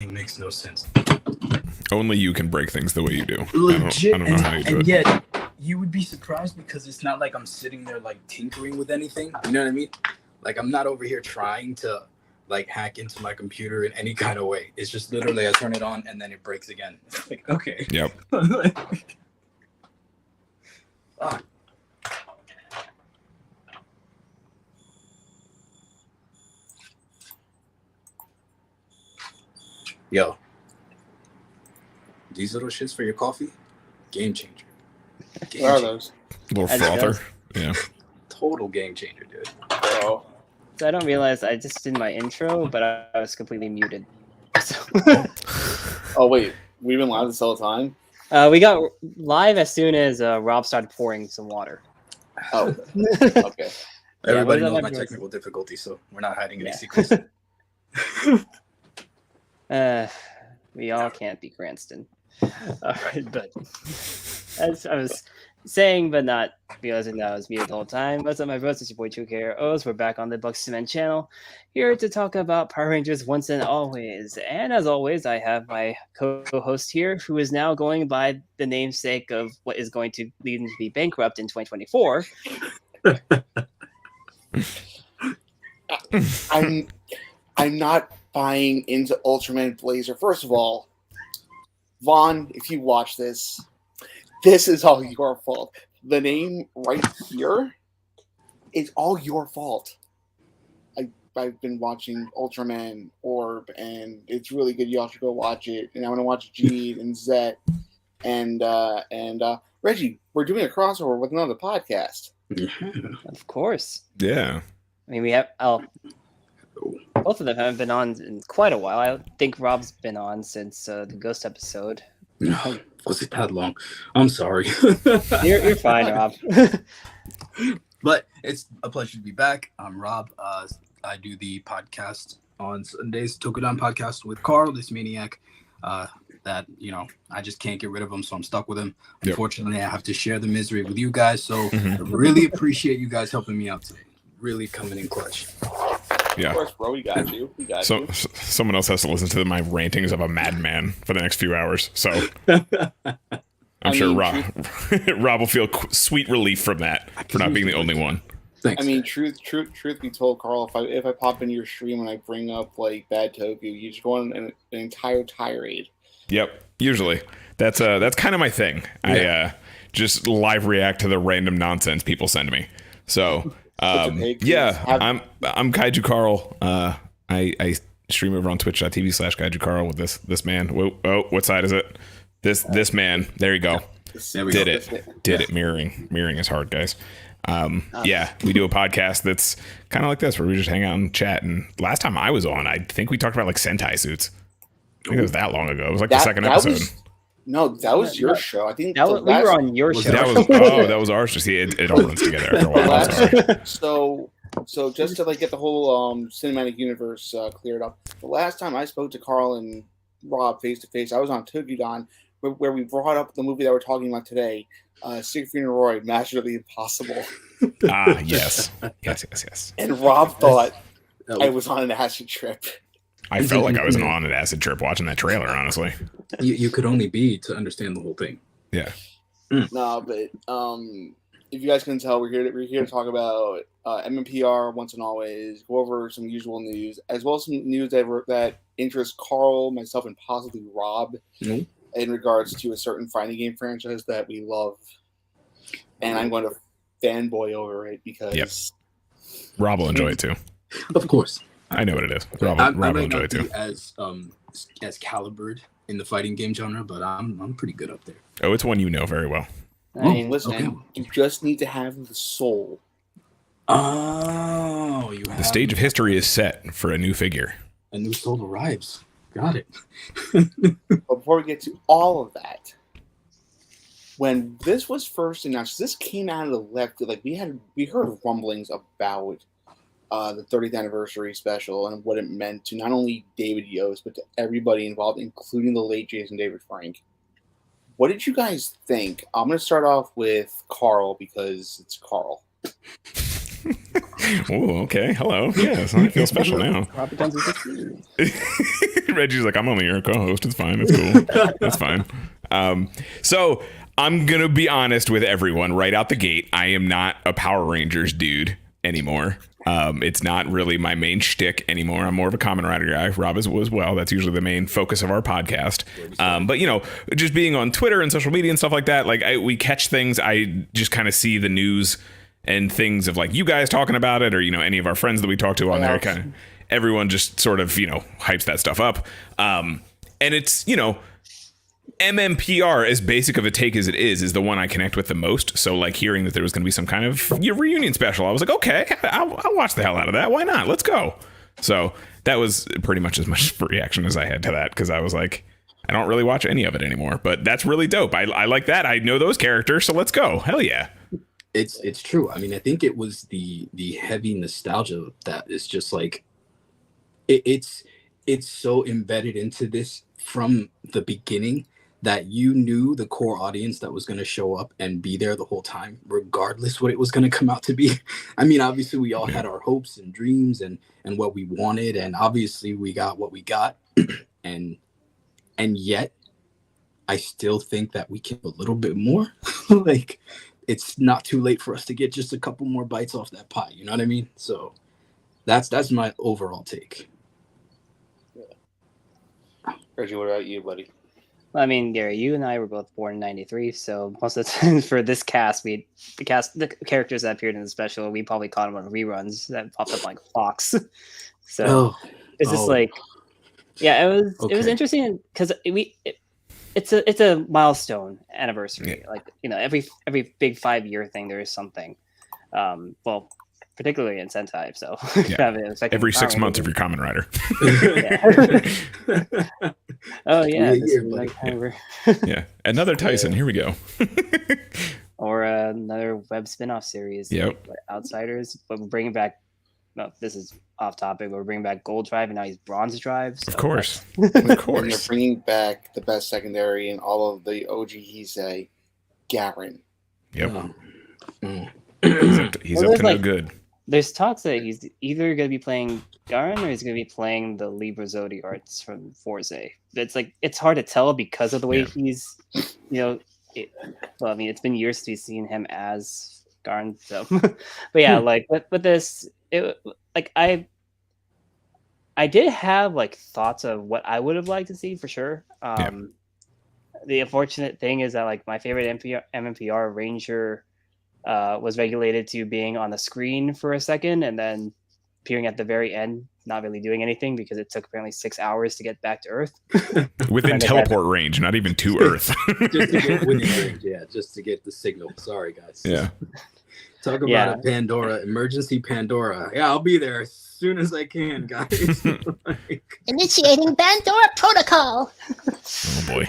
It makes no sense. Only you can break things the way you do. Legit, I don't know how you do and it. yet you would be surprised because it's not like I'm sitting there like tinkering with anything. You know what I mean? Like I'm not over here trying to like hack into my computer in any kind of way. It's just literally I turn it on and then it breaks again. It's like, okay. Yep. Ah. Yo, these little shits for your coffee, game changer. What are those? Little frother. Yeah. Total game changer, dude. Oh, So I don't realize I just did my intro, but I was completely muted. So oh wait, we've been live this all the time. we got live as soon as Rob started pouring some water. Oh, okay. Everybody what knows is my that technical difficulty, so we're not hiding any Yeah. secrets. We all can't be Cranston. All right, but as I was saying, but not realizing that I was muted the whole time. What's up, my bros? It's your boy 2KROs. We're back on the Bugz2Men channel, here to talk about Power Rangers once and always. And as always, I have my co-host here, who is now going by the namesake of what is going to lead him to be bankrupt in 2024. I'm not buying into Ultraman Blazer. First of all, Vaughn, if you watch this is all your fault. The name right here is all your fault. I've been watching Ultraman Orb, and it's really good. Y'all should go watch it. And I'm gonna watch G and Zet and Reggie. We're doing a crossover with another podcast. Of course. Yeah. I mean, we have both of them haven't been on in quite a while. I think Rob's been on since the Ghost episode. No, was it that long? I'm sorry. You're fine, Rob. But it's a pleasure to be back. I'm Rob. I do the podcast on Sundays, Tokudon podcast with Carl, this maniac. That I just can't get rid of him, so I'm stuck with him. Yep. Unfortunately, I have to share the misery with you guys. So I really appreciate you guys helping me out today. Really coming in clutch. Yeah. Of course, bro. We got you. So someone else has to listen to my rantings of a madman for the next few hours. So I'm sure Rob will feel sweet relief from that for not being the only one. Thanks. I mean, truth be told, Carl, if I pop into your stream and I bring up like bad Toku, you just go on an entire tirade. Yep. Usually, that's kind of my thing. Yeah. I just live react to the random nonsense people send me. So. Yeah, I'm Kaiju Carl. I stream over on twitch.tv/Kaiju Carl with this man. Whoa, what side is it? This man. There you go. There we Did go. it. Mirroring is hard, guys. Yeah, we do a podcast that's kind of like this, where we just hang out and chat. And last time I was on, I think we talked about like Sentai suits. I think it was that long ago. It was like the second episode. No, that was your show. I think we were on your show. That was ours. Just see, it all runs together after a while. I'm sorry. So just to like get the whole cinematic universe cleared up. The last time I spoke to Carl and Rob face to face, I was on Tokudon, where we brought up the movie that we're talking about today, Siegfried and Roy, Master of the Impossible. Yes. And Rob thought I was on an acid trip. I felt like I was on an acid trip watching that trailer, honestly. You could only be to understand the whole thing. Yeah. No, but if you guys can tell, we're here to talk about MMPR once and always, go over some usual news, as well as some news that interests Carl, myself, and possibly Rob in regards to a certain fighting game franchise that we love. And I'm going to fanboy over it because Rob will enjoy it too. Of course. I know what it is. Rob will enjoy it too. As calibered in the fighting game genre, but I'm pretty good up there. Oh, it's one you know very well. I mean, listen, you just need to have the soul. Oh, the stage of history is set for a new figure. A new soul arrives. Got it. But before we get to all of that, when this was first announced, this came out of the left. Like we heard rumblings about the 30th anniversary special and what it meant to not only David Yost, but to everybody involved, including the late Jason David Frank. What did you guys think? I'm going to start off with Carl because it's Carl. Oh, okay. Hello. Yes, I feel special now. Robert Jones is 16. Reggie's like, I'm only your co-host. It's fine. It's cool. That's fine. So I'm going to be honest with everyone right out the gate. I am not a Power Rangers dude anymore. It's not really my main shtick anymore. I'm more of a Kamen Rider guy. Rob is as well. That's usually the main focus of our podcast. But, you know, just being on Twitter and social media and stuff like that, like we catch things. I just kind of see the news and things of like you guys talking about it, or, you know, any of our friends that we talk to on there. Kind of everyone just sort of, you know, hypes that stuff up. And it's, you know, MMPR, as basic of a take as it is the one I connect with the most. So like hearing that there was going to be some kind of reunion special, I was like, okay, I'll watch the hell out of that. Why not? Let's go. So that was pretty much as much reaction as I had to that, because I was like, I don't really watch any of it anymore, but that's really dope. I like that. I know those characters, so let's go. Hell yeah. It's true. I mean, I think it was the heavy nostalgia that is just like it's so embedded into this from the beginning that you knew the core audience that was going to show up and be there the whole time, regardless what it was going to come out to be. I mean, obviously we all had our hopes and dreams and what we wanted, and obviously we got what we got. and yet I still think that we can a little bit more. Like, it's not too late for us to get just a couple more bites off that pie. You know what I mean? So that's my overall take. Reggie, what about you, buddy? Well, I mean, Gary, you and I were both born in '93, so most of the time for this cast, the characters that appeared in the special, we probably caught them on reruns that popped up like Fox. So it's just like, yeah, it was interesting because it's a milestone anniversary. Yeah. Like, you know, every big 5-year thing there is something. Well, particularly in Sentai, so every 6 months if you're Kamen Rider. Oh yeah, yeah. Another Tyson. Here we go. Or another web spin-off series. Yep. Outsiders, but we're bringing back. No, this is off topic. But we're bringing back Gold Drive, and now he's Bronze Drive. So of course. And they're bringing back the best secondary in all of the OG Heisei, Garen. Yep. He's up to no good. There's talks that he's either going to be playing Garen or he's going to be playing the Libra Zodi arts from PwrRngr. It's hard to tell because of the way he's, you know. Well, I mean, it's been years since we've seen him as Garen. So, but yeah, like with this, I did have like thoughts of what I would have liked to see for sure. The unfortunate thing is that like my favorite MMPR Ranger was regulated to being on the screen for a second and then appearing at the very end, not really doing anything because it took apparently 6 hours to get back to Earth. Within teleport range, not even to Earth. Just to get within range, just to get the signal. Sorry, guys. Yeah. Talk about a Pandora, emergency Pandora. Yeah, I'll be there as soon as I can, guys. Initiating Pandora protocol. Oh boy.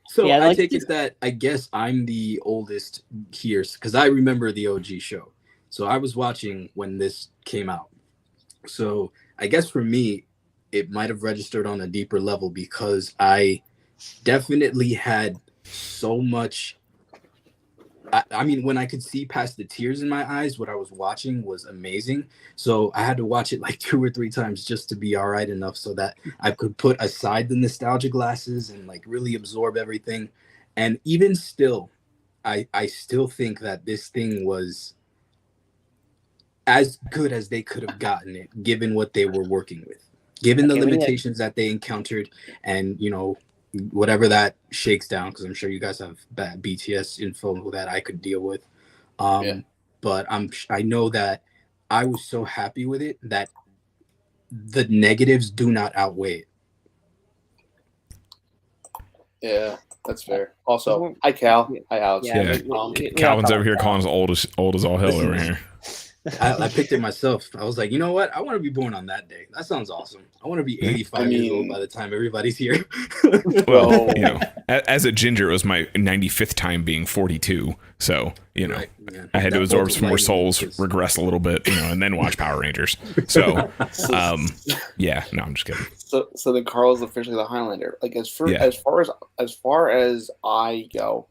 So I take it that I guess I'm the oldest here because I remember the OG show. So I was watching when this came out. So I guess for me, it might have registered on a deeper level because I definitely had so much. I mean, when I could see past the tears in my eyes, what I was watching was amazing. So I had to watch it like 2 or 3 times just to be all right enough so that I could put aside the nostalgia glasses and like really absorb everything. And even still, I still think that this thing was as good as they could have gotten it, given what they were working with, given the limitations that they encountered, and, you know, whatever that shakes down, because I'm sure you guys have bad BTS info that I could deal with. But I know that I was so happy with it that the negatives do not outweigh it. Yeah, that's fair. Also, hi Cal, hi Alex. Calvin's over here calling us old as all hell over here. I picked it myself. I was like, you know what? I want to be born on that day. That sounds awesome. I want to be 85 years old by the time everybody's here. Well, you know, as a ginger, it was my 95th time being 42. So, you know, I had to absorb some more souls, regress a little bit, you know, and then watch Power Rangers. So, yeah, no, I'm just kidding. So then Carl is officially the Highlander. Like as far as I go,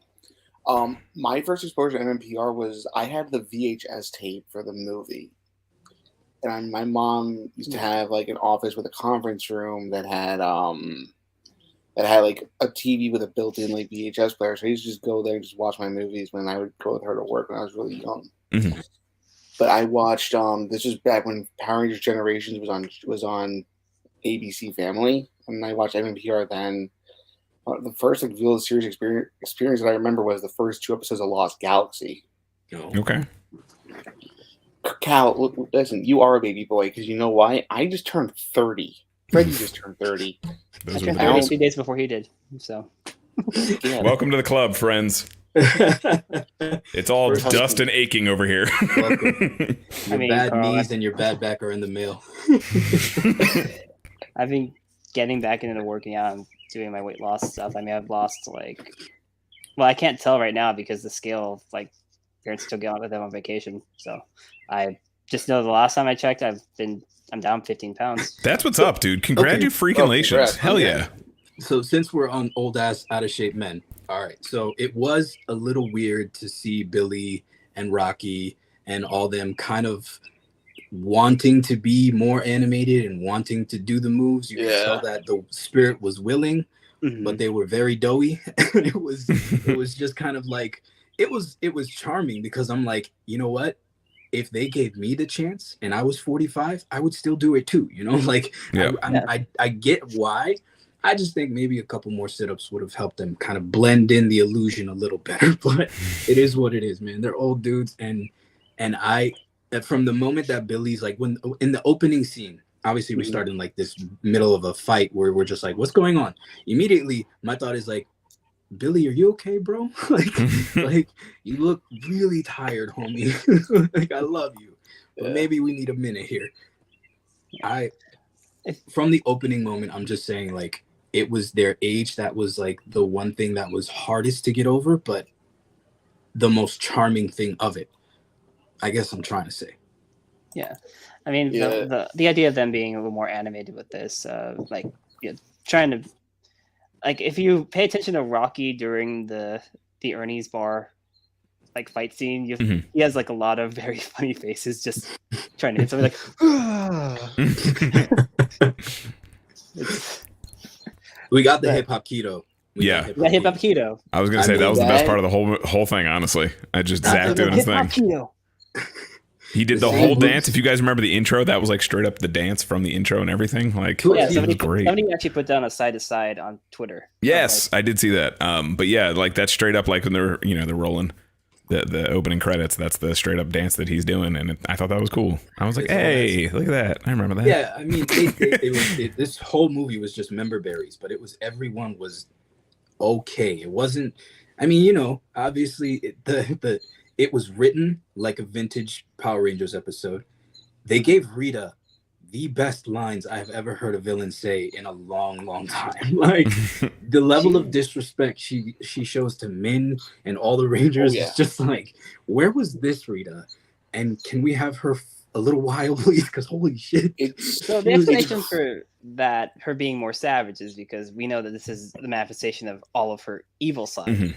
My first exposure to MMPR was I had the VHS tape for the movie, and my mom used to have like an office with a conference room that had like a TV with a built-in like VHS player. So I used to just go there and just watch my movies when I would go with her to work when I was really young. Mm-hmm. But I watched this was back when PwrRngr Generations was on ABC Family, and I watched MMPR then. The first like real series experience that I remember was the first 2 episodes of Lost Galaxy. Okay. Cal, listen, you are a baby boy because you know why? I just turned 30. Freddie just turned 30. I turned 30 2 days before he did. So, yeah. Welcome to the club, friends. It's all dust and aching over here. Welcome. Your bad knees and your bad back are in the mail. I've been getting back into working out and doing my weight loss stuff. I mean, I've lost I can't tell right now because the scale, parents still get on with them on vacation. So I just know the last time I checked, I'm down 15 pounds. That's what's up, dude. Congratulations. Hell yeah. So since we're on old ass out of shape men, all right. So it was a little weird to see Billy and Rocky and all them kind of wanting to be more animated and wanting to do the moves. You could tell that the spirit was willing, but they were very doughy. it was just kind of like it was charming because I'm like, you know what? If they gave me the chance and I was 45, I would still do it too. You know, I get why. I just think maybe a couple more sit-ups would have helped them kind of blend in the illusion a little better. But it is what it is, man. They're old dudes, and I from the moment that Billy's when in the opening scene, obviously we start in this middle of a fight where we're just like, what's going on? Immediately, my thought is Billy, are you okay, bro? You look really tired, homie. I love you, but maybe we need a minute here. From the opening moment, I'm just saying it was their age that was the one thing that was hardest to get over, but the most charming thing of it. I guess I'm trying to say. Yeah. I mean, the idea of them being a little more animated with this, trying to, if you pay attention to Rocky during the Ernie's bar, fight scene, he has a lot of very funny faces just trying to hit something we got the hip hop keto. Hip hop keto. I was gonna say that was the best part of the whole thing. Honestly, I just Zach doing his thing. Keto. He did the whole dance. If you guys remember the intro, that was straight up the dance from the intro and everything. It was great. Somebody actually put down a side to side on Twitter. Yes, I did see that. But yeah, that's straight up when they're they're rolling the opening credits. That's the straight up dance that he's doing, and I thought that was cool. I was like, hey, look at that! I remember that. Yeah, I mean, this whole movie was just member berries, but everyone was okay. It wasn't. I mean, obviously it was written like a vintage Power Rangers episode. They gave Rita the best lines I've ever heard a villain say in a long, long time. The level of disrespect she shows to Min and all the Rangers is just where was this Rita? And can we have her a little while, please? Because holy shit. So the explanation for that, her being more savage, is because we know that this is the manifestation of all of her evil side.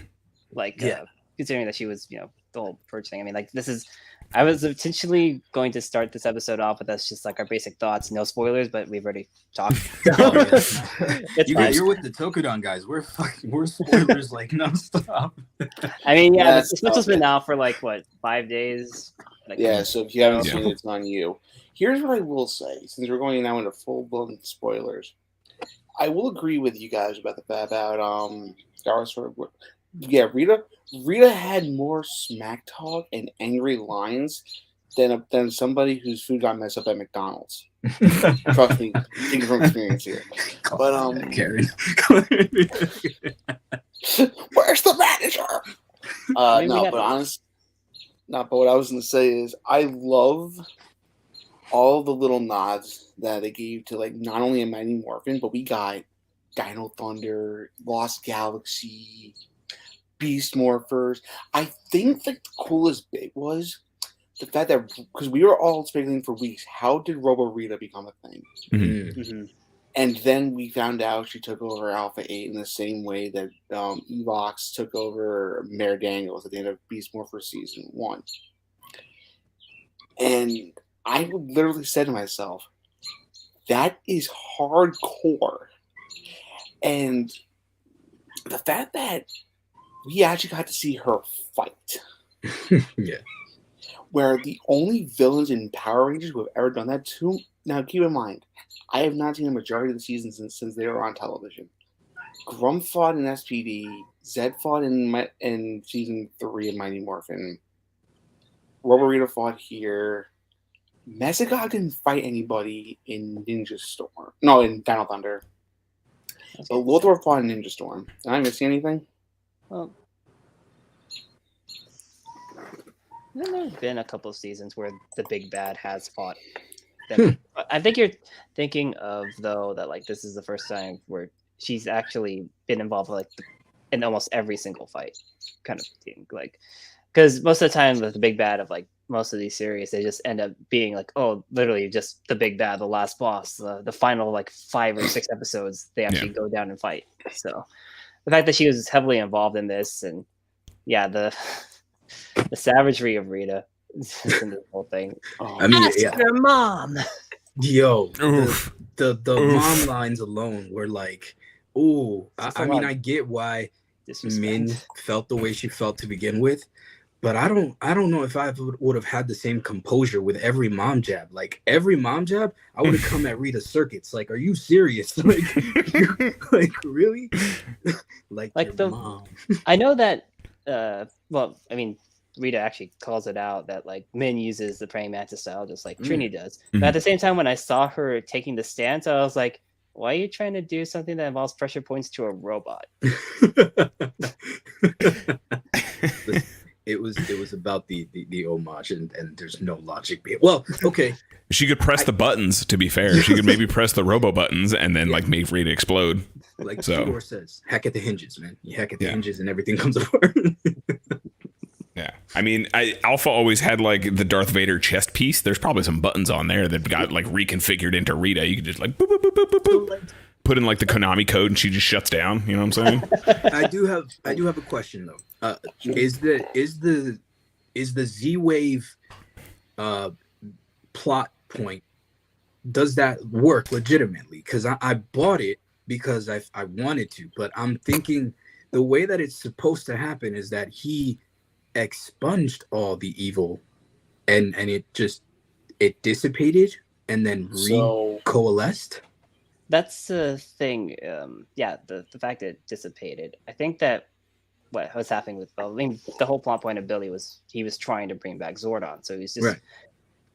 Considering that she was, the whole purge thing. I mean, I was intentionally going to start this episode off with us just our basic thoughts, no spoilers, but we've already talked. You're with the Tokudon guys. We're spoilers nonstop. I mean, this special's been out for 5 days. So if you haven't seen it, it's on you. Here's what I will say, since we're going now into full-blown spoilers. I will agree with you guys about Rita had more smack talk and angry lines than somebody whose food got messed up at McDonald's. Trust me, speaking from experience here. But Karen. Where's the manager? But what I was gonna say is I love all the little nods that they gave to not only a Mighty Morphin, but we got Dino Thunder, Lost Galaxy, Beast Morphers. I think the coolest bit was the fact that, because we were all speculating for weeks, how did Robo Rita become a thing? And then we found out she took over Alpha 8 in the same way that Evox took over Mare Daniels at the end of Beast Morpher Season 1. And I literally said to myself, that is hardcore. And the fact that we actually got to see her fight. Yeah. Where the only villains in Power Rangers who have ever done that to. Now, keep in mind, I have not seen the majority of the seasons since they were on television. Grump fought in SPD. Zed fought in season 3 of Mighty Morphin. Roborito fought here. Mesicog didn't fight anybody in Ninja Storm. No, in Dino Thunder. But Lothar fought in Ninja Storm. Did I miss anything? Well, there's been a couple of seasons where the big bad has fought them. I think you're thinking of, though, that like this is the first time where she's actually been involved like in almost every single fight kind of thing. Like, because most of the time with the big bad of like most of these series, they just end up being like, oh, literally just the big bad, the last boss, the final like 5 or 6 episodes, they actually go down and fight. So the fact that she was heavily involved in this, and the savagery of Rita in this whole thing. I mean, ask your mom. Yo, the mom lines alone were like, ooh. I mean, I get why Min felt the way she felt to begin with, but I don't know if I would have had the same composure with every mom jab. Like every mom jab, I would have come at Rita circuits. Like, are you serious? Like really? like the mom. I know that. Well, I mean, Rita actually calls it out that like Min uses the praying mantis style just like Trini does. But at the same time, when I saw her taking the stance, I was like, why are you trying to do something that involves pressure points to a robot? It was about the homage, and there's no logic behind. Well, okay. She could press the buttons, to be fair. She could maybe press the robo buttons and then like make Rita explode. Like Tudor says, hack at the hinges, man. You hack at the hinges and everything comes apart. Yeah. I mean, Alpha always had like the Darth Vader chest piece. There's probably some buttons on there that got like reconfigured into Rita. You could just like boop, boop, boop, boop, boop, boop. Put in like the Konami code and she just shuts down. You know what I'm saying? I do have a question though. Is the Z-Wave plot point, does that work legitimately? Because I bought it because I wanted to, but I'm thinking the way that it's supposed to happen is that he expunged all the evil and it dissipated and then coalesced. That's the thing. The fact that it dissipated. I think that what was happening with the whole plot point of Billy was he was trying to bring back Zordon. So he's just, right.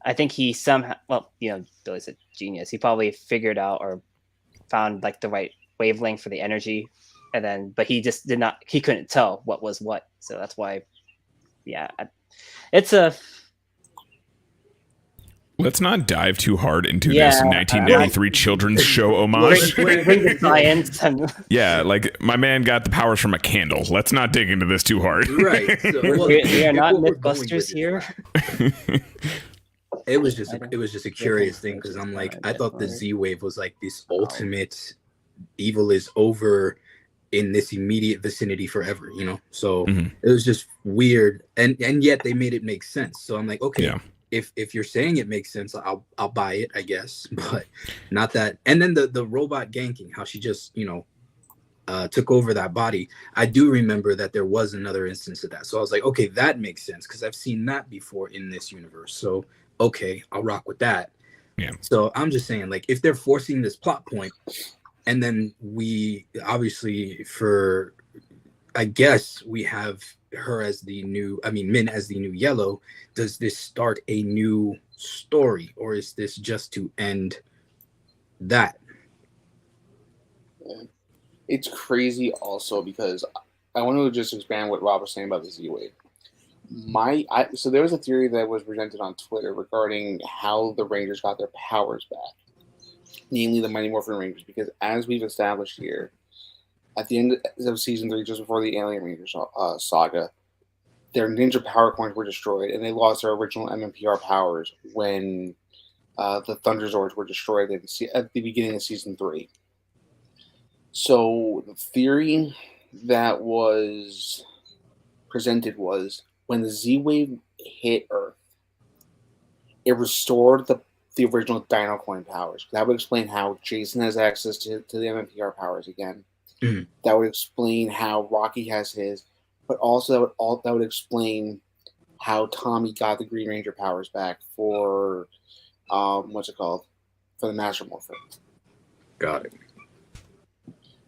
I think he somehow, Billy's a genius. He probably figured out or found like the right wavelength for the energy, but he just he couldn't tell what was what. So that's why, it's a. Let's not dive too hard into this 1993 children's show homage. Bring the science. Yeah, like my man got the powers from a candle. Let's not dig into this too hard. Right. So, we are not Mythbusters here. It was just a curious thing because I'm like, I thought the Z-Wave was like this ultimate evil is over in this immediate vicinity forever, you know? So it was just weird. And yet they made it make sense. So I'm like, okay. Yeah. If you're saying it makes sense, I'll buy it, I guess, but not that. And then the robot ganking, how she just took over that body. I do remember that there was another instance of that, so I was like, okay, that makes sense because I've seen that before in this universe. So okay, I'll rock with that. Yeah. So I'm just saying, like, if they're forcing this plot point, and then we obviously I guess we have her as the new, Min as the new Yellow. Does this start a new story, or is this just to end that? It's crazy also because I want to just expand what Rob was saying about the Z-Wave. So there was a theory that was presented on Twitter regarding how the Rangers got their powers back, namely the Mighty Morphin Rangers, because as we've established here, at the end of season 3, just before the Alien Rangers saga, their ninja power coins were destroyed, and they lost their original MMPR powers when the Thunder Zords were destroyed at the beginning of season 3. So the theory that was presented was when the Z-Wave hit Earth, it restored the original Dino Coin powers. That would explain how Jason has access to the MMPR powers again. Mhm. That would explain how Rocky has his, but also that would explain how Tommy got the Green Ranger powers back for what's it called? For the Master Morphin. Got it.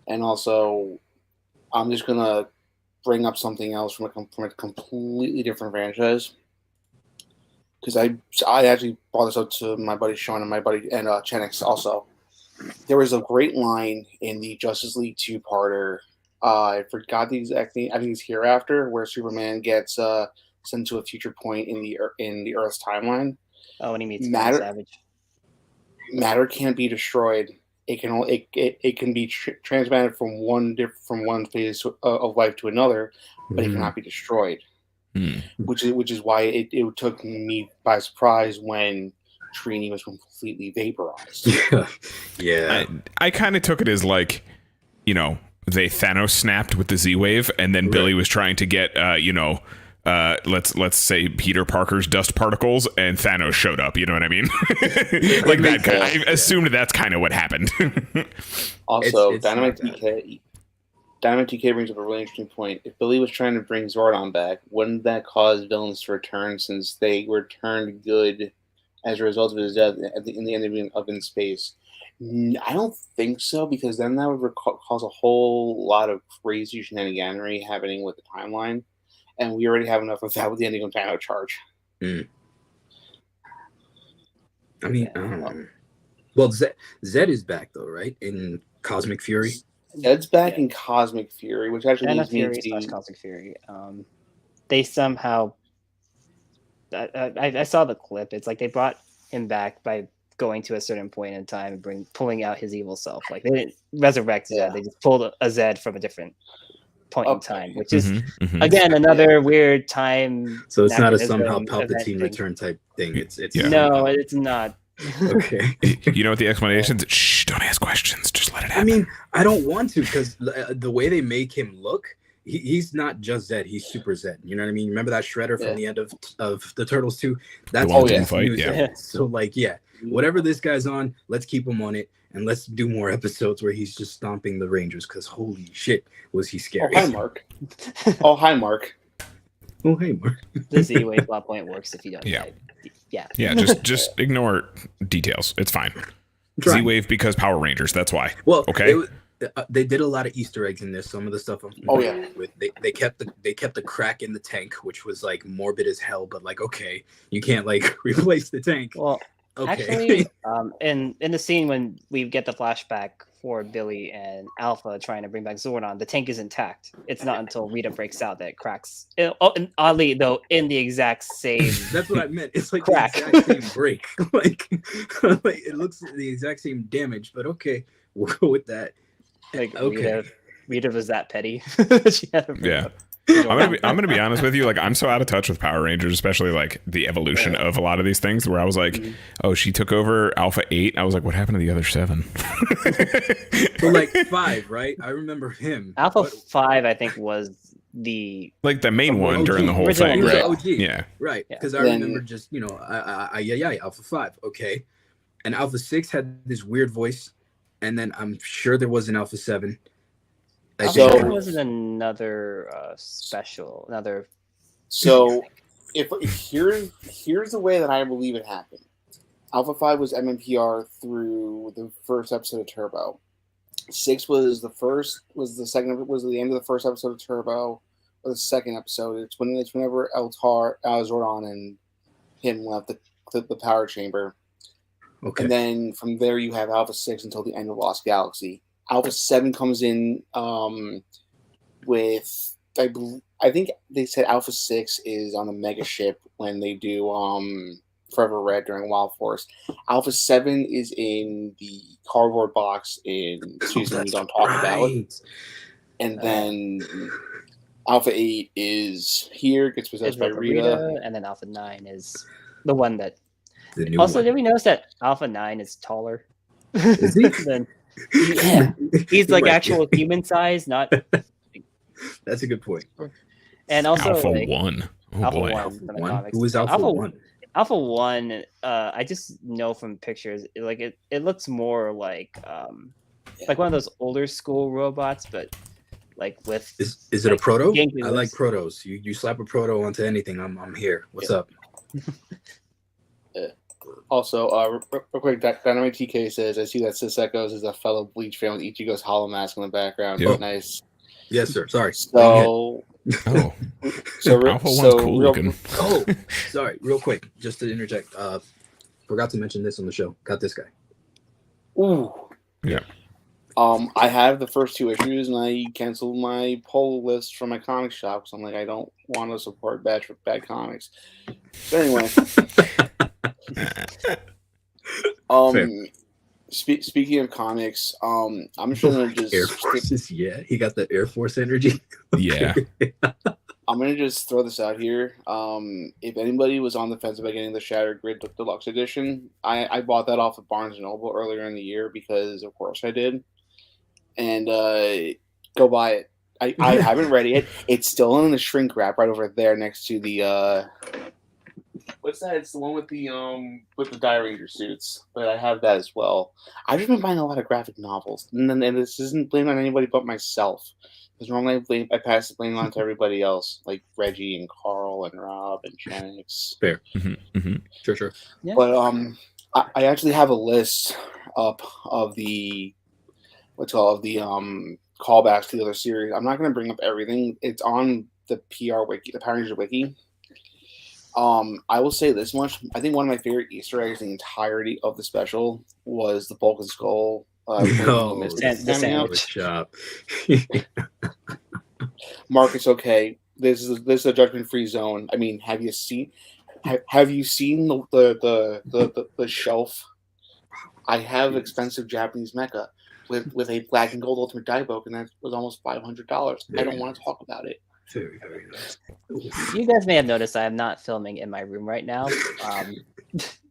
And also, I'm just gonna bring up something else from a completely different franchise. Because I actually brought this up to my buddy Sean and my buddy and Chenix also. There was a great line in the Justice League 2-parter. I forgot the exact name. I think it's Hereafter, where Superman gets sent to a future point in the Earth's timeline. Oh, when he meets Matter. Savage. Matter can't be destroyed. It can be transmitted from one phase of life to another, but it cannot be destroyed. Which is why it took me by surprise when Trini was completely vaporized. Yeah. I kind of took it as like, you know, they Thanos snapped with the Z-Wave, and then Billy was trying to get, let's say Peter Parker's dust particles, and Thanos showed up. You know what I mean? Like that. I assumed that's kind of what happened. Also, it's Dynamite TK brings up a really interesting point. If Billy was trying to bring Zordon back, wouldn't that cause villains to return since they were turned good as a result of his death in the end of In Space? I don't think so, because then that would cause a whole lot of crazy shenaniganery happening with the timeline, and we already have enough of that with the ending of Dino Charge. I mean, I don't know. Well, Zed is back though, right? In Cosmic Fury. Zed's back in Cosmic Fury, which actually leads me to Cosmic Fury. They somehow, I saw the clip. It's like they brought him back by going to a certain point in time and pulling out his evil self. Like they didn't resurrect Zed; they just pulled a Zed from a different point in time, which is again another weird time. So it's not a somehow Palpatine return type thing. It's no, it's not. Okay. You know what the explanation is? Shh, don't ask questions. Just let it happen. I mean, I don't want to, because the way they make him look, he's not just Zed. He's Super Zed. You know what I mean? Remember that Shredder from the end of the Turtles 2? That's all fight. Yeah. So like, whatever this guy's on, let's keep him on it, and let's do more episodes where he's just stomping the Rangers, because holy shit, was he scary. Oh, hi, Mark. Oh, hi, Mark. Oh, hey, Mark. The Z-Wave plot point works if you don't. Yeah, just ignore details. It's fine. Z-Wave because Power Rangers. That's why. Well, okay. They did a lot of Easter eggs in this. Some of the stuff with they kept the crack in the tank, which was like morbid as hell. But like, okay, you can't like replace the tank. Well, actually, in the scene when we get the flashback for Billy and Alpha trying to bring back Zordon, the tank is intact. It's not until Rita breaks out that it cracks. And oddly, though, in the exact same. That's what I meant. It's like crack. The exact same break. like it looks the exact same damage, but okay, we'll go with that. Like Rita was that petty. She had I'm gonna be honest with you. Like, I'm so out of touch with Power Rangers, especially like the evolution of a lot of these things. Where I was like, "Oh, she took over Alpha 8." I was like, "What happened to the other 7?" So like 5, right? I remember him. Alpha 5, I think, was the main one during the whole thing, right? OG. Yeah, right. Because I remember just Alpha 5, okay, and Alpha 6 had this weird voice, and then I'm sure there was an Alpha 7. So there wasn't another special, another. So, here's the way that I believe it happened. Alpha 5 was MMPR through the first episode of Turbo. 6 was the end of the first episode of Turbo, or the second episode. It's whenever Zordon and him left the power chamber. Okay. And then from there you have Alpha 6 until the end of Lost Galaxy. Alpha 7 comes in with I think they said Alpha 6 is on the mega ship when they do Forever Red during Wild Force. Alpha 7 is in the cardboard box in season we don't talk about. And then Alpha 8 is here, gets possessed by Rita. And then Alpha 9 is the one that the new Also, one. did we notice that Alpha 9 is taller? Is he? than, yeah, he's like Right. actual human size, not. That's a good point. And also Alpha like, 1. Oh Alpha boy. 1 from the One? comics. Who is Alpha One? Alpha 1, I just know from pictures, like it looks more like one of those older school robots, but like with Is it a proto? gangly I like limbs. protos. You slap a proto onto anything, I'm here. What's up? Also, real quick, Dynamite TK says, I see that Sisekos is a fellow Bleach fan with Ichigo's hollow mask in the background. Yep. Nice. Yes, sir. Sorry. So, Oh, so Alpha 1's cool real, looking. Oh, sorry. Real quick, just to interject. Forgot to mention this on the show. Got this guy. Ooh. Yeah. I have the first 2 issues, and I canceled my pull list from my comic shop because I'm like, I don't want to support bad comics. But anyway, speaking of comics, I'm just gonna just Air Forces. Yeah, he got the Air Force energy. Yeah. I'm gonna just throw this out here. If anybody was on the fence about getting the Shattered Grid Deluxe Edition, I bought that off of Barnes & Noble earlier in the year because, of course, I did. And go buy it. I haven't read it. It's still in the shrink wrap right over there next to the what's that? It's the one with the PwrRngr suits. But I have that as well. I've just been buying a lot of graphic novels, and this isn't blamed on anybody but myself. Because normally I pass the blame on to everybody else, like Reggie and Carl and Rob and Janix. Fair. Mm-hmm, mm-hmm. Sure. Yeah. But I actually have a list up of the callbacks to the other series. I'm not going to bring up everything. It's on the wiki, the PwrRngr wiki. I will say this much. I think one of my favorite Easter eggs in the entirety of the special was the Bulk and Skull. The sandwich shop. Marcus, okay. This is a judgment-free zone. I mean, have you seen the shelf? I have expensive Japanese mecha with a black and gold ultimate die book, and that was almost $500. I don't want to talk about it. Very, very nice. You guys may have noticed I am not filming in my room right now.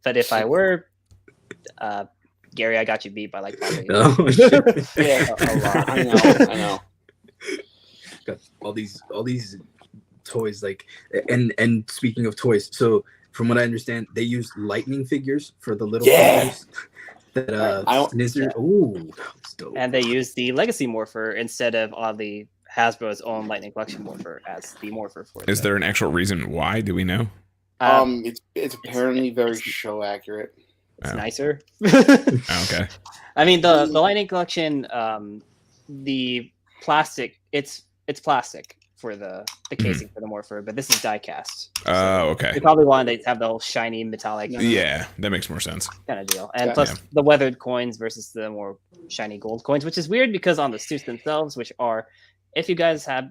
But if I were, Gary, I got you beat by like probably Oh, shit. Yeah, a lot. I know. Got all these toys, like, and speaking of toys, so from what I understand, they use lightning figures for the little figures. That Snizzer. Ooh, that's dope. And they use the Legacy Morpher instead of the Hasbro's own Lightning Collection Morpher as the Morpher for it. Is there an actual reason why? Do we know? It's apparently very show accurate. It's nicer. Okay. I mean, the Lightning Collection, the plastic, it's plastic for the casing for the Morpher, but this is die cast. Oh, okay. They probably wanted to have the whole shiny metallic. Yeah, that makes more sense. Kind of deal. And plus the weathered coins versus the more shiny gold coins, which is weird because on the suits themselves, which are, if you guys have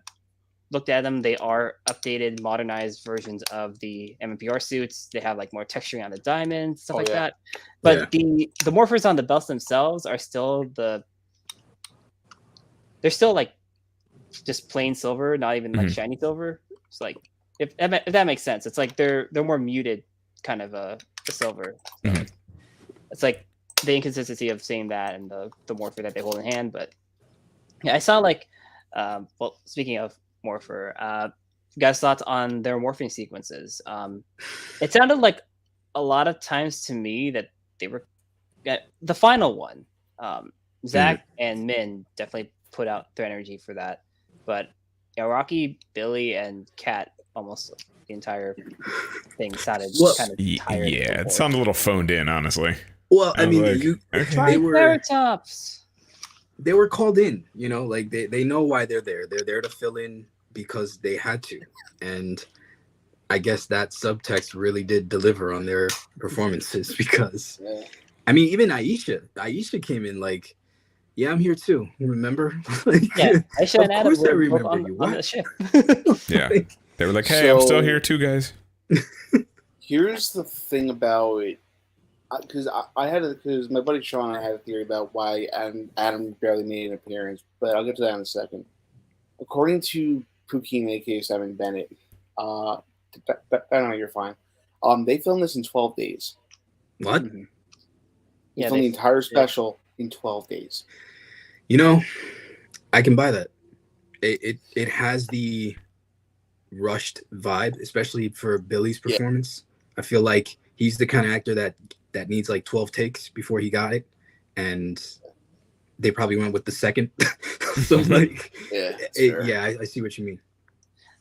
looked at them, they are updated, modernized versions of the MMPR suits. They have like more texturing on the diamonds, stuff that. But the morphers on the belts themselves are still they're still like just plain silver, not even like shiny silver. It's like if that makes sense. It's like they're more muted kind of a silver. So it's like the inconsistency of seeing that and the morpher that they hold in hand. But yeah, I saw like well, speaking of Morpher, guys' thoughts on their morphing sequences. It sounded like a lot of times to me that they were the final one. Zach and Min definitely put out their energy for that, but Rocky, Billy, and Kat almost the entire thing sounded kind of tired. Yeah, it sounded a little phoned in, honestly. Well, I mean, they were they were called in, you know, like they know why they're there. They're there to fill in because they had to. And I guess that subtext really did deliver on their performances because, I mean, even Aisha came in like, yeah, I'm here too. Remember? Like, yeah, Aisha and Adam were remember on the ship. Yeah. They were like, hey, I'm still here too, guys. Here's the thing about it. Because because my buddy Sean and I had a theory about why Adam barely made an appearance, but I'll get to that in a second. According to Pukin, aka Simon Bennett, I don't know, you're fine. They filmed this in 12 days. What? Yeah, filmed the entire special in 12 days. You know, I can buy that. It has the rushed vibe, especially for Billy's performance. I feel like he's the kind of actor that needs like 12 takes before he got it, and they probably went with the second. So like, I see what you mean.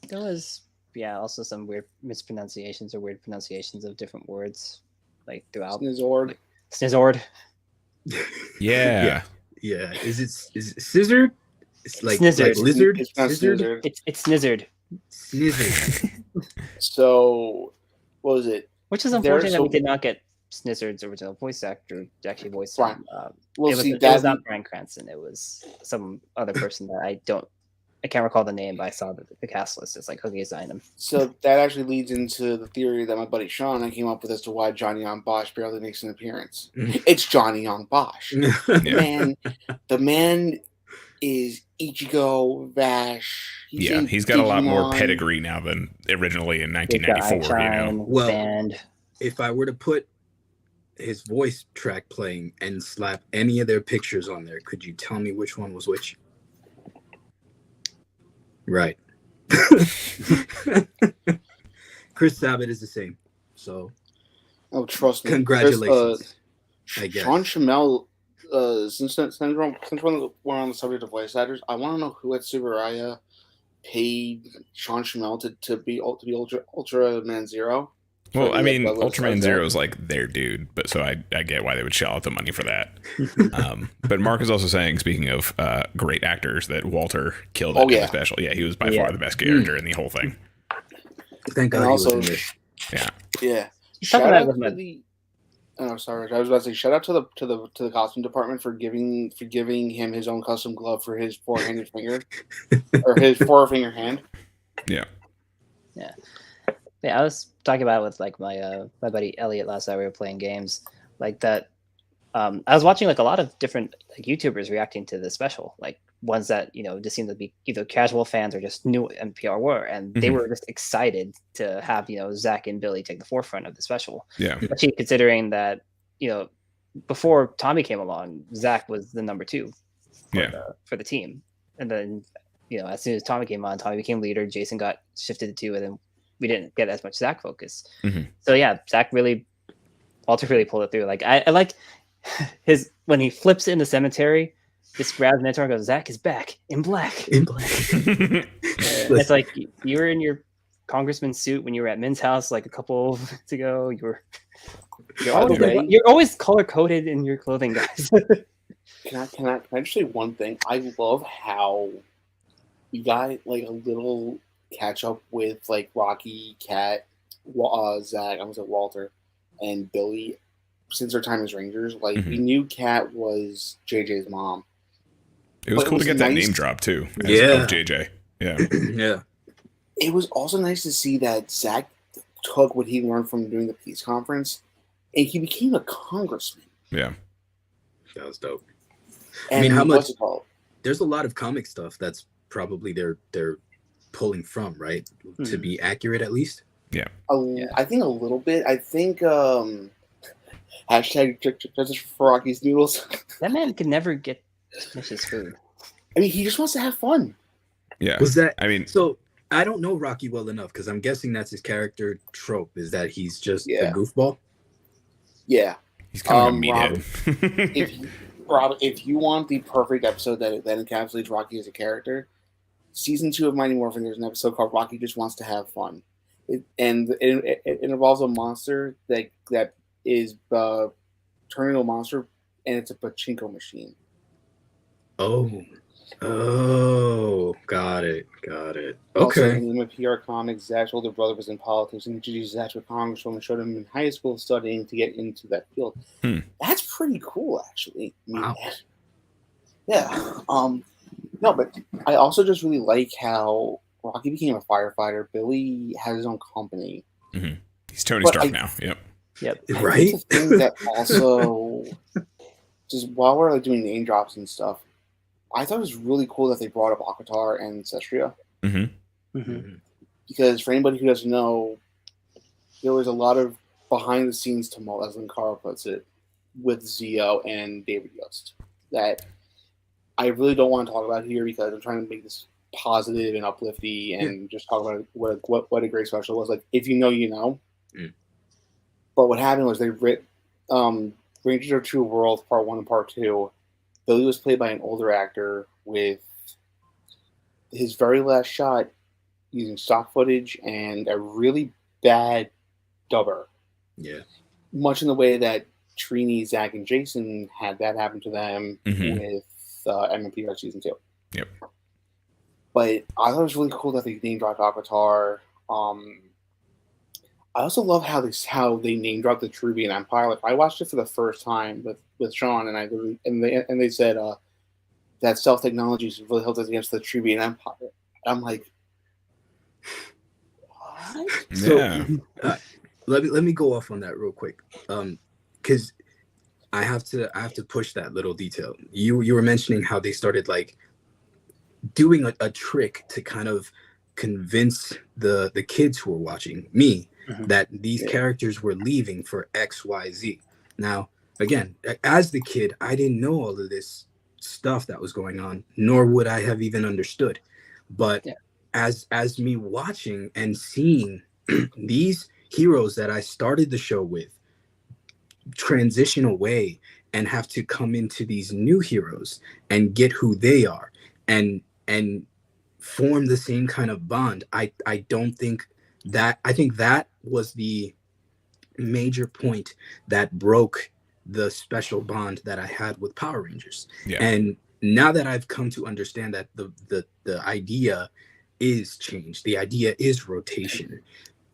There was also some weird mispronunciations or weird pronunciations of different words like throughout. Snizzord. Yeah. Is it scissored? It's like lizard. It's not snizzard. It's snizzard. So, what was it? Which is unfortunate that we did not get Snizzard's original voice actor to actually voice him. It was not Bryan Cranston. It was some other person that I can't recall the name, but I saw the cast list. It's like, okay, assign him. So that actually leads into the theory that my buddy Sean and I came up with as to why Johnny Young Bosch barely makes an appearance. It's Johnny Young Bosch. The man is Ichigo, Vash. He's got a lot more pedigree now than originally in 1994. Band. If I were to put his voice track playing and slap any of their pictures on there, could you tell me which one was which? Right. Chris Sabat is the same. So, trust me. Congratulations. I guess. Sean Shamel. Since we're on the subject of voice actors, I want to know who at Subaraya paid Sean Shamel to be Ultraman Zero. Well, I mean, Ultraman Zero is like their dude, but so I get why they would shell out the money for that. But Mark is also saying, speaking of great actors, that Walter killed it in the special. Yeah, he was by far the best character in the whole thing. Thank God. And also, yeah. Shout out to the. Oh, sorry. I was about to say shout out to the costume department for giving him his own custom glove for his four-handed finger or his four-finger hand. Yeah. I was talking about it with like my buddy Elliot last night. We were playing games like that. I was watching like a lot of different like YouTubers reacting to the special, like ones that just seem to be either casual fans or just new PwrRngr, and they were just excited to have Zach and Billy take the forefront of the special. Yeah, especially considering that before Tommy came along, Zach was the number 2 for the team, and then as soon as Tommy came on, Tommy became leader. Jason got shifted to 2, and then we didn't get as much Zach focus. So Walter really pulled it through. Like I like his when he flips in the cemetery, just grabs the mentor and goes, "Zach is back in black." It's like you were in your congressman suit when you were at Min's house like a couple weeks ago. You're always color coded in your clothing, guys. Can I just say one thing? I love how we got like a little catch up with like Rocky, Kat, Zach, I was at Walter, and Billy since their time as Rangers. Like we knew Kat was JJ's mom. It was cool to get that name drop too. Of JJ. Yeah. It was also nice to see that Zach took what he learned from doing the peace conference, and he became a congressman. Yeah, that was dope. And I mean, how much? There's a lot of comic stuff that's probably they're pulling from, right? To be accurate, at least. Yeah. I think a little bit. I think hashtag justice for Rocky's noodles. That man can never finish his food. I mean, he just wants to have fun. Yeah. Was that? I mean, so I don't know Rocky well enough because I'm guessing that's his character trope. Is that he's just a goofball? Yeah. He's kind of a meathead. If you want the perfect episode that encapsulates Rocky as a character, season 2 of Mighty Morphin, there's an episode called Rocky Just Wants to Have Fun. It involves a monster that is turning a monster, and it's a pachinko machine. Oh, got it. Okay. Also, in the PR comics, Zach's older brother was in politics and introduced Zach to a congresswoman, showed him in high school studying to get into that field. That's pretty cool, actually. Wow. Yeah. No, but I also just really like how Rocky became a firefighter. Billy has his own company. He's Tony Stark now. Yep. Right. The thing that also, just while we're like doing name drops and stuff, I thought it was really cool that they brought up Akatar and Cestria. Because for anybody who doesn't know, there was a lot of behind the scenes tumult, as Carl puts it, with Zio and David Yost that I really don't want to talk about here because I'm trying to make this positive and uplifting and just talk about what a great special was. Like, if you know, you know. Mm. But what happened was they writ Rangers of True World Part 1 and Part 2. Billy was played by an older actor with his very last shot using stock footage and a really bad dubber. Yeah. Much in the way that Trini, Zach, and Jason had that happen to them with MMPR Season 2. Yep. But I thought it was really cool that they name dropped Avatar. I also love how they name dropped the Tribune Empire. Like, I watched it for the first time with Sean, and they said that stealth technologies really helped us against the Tribune Empire. I'm like, what? Yeah. So, let me go off on that real quick, because I have to push that little detail. You were mentioning how they started like doing a trick to kind of convince the kids who were watching me that these characters were leaving for XYZ. Now, again, as the kid, I didn't know all of this stuff that was going on, nor would I have even understood. But as me watching and seeing these heroes that I started the show with transition away and have to come into these new heroes and get who they are and form the same kind of bond, I think that was the major point that broke the special bond that I had with Power Rangers. And now that I've come to understand that the idea is change, the idea is rotation.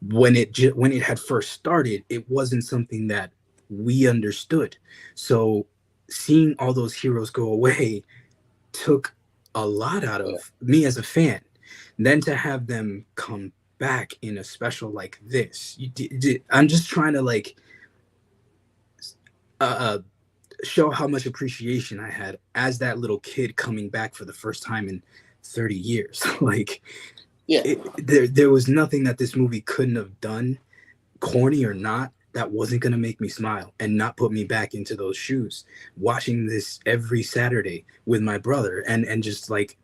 When it had first started, it wasn't something that we understood. So seeing all those heroes go away took a lot out of me as a fan. Then to have them come back in a special like this, I'm just trying to like show how much appreciation I had as that little kid coming back for the first time in 30 years. Like, there was nothing that this movie couldn't have done, corny or not, that wasn't going to make me smile and not put me back into those shoes. Watching this every Saturday with my brother and just like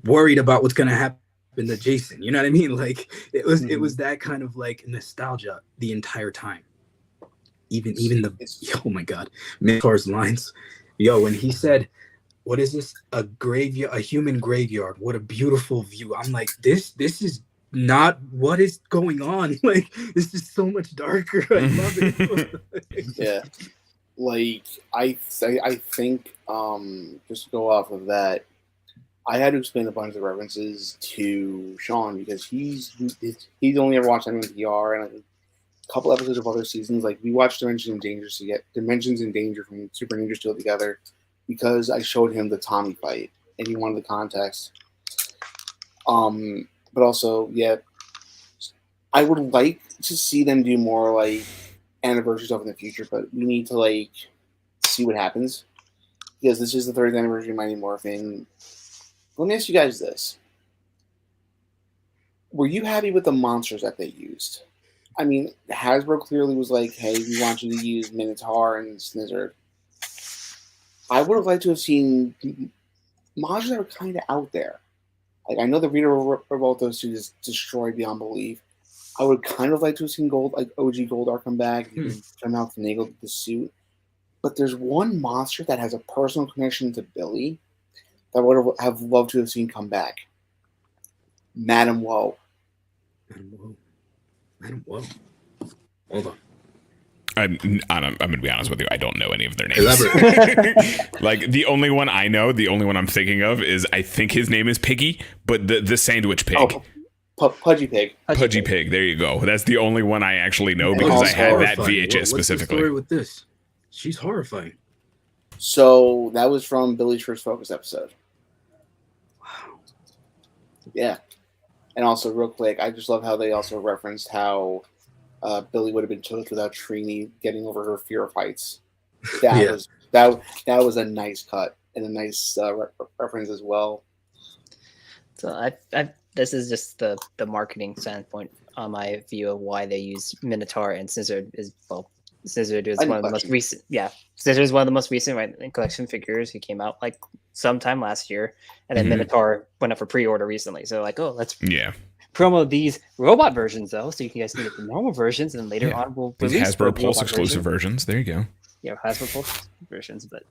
worried about what's going to happen to Jason. You know what I mean? Like, it was that kind of like nostalgia the entire time. Even oh my God, Mentor's lines. When he said, what is this? A graveyard, a human graveyard. What a beautiful view. I'm like, this is not what is going on. Like, this is so much darker. I love it. Like, I think just to go off of that, I had to explain a bunch of references to Sean because he's only ever watched MMPR and a couple episodes of other seasons. Like, we watched Dimensions in Danger from Super Ninja Steel together because I showed him the Tommy fight and he wanted the context. But also, I would like to see them do more like anniversary stuff in the future, but we need to like see what happens because this is the 30th anniversary of Mighty Morphin. Let me ask you guys this: were you happy with the monsters that they used? I mean, Hasbro clearly was like, "Hey, we want you to use Minotaur and Snizzard." I would have liked to have seen monsters that were kind of out there. Like, I know the Rita Revolta suit is destroyed beyond belief. I would kind of like to have seen OG Goldar come back and come out finagle the suit. But there's one monster that has a personal connection to Billy that I would have loved to have seen come back. Madam Woe. Madam Woe. Hold on. I'm gonna be honest with you. I don't know any of their names. Like, the only one I know, the only one I'm thinking of is, I think his name is Piggy, but the sandwich pig. Pudgy Pig. Pudgy Pig. There you go. That's the only one I actually know because I had that VHS specifically. What's the story with this? She's horrifying. So that was from Billy's first Focus episode. Wow. Yeah. And also, real quick, I just love how they also referenced how Billy would have been toast without Trini getting over her fear of heights. That was a nice cut and a nice reference as well. So I this is just the marketing standpoint on my view of why they use Minotaur and Scissored is Scissored is one of the most recent. Yeah, Scissored is one of the most recent collection figures. He came out like sometime last year, and then Minotaur went up for pre-order recently. So like, oh, let's promo these robot versions though, so you guys can get the normal versions, and later on we'll release Hasbro Pulse exclusive versions. There you go. Yeah, Hasbro Pulse versions, but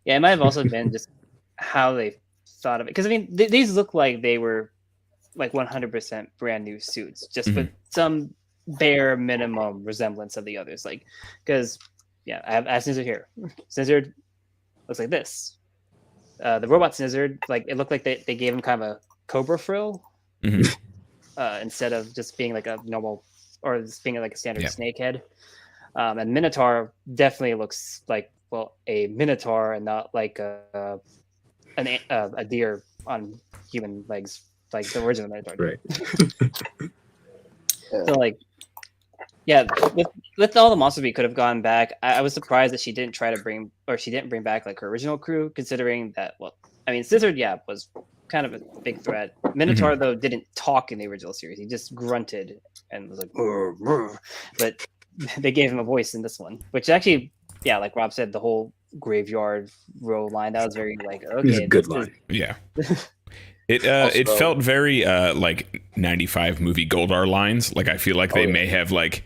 yeah, it might have also been just how they thought of it, because I mean these look like they were like 100% brand new suits, just with some bare minimum resemblance of the others. Like, because I have Scissored here. Scissored looks like this. The robot Scissored, like it looked like they gave him kind of a cobra frill instead of just being like a normal, or just being like a standard snake head. And Minotaur definitely looks like a Minotaur and not like a deer on human legs, like the original Minotaur. Right. So like, with all the monsters we could have gone back, I was surprised that she didn't bring back like her original crew, considering that, I mean, Scissored, was kind of a big threat. Minotaur, though, didn't talk in the original series. He just grunted and was like, "Brr, brr." But they gave him a voice in this one, which actually, like Rob said, the whole graveyard row line, that was very like, okay. It's a good line. Yeah. It felt very like 95 movie Goldar lines. Like I feel like they may have like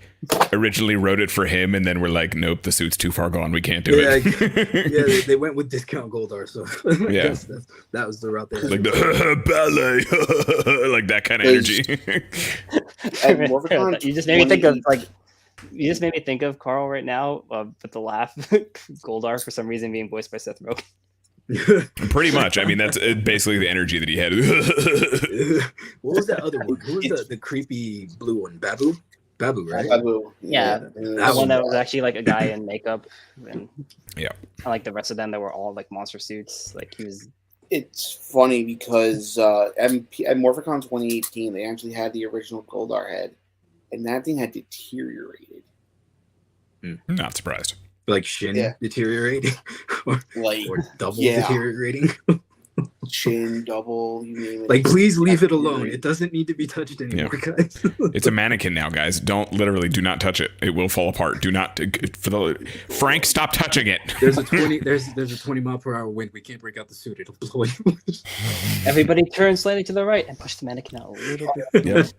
originally wrote it for him and then were like, nope, the suit's too far gone, we can't do it. They went with discount Goldar, so that was the route they had. Like the ballet, like that kind of energy. You just made me think of Carl right now, with the laugh. Goldar for some reason being voiced by Seth Rogen. Pretty much. I mean, that's basically the energy that he had. What was that other one? Who was the creepy blue one? Babu, right? Babu. Yeah, that one that was actually like a guy in makeup. And unlike the rest of them, that were all like monster suits. Like he was. It's funny because at Morphicon 2018, they actually had the original Goldar head, and that thing had deteriorated. Not surprised. Like shin deteriorating, or double deteriorating. Chin, double, you name it. Like, please leave it alone. It doesn't need to be touched anymore, guys. It's a mannequin now, guys. Do not touch it. It will fall apart. Do not. Frank, stop touching it. There's a 20 mile per hour wind. We can't break out the suit. It'll blow you. Everybody turn slightly to the right and push the mannequin out a little bit.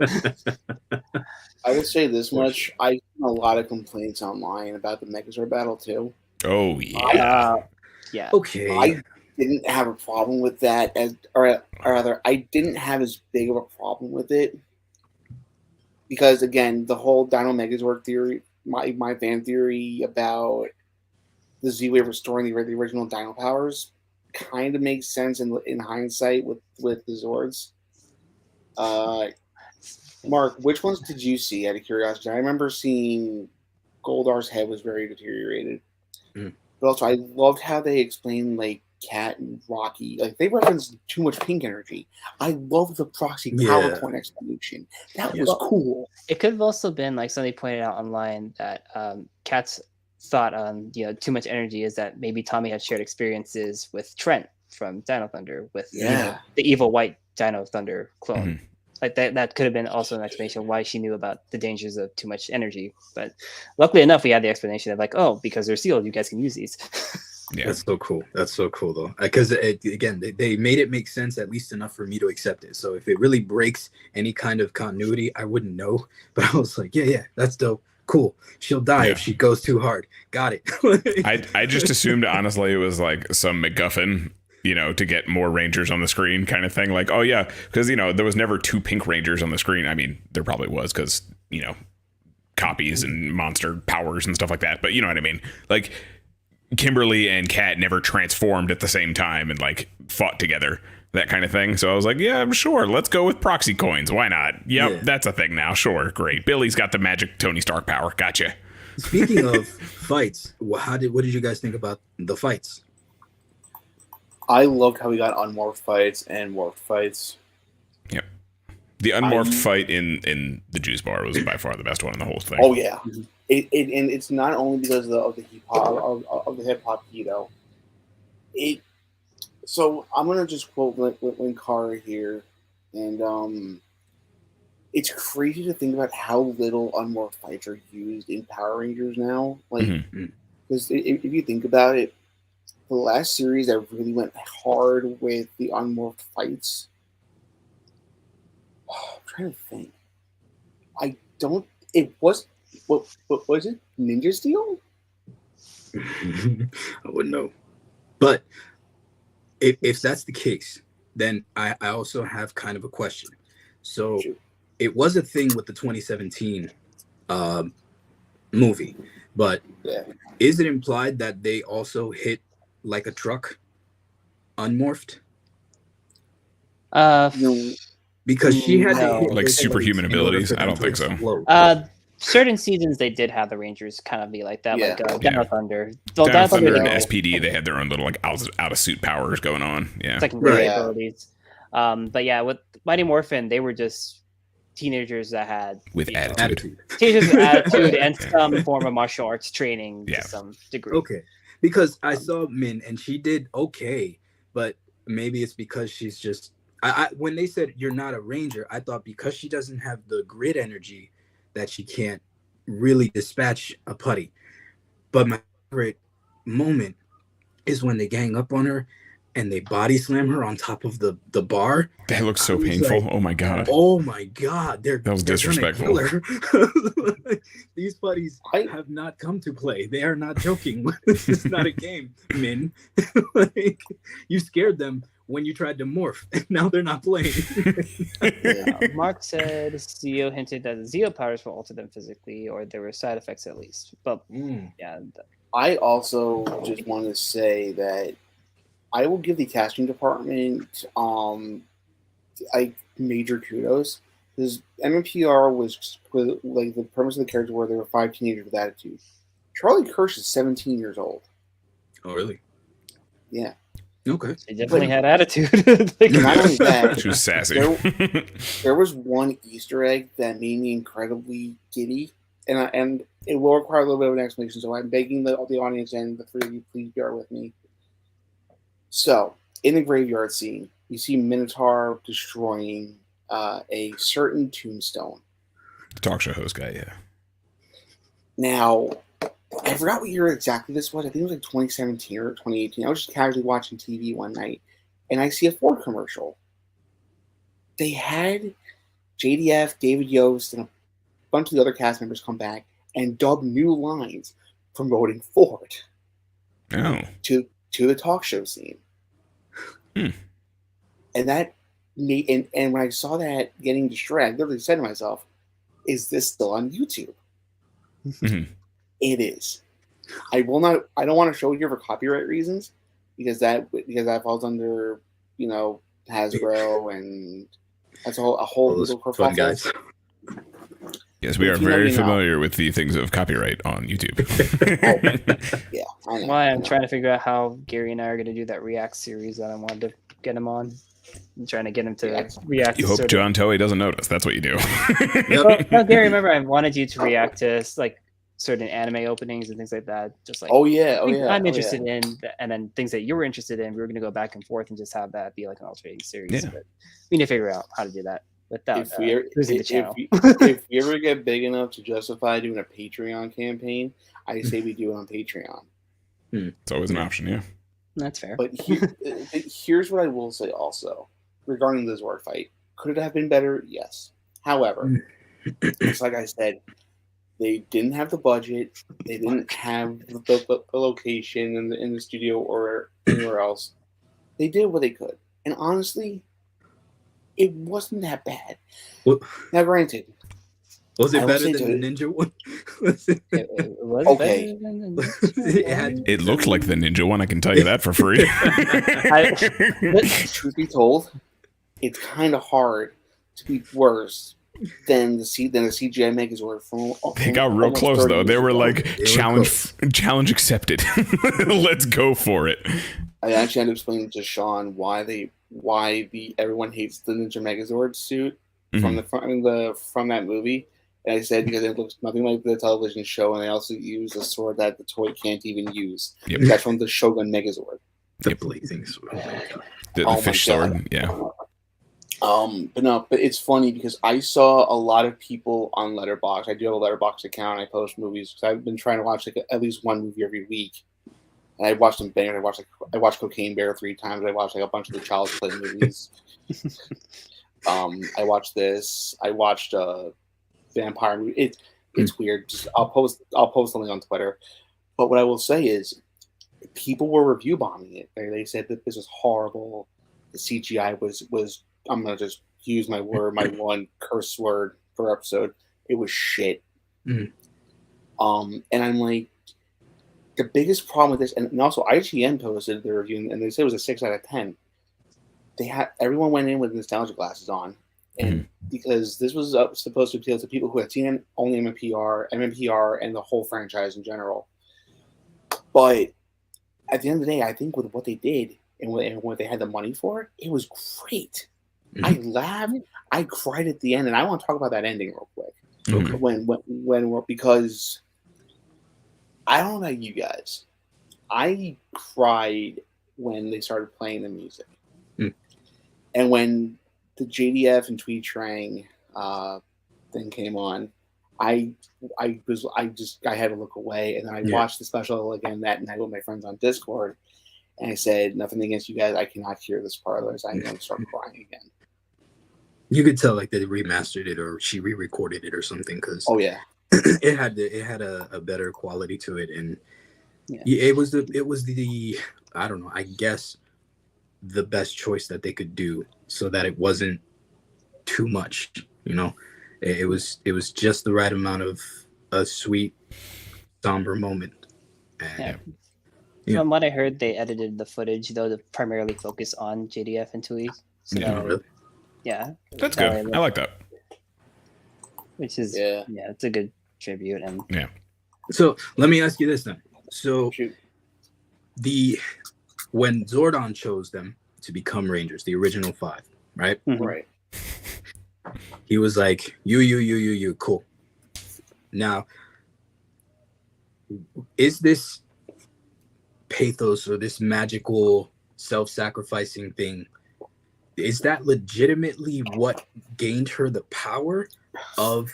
I will say this much: I've seen a lot of complaints online about the Megazord battle too. Oh yeah. Okay. I didn't have a problem with that, or rather, I didn't have as big of a problem with it because, again, the whole Dino Megazord theory, my fan theory about the Z-Wave restoring the original Dino powers, kind of makes sense in hindsight with the Zords. Mark, which ones did you see out of curiosity? I remember seeing Goldar's head was very deteriorated. But also, I loved how they explained, like, Cat and Rocky. Like, they referenced too much pink energy. I love the proxy PowerPoint explanation. That was cool. It could have also been, like somebody pointed out online, that Cat's thought on, too much energy is that maybe Tommy had shared experiences with Trent from Dino Thunder, with the evil white Dino Thunder clone. Like that could have been also an explanation why she knew about the dangers of too much energy. But luckily enough, we had the explanation of like, oh, because they're sealed, you guys can use these. Yeah, that's so cool. That's so cool, though, because again, they made it make sense at least enough for me to accept it. So if it really breaks any kind of continuity, I wouldn't know. But I was like, yeah, that's dope. Cool. She'll die if she goes too hard. Got it. I just assumed honestly it was like some MacGuffin, to get more Rangers on the screen kind of thing. Like, oh yeah, because there was never two pink Rangers on the screen. I mean, there probably was because copies and monster powers and stuff like that. But you know what I mean? Like, Kimberly and Kat never transformed at the same time and like fought together, that kind of thing. So I was like, yeah, I'm sure. Let's go with proxy coins. Why not? Yep, that's a thing now. Sure, great. Billy's got the magic Tony Stark power. Gotcha. Speaking of fights, what did you guys think about the fights? I loved how we got unmorphed fights and morphed fights. Yep. The unmorphed fight in the juice bar was by far the best one in the whole thing. Oh yeah. And it's not only because of the hip hop keto. So I'm gonna just quote Linkara here, and it's crazy to think about how little unmorphed fights are used in Power Rangers now. Like, because if you think about it, the last series that really went hard with the unmorphed fights. Oh, I'm trying to think. I don't. It was. What was it? Ninja Steel? I wouldn't know. But if that's the case, then I also have kind of a question. So it was a thing with the 2017 movie, but is it implied that they also hit like a truck, unmorphed? Because she had to hit like superhuman abilities. I don't think so. Certain seasons they did have the Rangers kind of be like that, like Down of Thunder. Down of Thunder and SPD, they had their own little like out of suit powers going on. Yeah, secondary abilities. But yeah, with Mighty Morphin, they were just teenagers that had with attitude. Teenagers with attitude and some form of martial arts training to some degree. Okay, because I saw Min and she did okay, but maybe it's because she's just. I when they said you're not a ranger, I thought because she doesn't have the grid energy that she can't really dispatch a putty. But my favorite moment is when they gang up on her and they body slam her on top of the bar. That looks so painful. Like, oh my god. That was disrespectful. These putties have not come to play. They are not joking. This is not a game, Min. Like, you scared them when you tried to morph, and now they're not playing. Mark said Zeo hinted that the Zeo powers will alter them physically, or there were side effects at least. But I also just want to say that I will give the casting department major kudos, because MMPR was like the premise of the character where there were 5 teenagers with attitude. Charlie Kirsch is 17 years old. Oh, really? Yeah. Okay. She definitely had attitude. Not only that, she was sassy. There was one Easter egg that made me incredibly giddy, and it will require a little bit of an explanation. So I'm begging the audience and the three of you, please bear with me. So in the graveyard scene, you see Minotaur destroying a certain tombstone. Talk show host guy, yeah. Now, I forgot what year exactly this was. I think it was like 2017 or 2018. I was just casually watching TV one night, and I see a Ford commercial. They had JDF, David Yost, and a bunch of the other cast members come back and dub new lines promoting Ford to the talk show scene. And that made, and when I saw that getting destroyed, I literally said to myself, "Is this still on YouTube?" It is. I don't want to show it here for copyright reasons, because that falls under, Hasbro, and that's a whole little kerfuffle. Yes, we are very familiar with the things of copyright on YouTube. Yeah, I know. Why I'm trying to figure out how Gary and I are going to do that React series that I wanted to get him on. I'm trying to get him to react. You hope John Toei doesn't notice. That's what you do. No, Gary, remember I wanted you to react to like certain anime openings and things like that. Just like I'm interested in, and then things that you were interested in. We were going to go back and forth and just have that be like an alternating series. Yeah. But we need to figure out how to do that without losing the channel. If we ever get big enough to justify doing a Patreon campaign, I say we do it on Patreon. It's always an option, yeah. That's fair. But here's what I will say also regarding the Zord fight. Could it have been better? Yes. However, it's like I said, they didn't have the budget. They didn't have the location in the studio or anywhere else. They did what they could. And honestly, it wasn't that bad. Now, granted, was it better than the ninja one? It was okay. It looked like the ninja one. I can tell you that for free. Truth be told, it's kind of hard to be worse than the CGI Megazord from. They got real close though. They were like challenge accepted. Let's go for it. I actually ended up explaining to Sean why everyone hates the Ninja Megazord suit from that movie. And I said because it looks nothing like the television show, and they also use a sword that the toy can't even use. Yep. That's from the Shogun Megazord. The blazing sword. The fish sword, yeah. But it's funny because I saw a lot of people on Letterboxd. I do have a Letterboxd account. I post movies because I've been trying to watch like at least one movie every week. And I watched some bangers. I watched Cocaine Bear 3 times. I watched like a bunch of the Child's Play movies. I watched this. I watched Vampire movie. It's weird. Just I'll post something on Twitter. But what I will say is, people were review bombing it. They said that this was horrible. The CGI was. I'm gonna just use my one curse word per episode. It was shit. And I'm like, the biggest problem with this, and also IGN posted their review, and they said it was a 6 out of 10. Everyone went in with nostalgia glasses on, and because this was supposed to appeal to people who had seen only MMPR, and the whole franchise in general. But at the end of the day, I think with what they did and what they had the money for, it was great. I laughed, I cried at the end, and I want to talk about that ending real quick. Okay. When because I don't know about you guys, I cried when they started playing the music, and when the JDF and PwrRngr thing came on, I had to look away, and then I watched the special again that night with my friends on Discord, and I said, nothing against you guys, I cannot hear this part, otherwise I'm going to start crying again. You could tell like they remastered it or she re-recorded it or something because it had a better quality to it, and it was the I don't know, I guess the best choice that they could do so that it wasn't too much, you know. It was just the right amount of a sweet, somber moment. From what I heard, they edited the footage though to primarily focus on JDF and Tui. So really? Yeah, that's good. I like that. Which is it's a good tribute. And so let me ask you this then. So when Zordon chose them to become Rangers, the original 5, right? Right. He was like, you, cool. Now, is this pathos or this magical self-sacrificing thing, is that legitimately what gained her the power of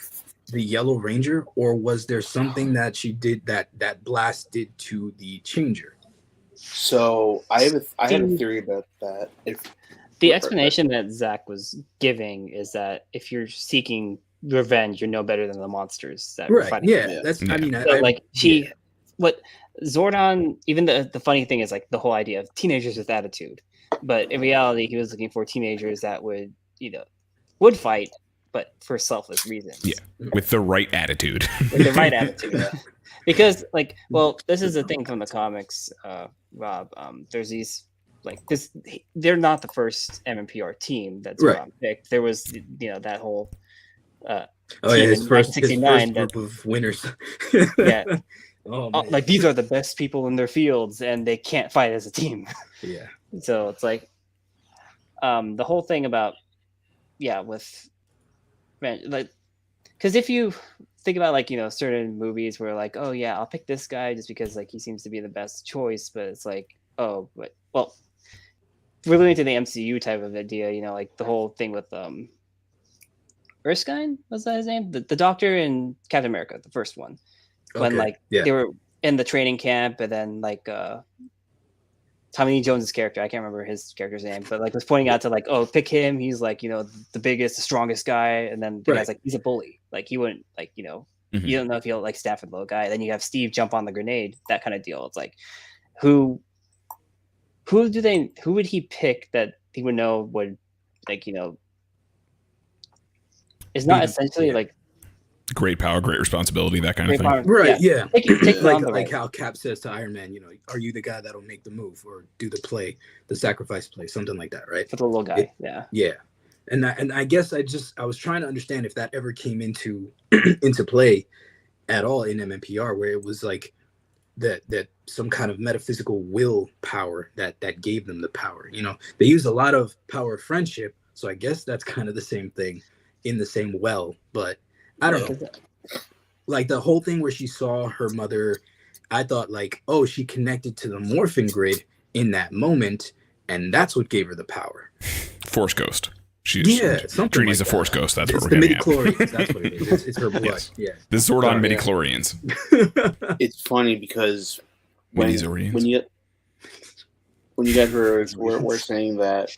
the Yellow Ranger, or was there something that she did that blast did to the Changer? So I have a theory about that. The explanation that Zach was giving is that if you're seeking revenge, you're no better than the monsters that we're fighting. I mean, what Zordon, even the funny thing is like the whole idea of teenagers with attitude, but in reality, he was looking for teenagers that would fight, but for selfless reasons. Yeah, with the right attitude. With the right attitude. Because this is the thing from the comics, Rob. There's these this. They're not the first MMPR team that's picked. There was that whole. His first group of winners. These are the best people in their fields, and they can't fight as a team. Yeah. So it's like, the whole thing about, with, because if you think about certain movies where I'll pick this guy just because he seems to be the best choice, but it's relating to the MCU type of idea, the whole thing with Erskine, was that his name? The doctor in Captain America, the first one. When they were in the training camp, and then Tommy Lee Jones's character, I can't remember his character's name, but was pointing out to pick him. He's the biggest, the strongest guy, and then the guy's he's a bully. He wouldn't you don't know if he'll stand for the little guy. Then you have Steve jump on the grenade, that kind of deal. It's who would he pick that he would know would is not essentially great power, great responsibility, that kind of thing. Right, yeah. Take like how Cap says to Iron Man, are you the guy that'll make the move or do the play, the sacrifice play, something like that, right? For the little guy, Yeah. And I guess I was trying to understand if that ever came into play at all in MMPR, where it was that some kind of metaphysical will power that gave them the power. They use a lot of power of friendship, so I guess that's kind of the same thing in the same well, but I don't know. The whole thing where she saw her mother, I thought she connected to the morphing grid in that moment, and that's what gave her the power. Force Ghost. Trini's like a Force ghost. That's it's what we're getting midi-chlorians. That's what it is. It's her blood. Yes. Yeah. The Zordon midi-chlorians. It's funny because when you guys were saying that,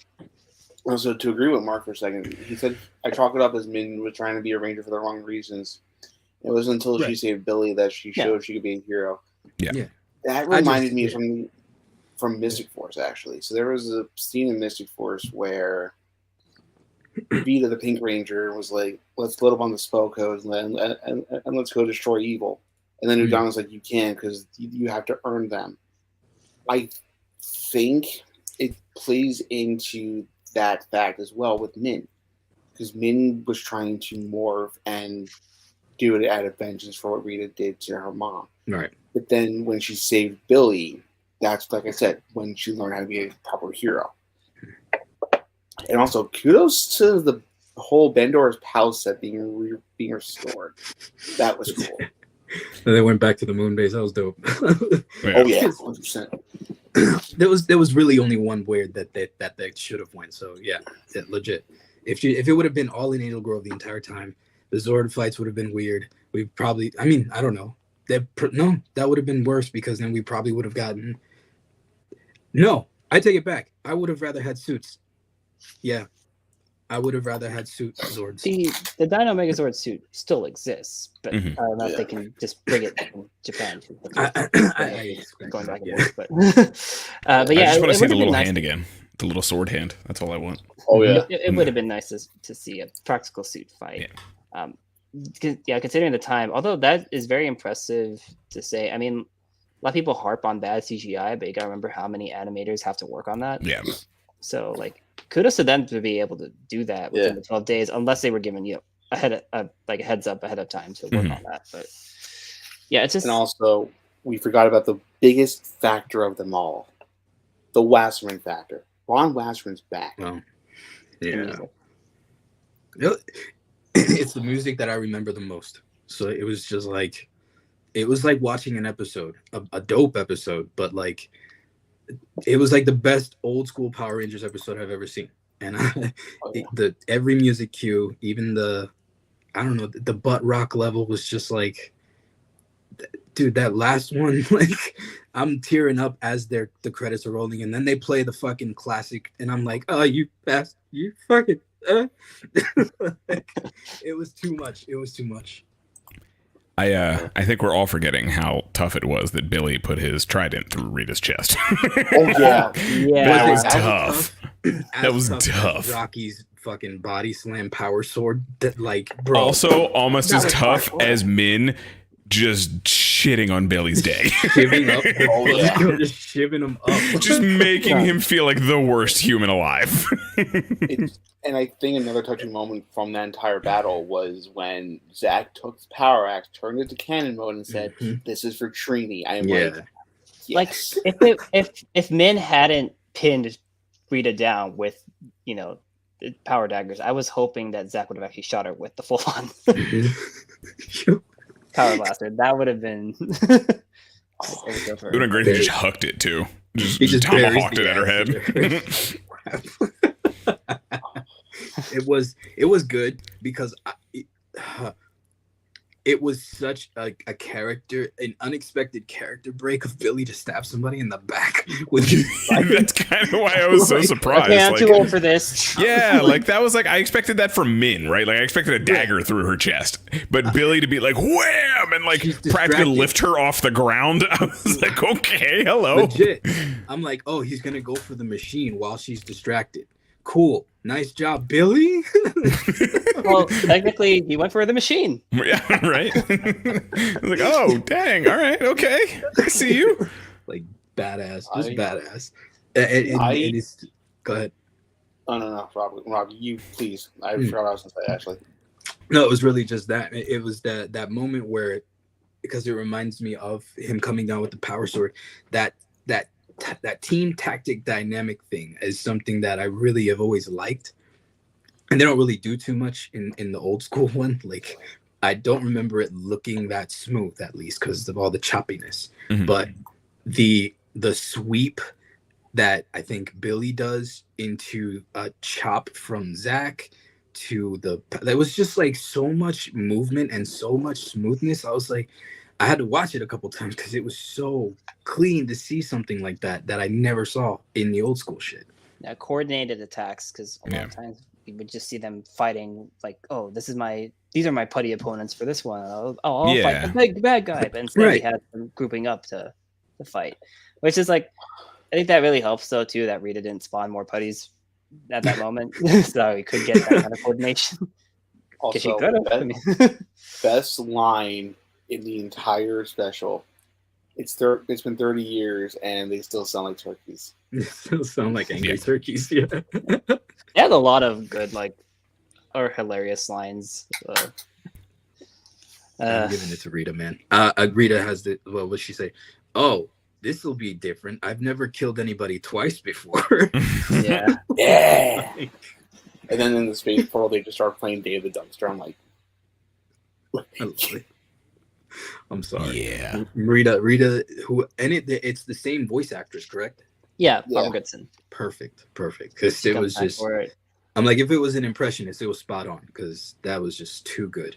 also to agree with Mark for a second, he said, I chalk it up as Min was trying to be a ranger for the wrong reasons. It wasn't until she saved Billy that she showed she could be a hero. Yeah. That reminded me of something from Mystic Force, actually. So there was a scene in Mystic Force where Vita, the Pink Ranger, was like, let's load up on the spell codes and let's go destroy evil. And then Udon was like, you can't because you have to earn them. I think it plays into that fact as well with Min. Because Min was trying to morph and do it out of vengeance for what Rita did to her mom. Right. But then when she saved Billy, that's, like I said, when she learned how to be a proper hero. And also, kudos to the whole Bandor's Palace set being restored. That was cool. And they went back to the moon base. That was dope. Oh yeah, 100%. There was really only one weird that they should have went. So yeah, legit. If it would have been all in Needle Grove the entire time, the Zord fights would have been weird. We probably, I mean, I don't know. That would have been worse because then we probably would have gotten. No, I take it back. I would have rather had suits. Yeah, I would have rather had suit Zords. The Dino Megazord suit still exists, but I don't know if they can just bring it from Japan. Going back and forth, but yeah, I just want to see the little hand again, the little sword hand. That's all I want. Oh yeah, it would have been nice to see a practical suit fight. Considering the time, although that is very impressive to say. I mean, a lot of people harp on bad CGI, but you gotta remember how many animators have to work on that. Yeah. So like, kudos to them to be able to do that within the 12 days, unless they were given a heads up ahead of time to work on that. But yeah, it's just. And also, we forgot about the biggest factor of them all, the Wasserman factor. Ron Wasserman's back. Oh, yeah. It's the music that I remember the most. So it was just like, it was like watching an episode, a dope episode, but like, it was like the best old school Power Rangers episode I've ever seen. And every music cue, even the butt rock level was just like, dude, that last one, like I'm tearing up as the credits are rolling, and then they play the fucking classic, and I'm like, oh, you fucking. Like, it was too much. It was too much. I think we're all forgetting how tough it was that Billy put his trident through Rita's chest. Oh yeah, that was tough. That was tough. Rocky's fucking body slam power sword. That like, bro. Also, almost as tough as Min just shitting on Billy's day. Shivving up. Just shivving him up. Just making him feel like the worst human alive. And I think another touching moment from that entire battle was when Zach took his power axe, turned it to cannon mode, and said, "This is for Trini." I am like, yes. if Min hadn't pinned Rita down with power daggers, I was hoping that Zach would have actually shot her with the full on power blaster. That would have been. It would have been great if he just hucked it too. Just tomahawked it at her head. It was good because it was such an unexpected character break of Billy to stab somebody in the back with That's kind of why I was so surprised. Okay, I'm too old for this. Yeah, like that was like, I expected that from Min, right? Like I expected a dagger through her chest, but Billy to be like wham and like practically lift her off the ground. I was like, okay, hello. Legit. I'm like, oh, he's gonna go for the machine while she's distracted. Cool. Nice job, Billy. Well, technically, he went for the machine. Yeah, right. Like, oh, dang. All right. Okay. I see you. Like, badass. Just badass. Go ahead. Oh, no. Rob, you please. I forgot what I was going to say, actually. No, it was really just that. It was that moment where, because it reminds me of him coming down with the power sword, that team tactic dynamic thing is something that I really have always liked, and they don't really do too much in the old school one. Like, I don't remember it looking that smooth, at least because of all the choppiness. But the sweep that I think Billy does into a chop from Zack to there was just like so much movement and so much smoothness. I was like, I had to watch it a couple times because it was so clean to see something like that I never saw in the old school shit. Yeah, coordinated attacks, because a lot of times you would just see them fighting like, oh, these are my putty opponents for this one. I'll fight the big bad guy, but instead we had them grouping up to fight, which is like, I think that really helps though too that Rita didn't spawn more putties at that moment, so we could get that kind of coordination. Also, best line in the entire special. It's been 30 years and they still sound like turkeys. They still sound like angry turkeys. Yeah. They had a lot of good or hilarious lines. I'm giving it to Rita, man. Rita has what'd she say? Oh, this will be different. I've never killed anybody twice before. Yeah. Yeah. And then in the space portal, they just start playing Day of the Dumpster. I'm like, I'm sorry. Yeah. Rita, it's the same voice actress, correct? Yeah, PwrRngr. Perfect. Because it was just, I'm like, if it was an impressionist, it was spot on because that was just too good.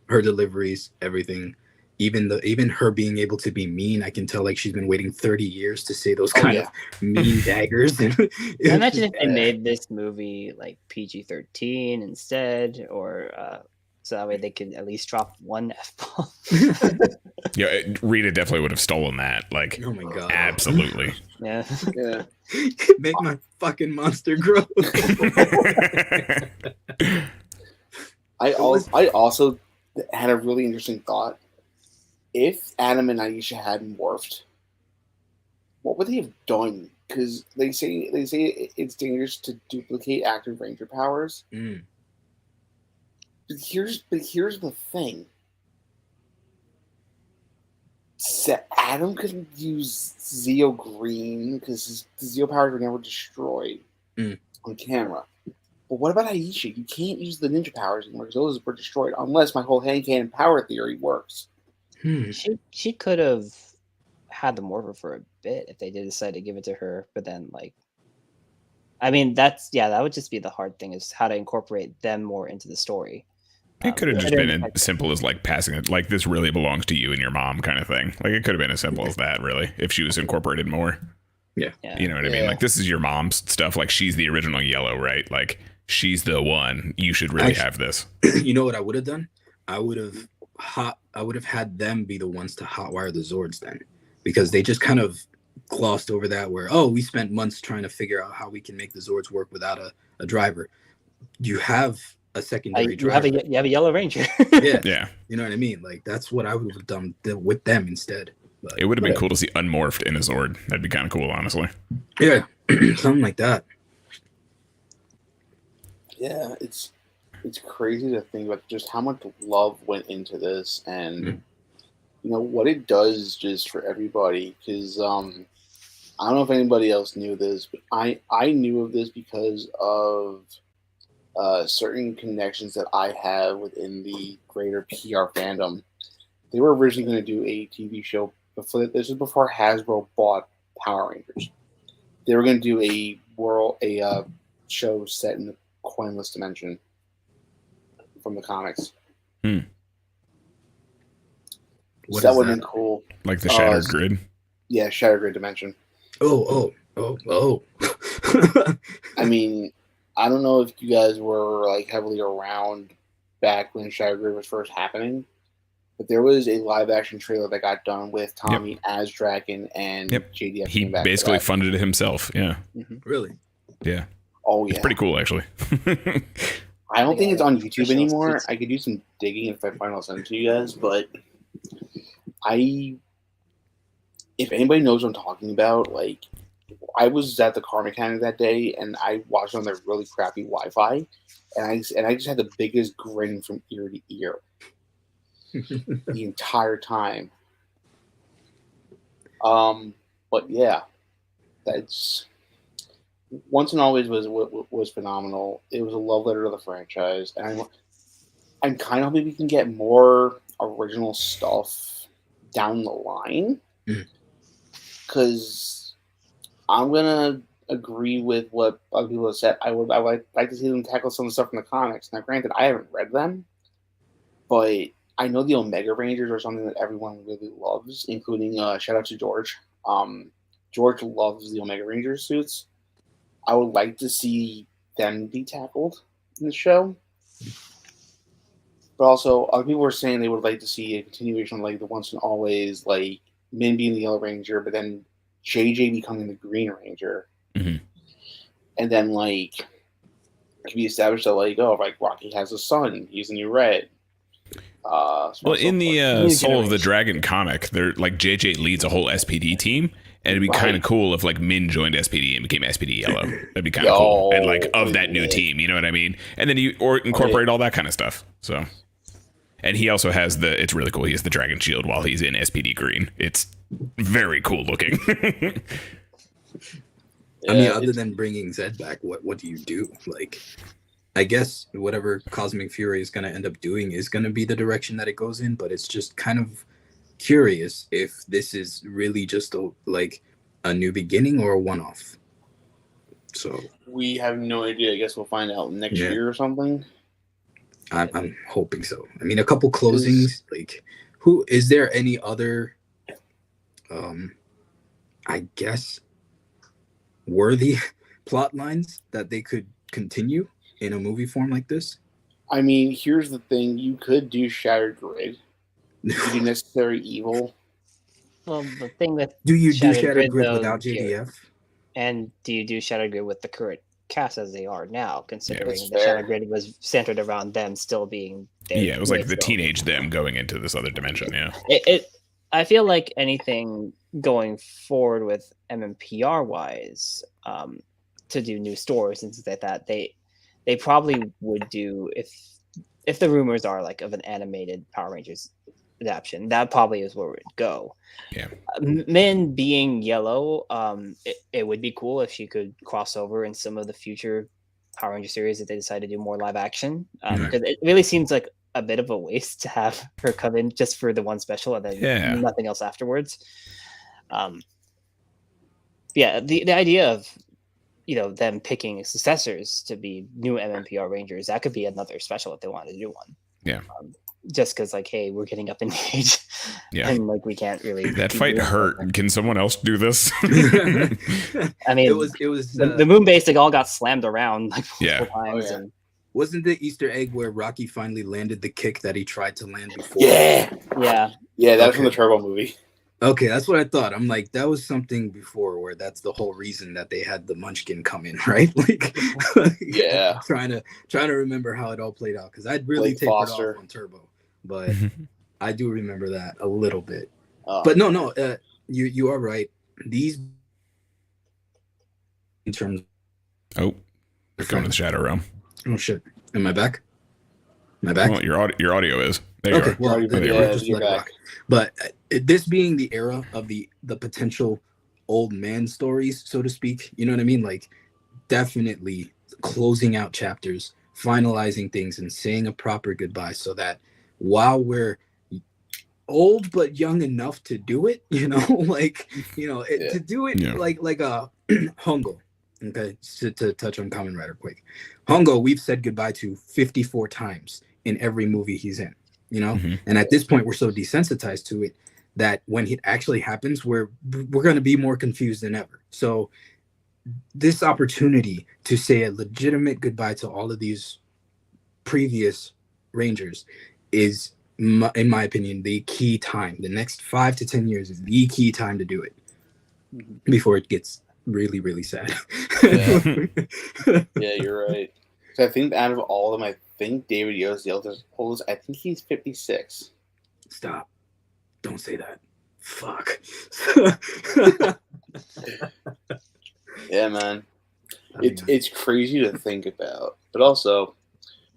Her deliveries, everything, even her being able to be mean, I can tell like she's been waiting 30 years to say those kind of mean daggers. And imagine if they made this movie like PG-13 instead, or so that way they could at least drop one F-bomb. Yeah, Rita definitely would have stolen that. Like, oh my god, absolutely. Yeah. Make my fucking monster grow. I also had a really interesting thought. If Adam and Aisha hadn't morphed, what would they have done? Because they say it's dangerous to duplicate active ranger powers. Mm. But here's the thing. Adam could use Zeo Green because his Zeo powers were never destroyed on camera. But what about Aisha? You can't use the ninja powers anymore because those were destroyed unless my whole hand cannon power theory works. She could have had the morpher for a bit if they did decide to give it to her, but then I mean that would just be the hard thing, is how to incorporate them more into the story. It could have just been as simple as passing it, like, this really belongs to you and your mom kind of thing. Like, it could have been as simple as that, really, if she was incorporated more. Yeah. You know what I mean? Like, this is your mom's stuff. Like, she's the original Yellow, right? Like, she's the one. You should really have this. You know what I would have done? I would have had them be the ones to hotwire the Zords then, because they just kind of glossed over that where, we spent months trying to figure out how we can make the Zords work without a driver. You have a secondary driver. You have a Yellow Ranger. Yeah. You know what I mean? Like, that's what I would have done with them instead. But it would have been cool to see unmorphed in a Zord. That'd be kind of cool, honestly. Yeah, something like that. Yeah, it's crazy to think about just how much love went into this, and you know what it does just for everybody. Because I don't know if anybody else knew this, but I knew of this because of certain connections that I have within the greater PR fandom. They were originally going to do a TV show before. This was before Hasbro bought PwrRngr. They were going to do a show set in the coinless dimension from the comics. So that would have been cool. Like the Shattered Grid? Yeah, Shattered Grid dimension. Oh. I mean, I don't know if you guys were heavily around back when Shattered Grid was first happening, but there was a live action trailer that got done with Tommy as Draken and JDF. He basically funded it himself. Yeah. Really? Yeah. Oh yeah. It's pretty cool, actually. I don't think it's on YouTube anymore. I could do some digging if I find I'll send it to you guys, but if anybody knows what I'm talking about, I was at the car mechanic that day and I watched on their really crappy Wi-Fi, and I just had the biggest grin from ear to ear the entire time. But yeah, that's Once and Always was phenomenal. It was a love letter to the franchise, and I'm kind of hoping we can get more original stuff down the line, because I'm gonna agree with what other people have said. I would like to see them tackle some of the stuff from the comics. Now, granted, I haven't read them, but I know the Omega Rangers are something that everyone really loves, including shout out to George. George loves the Omega Ranger suits. I would like to see them be tackled in the show. But also, other people were saying they would like to see a continuation of like the once and always, like Min being the Yellow Ranger, but then JJ becoming the Green Ranger. Mm-hmm. And then like it can be established that like, oh, like Rocky has a son, he's the new Red. Well, in the Soul of the Dragon comic, they're like JJ leads a whole SPD team. And it'd be kind of cool if like Min joined SPD and became SPD Yellow. That'd be kind of cool. And like of that new team, you know what I mean? And then you incorporate all that kind of stuff. So, and he also has it's really cool. He has the Dragon Shield while he's in SPD Green. It's very cool looking. I mean, other than bringing Zed back, what do you do? Like, I guess whatever Cosmic Fury is going to end up doing is going to be the direction that it goes in, but it's just kind of curious if this is really just a new beginning or a one-off. So we have no idea. I guess we'll find out next year or something. I'm hoping so. I mean, a couple closings. Like, who is there any other? I guess worthy plot lines that they could continue in a movie form like this. I mean, here's the thing: you could do Shattered Grid. You could do Necessary Evil. Well, the thing that do Shattered Grid without JDF? And do you do Shattered Grid with the current cast as they are now, considering the Shattered Grid was centered around them still being there? Yeah, it was like the teenage them going into this other dimension. Yeah, I feel like anything going forward with MMPR wise, to do new stories and things like that, they probably would do if the rumors are like of an animated Power Rangers adaptation, that probably is where it would go. Yeah. Min being yellow, it would be cool if she could cross over in some of the future Power Ranger series if they decide to do more live action. Because it really seems like a bit of a waste to have her come in just for the one special and then nothing else afterwards. The idea of them picking successors to be new MMPR Rangers, that could be another special if they wanted to do one. Yeah. Just because, like, hey, we're getting up in age, and like we can't really. That fight hurt. Can someone else do this? I mean, it was the moon base. Like, all got slammed around like multiple times. And wasn't the Easter egg where Rocky finally landed the kick that he tried to land before? Yeah. That's from the Turbo movie. Okay, that's what I thought. I'm like, that was something before where that's the whole reason that they had the Munchkin come in, right? Like, trying to remember how it all played out because I'd really tapered off on Turbo, but I do remember that a little bit. But no, you are right. These in terms. They're going to the Shadow Realm. Oh shit! Am I back? Well, your audio is. There you are. Well, just let it rock. But this being the era of the potential old man stories, so to speak, you know what I mean? Like, definitely closing out chapters, finalizing things, and saying a proper goodbye so that while we're old but young enough to do it, to do it like a Hongo. Okay, to touch on Kamen Rider quick. Hongo, we've said goodbye to 54 times in every movie he's in. And at this point we're so desensitized to it that when it actually happens we're going to be more confused than ever. So this opportunity to say a legitimate goodbye to all of these previous Rangers is in my opinion the key time. The next 5 to 10 years is the key time to do it before it gets really, really sad. Yeah, you're right. So I think out of all of them, I think David Yost, the oldest, I think he's 56. Stop. Don't say that. Fuck. Yeah, man. It's crazy to think about. But also,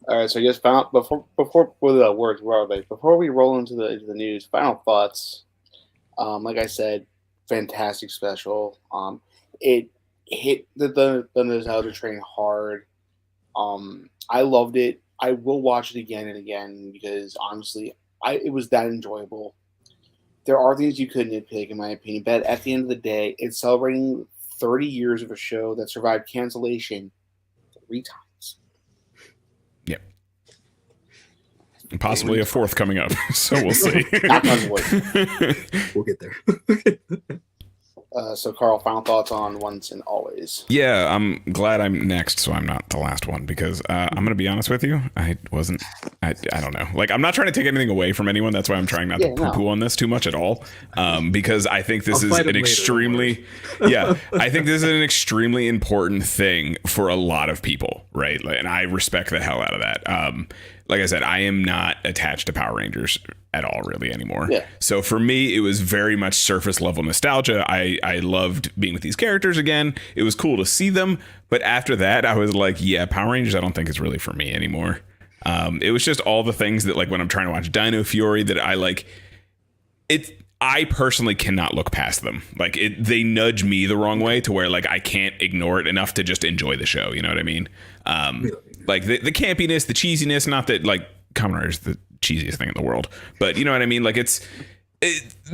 all right, so I guess before we roll into the news, final thoughts. Like I said, fantastic special. It hit the nostalgia train hard. I loved it. I will watch it again and again because honestly, it was that enjoyable. There are things you could nitpick, in my opinion, but at the end of the day, it's celebrating 30 years of a show that survived cancellation 3 times. Yep. And possibly a 4th coming up. So we'll see. Knock on wood. We'll get there. So, Carl, final thoughts on Once and Always. Yeah, I'm glad I'm next, so I'm not the last one, because I'm going to be honest with you. I don't know. Like, I'm not trying to take anything away from anyone. That's why I'm trying not to poo-poo on this too much at all. Because I think this is an extremely, I think this is an extremely important thing for a lot of people, right? Like, and I respect the hell out of that. Like I said, I am not attached to Power Rangers at all really anymore. Yeah. So for me, it was very much surface level nostalgia. I loved being with these characters again. It was cool to see them. But after that, I was like, yeah, Power Rangers, I don't think it's really for me anymore. It was just all the things that, like, when I'm trying to watch Dino Fury, that I like it. I personally cannot look past them. Like, they nudge me the wrong way to where, like, I can't ignore it enough to just enjoy the show. You know what I mean? Like the campiness, the cheesiness, not that like Kamen Rider is the cheesiest thing in the world, but you know what I mean? Like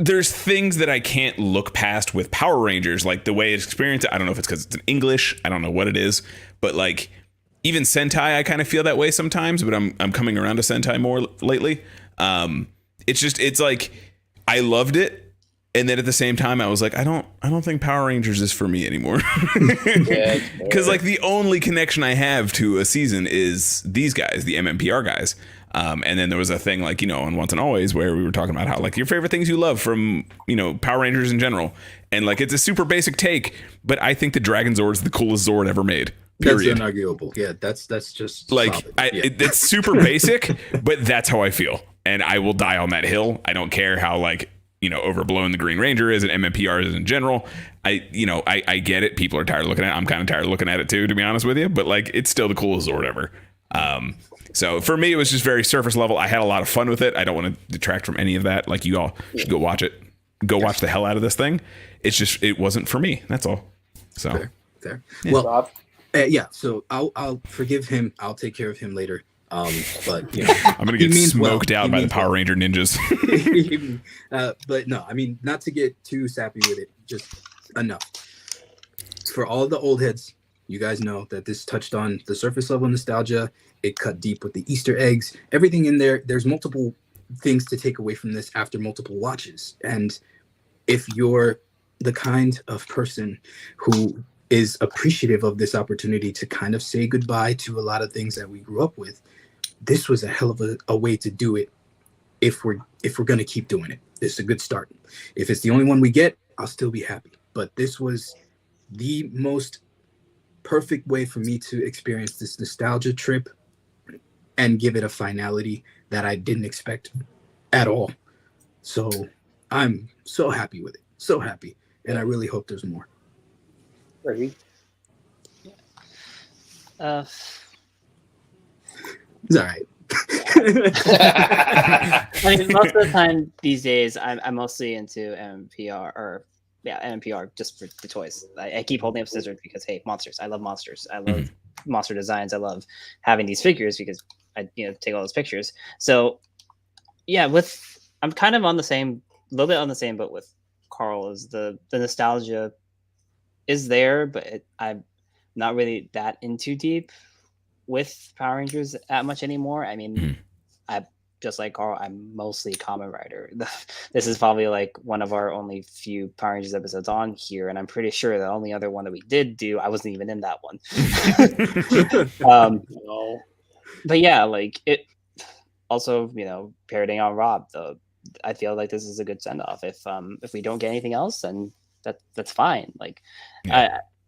there's things that I can't look past with Power Rangers, like the way it's experienced. I don't know if it's because it's in English. I don't know what it is, but like even Sentai, I kind of feel that way sometimes, but I'm coming around to Sentai more lately. It's like, I loved it. And then at the same time, I was like, I don't think Power Rangers is for me anymore. Because like the only connection I have to a season is these guys, the MMPR guys. And then there was a thing like, you know, on Once and Always where we were talking about how like your favorite things you love from, you know, Power Rangers in general. And like, it's a super basic take, but I think the Dragon Zord is the coolest Zord ever made. Period. That's unarguable. Yeah, that's just like, solid. It's super basic, but that's how I feel. And I will die on that hill. I don't care how like, you know, overblown the Green Ranger is and MMPR is in general. I get it. People are tired of looking at it. I'm kind of tired of looking at it too, to be honest with you. But like, it's still the coolest Zord ever. So for me, it was just very surface level. I had a lot of fun with it. I don't want to detract from any of that. Like, you all should go watch it. Go watch the hell out of this thing. It's just, it wasn't for me. That's all. So fair. Yeah. Well, so I'll forgive him. I'll take care of him later. But you know, I'm gonna get smoked out by the Power Ranger ninjas. But no, I mean, not to get too sappy with it, just enough. For all the old heads, you guys know that this touched on the surface level nostalgia. It cut deep with the Easter eggs, everything in there. There's multiple things to take away from this after multiple watches. And if you're the kind of person who is appreciative of this opportunity to kind of say goodbye to a lot of things that we grew up with, this was a hell of a way to do it. If we're going to keep doing it, this is a good start. If it's the only one we get, I'll still be happy. But this was the most perfect way for me to experience this nostalgia trip and give it a finality that I didn't expect at all. So I'm so happy with it. So happy. And I really hope there's more. Ready? It's all right. I mean, most of the time these days, I'm mostly into MMPR just for the toys. I keep holding up scissors because, hey, monsters. I love monsters. I love monster designs. I love having these figures because I take all those pictures. So yeah, I'm kind of on the same, a little bit on the same boat with Carl. Is the nostalgia is there, but I'm not really that into deep with Power Rangers that much anymore. I mean, I just like Carl, I'm mostly Kamen Rider. This is probably like one of our only few Power Rangers episodes on here, and I'm pretty sure the only other one that we did do, I wasn't even in that one. But yeah, like it. Also, parodying on Rob, though, I feel like this is a good send off. If we don't get anything else, then that's fine. Like,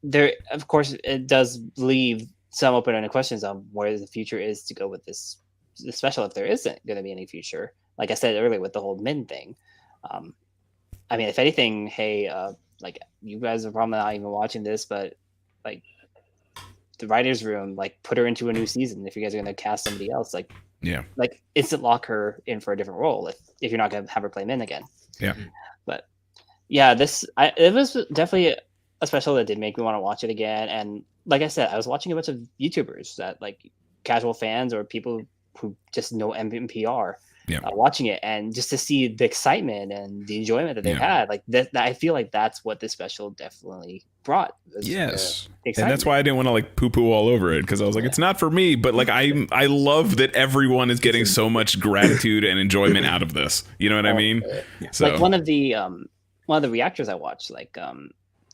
there, of course, it does leave some open-ended questions on where the future is to go with this special, if there isn't going to be any future. Like I said earlier with the whole Min thing. I mean, if anything, hey, like you guys are probably not even watching this, but like the writer's room, like put her into a new season. If you guys are going to cast somebody else, like instant lock her in for a different role if you're not going to have her play Min again. Yeah. But yeah, it was definitely a special that did make me want to watch it again. And like I said, I was watching a bunch of YouTubers that like casual fans or people who just know MMPR watching it, and just to see the excitement and the enjoyment that they've had, like that, I feel like that's what this special definitely brought. Yes, and that's why I didn't want to like poo-poo all over it, because I was like, it's not for me, but like I love that everyone is getting so much gratitude and enjoyment out of this. You know what I mean? So like one of the reactors I watched, like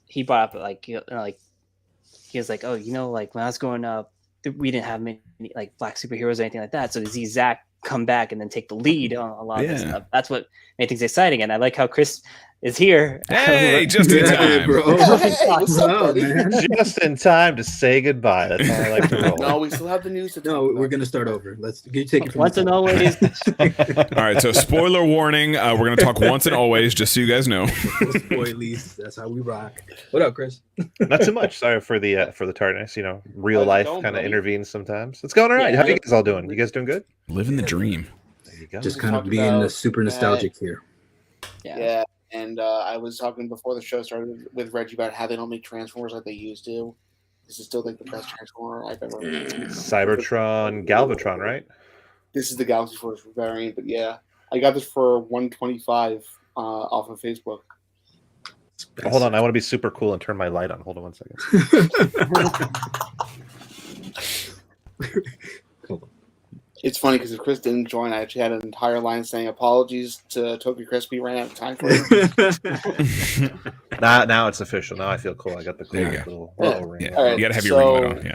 he brought up like he was like, oh, like when I was growing up, we didn't have many like black superheroes or anything like that. So to see Zach come back and then take the lead on a lot of this stuff, that's what made things exciting. And I like how Chris is here. Hey, just in time, bro. What's up, man? Just in time to say goodbye. That's how I like to roll. No, we still have the news to talk No, about. we're gonna start over. Let's take it from once and always. all right, so spoiler warning, we're gonna talk once and always, just so you guys know. Spoilies. That's how we rock. What up, Chris? Not too much. Sorry for the tardiness. Real How's it life going, kind of buddy? intervenes sometimes. It's going all right. Yeah. How are you guys all doing? You guys doing good? Living the dream. There you go. Just We kind of talked being about super nostalgic here. Yeah, and I was talking before the show started with Reggie about how they don't make Transformers like they used to. This is still like the best Transformer I've ever. Cybertron, Galvatron, right? This is the Galaxy Force variant, but yeah, I got this for $125 off of Facebook. Oh, hold on, I want to be super cool and turn my light on. Hold on 1 second. It's funny because if Chris didn't join, I actually had an entire line saying apologies to Toki Crispy, ran out of time for him. Now it's official. Now I feel cool. I got the cool There you go. little ring. Yeah, All right, you gotta have your ring light on.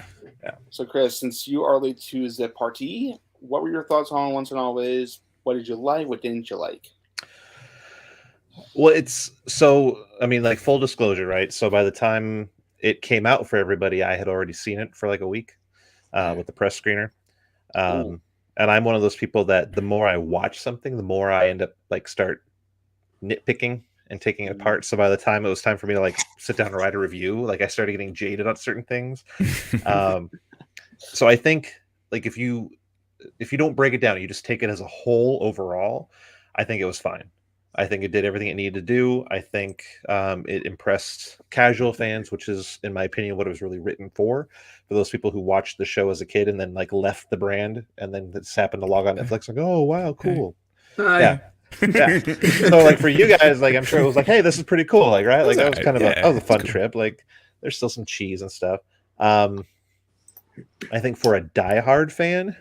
Yeah. So Chris, since you are late to the party, what were your thoughts on Once and Always? What did you like? What didn't you like? Well, it's so, I mean, like full disclosure, right? So by the time it came out for everybody, I had already seen it for like a week with the press screener. And I'm one of those people that the more I watch something, the more I end up like start nitpicking and taking it apart. So by the time it was time for me to like sit down and write a review, like I started getting jaded on certain things. So I think like if you don't break it down, you just take it as a whole overall, I think it was fine. I think it did everything it needed to do. I think it impressed casual fans, which is, in my opinion, what it was really written for those people who watched the show as a kid and then like left the brand and then just happened to log on Netflix and go, oh, wow, cool. Hi. Yeah. So like for you guys, like I'm sure it was like, hey, this is pretty cool. Like, right. Like that was kind of a fun trip. Like there's still some cheese and stuff. I think for a diehard fan,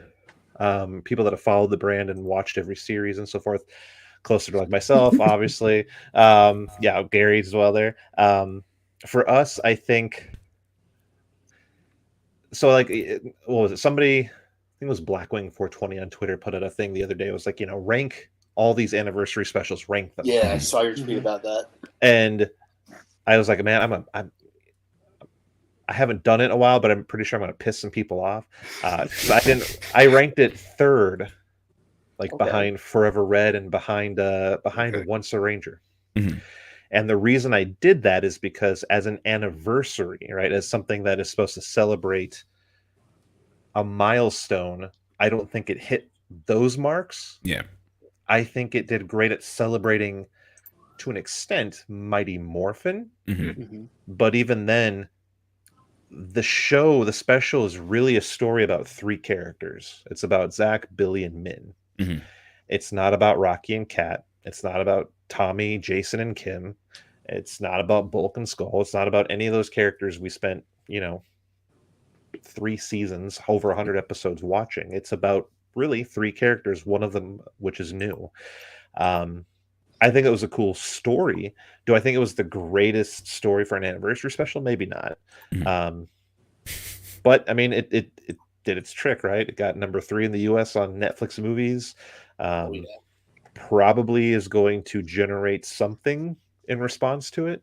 people that have followed the brand and watched every series and so forth, closer to like myself, obviously. Gary's as well there. For us, I think so. Like, what was it? Somebody, I think it was Blackwing 420 on Twitter, put out a thing the other day. It was like, rank all these anniversary specials, rank them. Yeah, I saw your tweet about that. And I was like, man, I haven't done it in a while, but I'm pretty sure I'm going to piss some people off. I ranked it third. Like behind Forever Red and behind Once a Ranger. Mm-hmm. And the reason I did that is because as an anniversary, right, as something that is supposed to celebrate a milestone, I don't think it hit those marks. Yeah. I think it did great at celebrating, to an extent, Mighty Morphin. Mm-hmm. Mm-hmm. But even then, the special is really a story about three characters. It's about Zach, Billy, and Min. Mm-hmm. It's not about Rocky and Kat. It's not about Tommy, Jason, and Kim. It's not about Bulk and Skull. It's not about any of those characters we spent, 3 seasons, over 100 episodes watching. It's about really 3 characters, one of them which is new. I think it was a cool story. Do I think it was the greatest story for an anniversary special? Maybe not. Mm-hmm. But I mean, it did its trick, right? It got number 3 in the US on Netflix movies. Probably is going to generate something in response to it.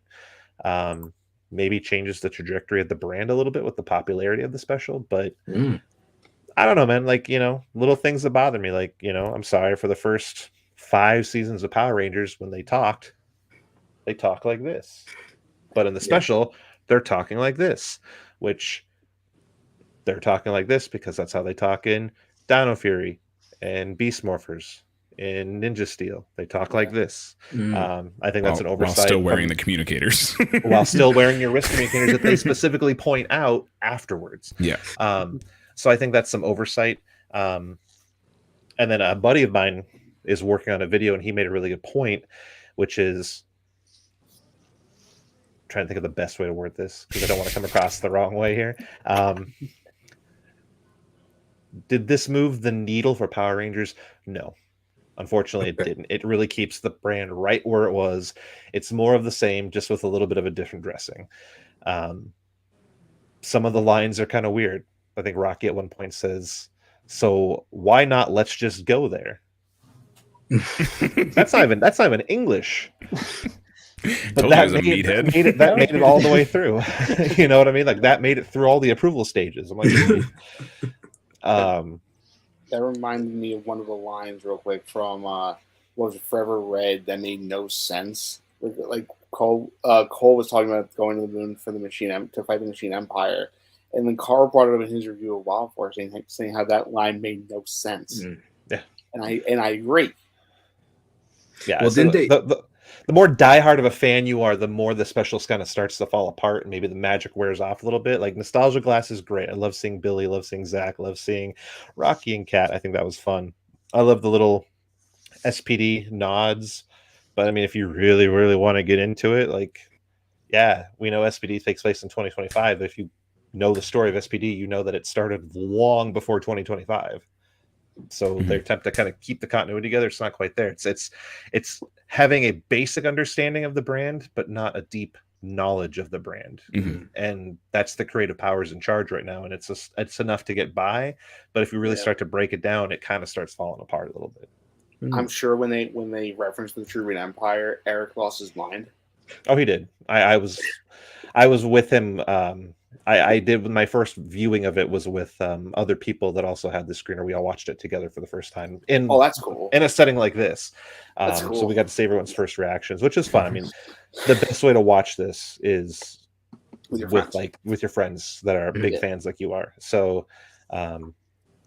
Maybe changes the trajectory of the brand a little bit with the popularity of the special, but I don't know, man. Like, little things that bother me. Like, I'm sorry, for the first 5 seasons of Power Rangers, when they talk like this. But in the special, they're talking like this, which they're talking like this because that's how they talk in Dino Fury and Beast Morphers in Ninja Steel. They talk like this. I think that's an oversight. While still wearing the communicators. While still wearing your wrist communicators that they specifically point out afterwards. Yeah. So I think that's some oversight. And then a buddy of mine is working on a video, and he made a really good point, which is I'm trying to think of the best way to word this because I don't want to come across the wrong way here. Did this move the needle for Power Rangers? No. Unfortunately, it didn't. It really keeps the brand right where it was. It's more of the same, just with a little bit of a different dressing. Some of the lines are kind of weird. I think Rocky at one point says, "So why not? Let's just go there." That's not even English. But that made it all the way through. You know what I mean? Like that made it through all the approval stages. I'm like, that reminded me of one of the lines real quick from was it Forever Red that made no sense. Like Cole was talking about going to the moon for the Machine to fight the Machine Empire, and then Carl brought it up in his review of Wild Force, saying how that line made no sense. Yeah, and I agree. Yeah, well, so the more diehard of a fan you are, the more the specials kind of starts to fall apart, and maybe the magic wears off a little bit. Like Nostalgia Glass is great. I love seeing Billy, love seeing Zach, love seeing Rocky and Kat. I think that was fun. I love the little SPD nods. But I mean, if you really, really want to get into it, like, yeah, we know SPD takes place in 2025. But if you know the story of SPD, you know that it started long before 2025. So their attempt to kind of keep the continuity together, it's not quite there. It's having a basic understanding of the brand, but not a deep knowledge of the brand. And that's the creative powers in charge right now. And it's enough to get by. But if you really start to break it down, it kind of starts falling apart a little bit. I'm sure when they referenced the Tokudon Empire, Eric lost his mind. Oh, he did. I was with him. I did my first viewing of it was with other people that also had the screener. We all watched it together for the first time. That's cool. In a setting like this. That's cool. So we got to see everyone's first reactions, which is fun. I mean, the best way to watch this is with your friends that are big fans like you are. So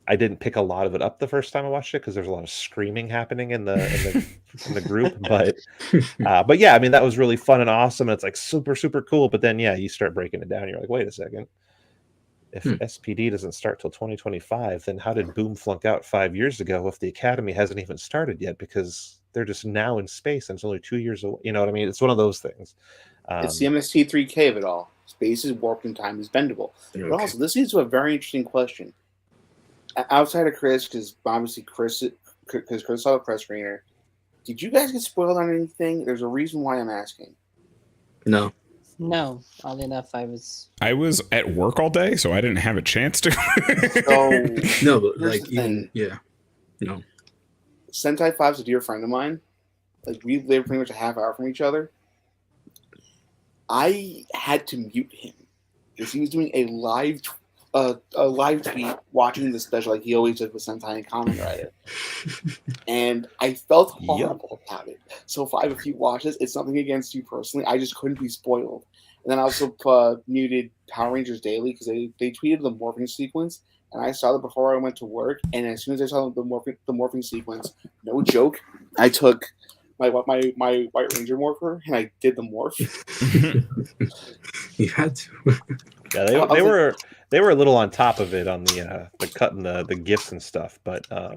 I didn't pick a lot of it up the first time I watched it because there's a lot of screaming happening in the group. But yeah, I mean, that was really fun and awesome. And it's like super, super cool. But then, yeah, you start breaking it down. You're like, wait a second. If SPD doesn't start till 2025, then how did Boom flunk out 5 years ago if the Academy hasn't even started yet? Because they're just now in space and it's only 2 years away. You know what I mean? It's one of those things. It's the MST3K of it all. Space is warped and time is bendable. Okay. But also, this leads to a very interesting question. Outside of Chris, because obviously Chris saw the press screener, did you guys get spoiled on anything? There's a reason why I'm asking. No, oddly enough, I was at work all day, so I didn't have a chance to. No, but like even no. Sentai 5's a dear friend of mine. Like we live pretty much a half hour from each other. I had to mute him because he was doing a live tweet watching the special like he always does with Sentai and Kamen Rider. And I felt horrible about it. So if you watch this, it's something against you personally. I just couldn't be spoiled. And then I also muted Power Rangers Daily because they tweeted the morphing sequence, and I saw that before I went to work. And as soon as I saw the morphing sequence, no joke, I took my White Ranger morpher and I did the morph. You had to. Yeah, they were a little on top of it on the cut and the gifts and stuff, but that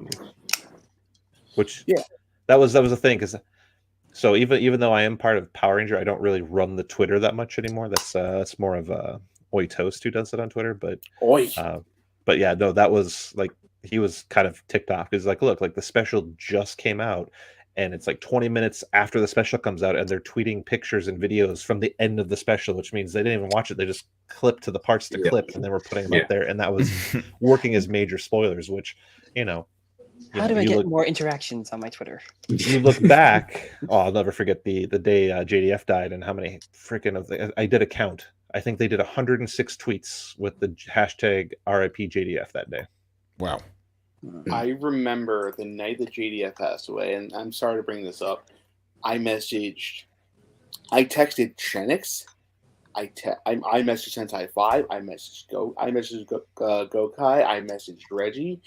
was the thing because so even though I am part of Power Ranger, I don't really run the Twitter that much anymore. That's more of Oi Toast who does it on Twitter, but yeah, no, that was like he was kind of ticked off because like look, like the special just came out. And it's like 20 minutes after the special comes out, and they're tweeting pictures and videos from the end of the special, which means they didn't even watch it. They just clipped to the parts to clip, and then we're putting them up there. And that was working as major spoilers, which, how do I get more interactions on my Twitter? You look back, I'll never forget the day JDF died and how many freaking I did a count. I think they did 106 tweets with the hashtag RIP JDF that day. Wow. I remember the night that JDF passed away, and I'm sorry to bring this up. I texted Chenix. I messaged Sentai 5. I messaged Gokai. I messaged Reggie.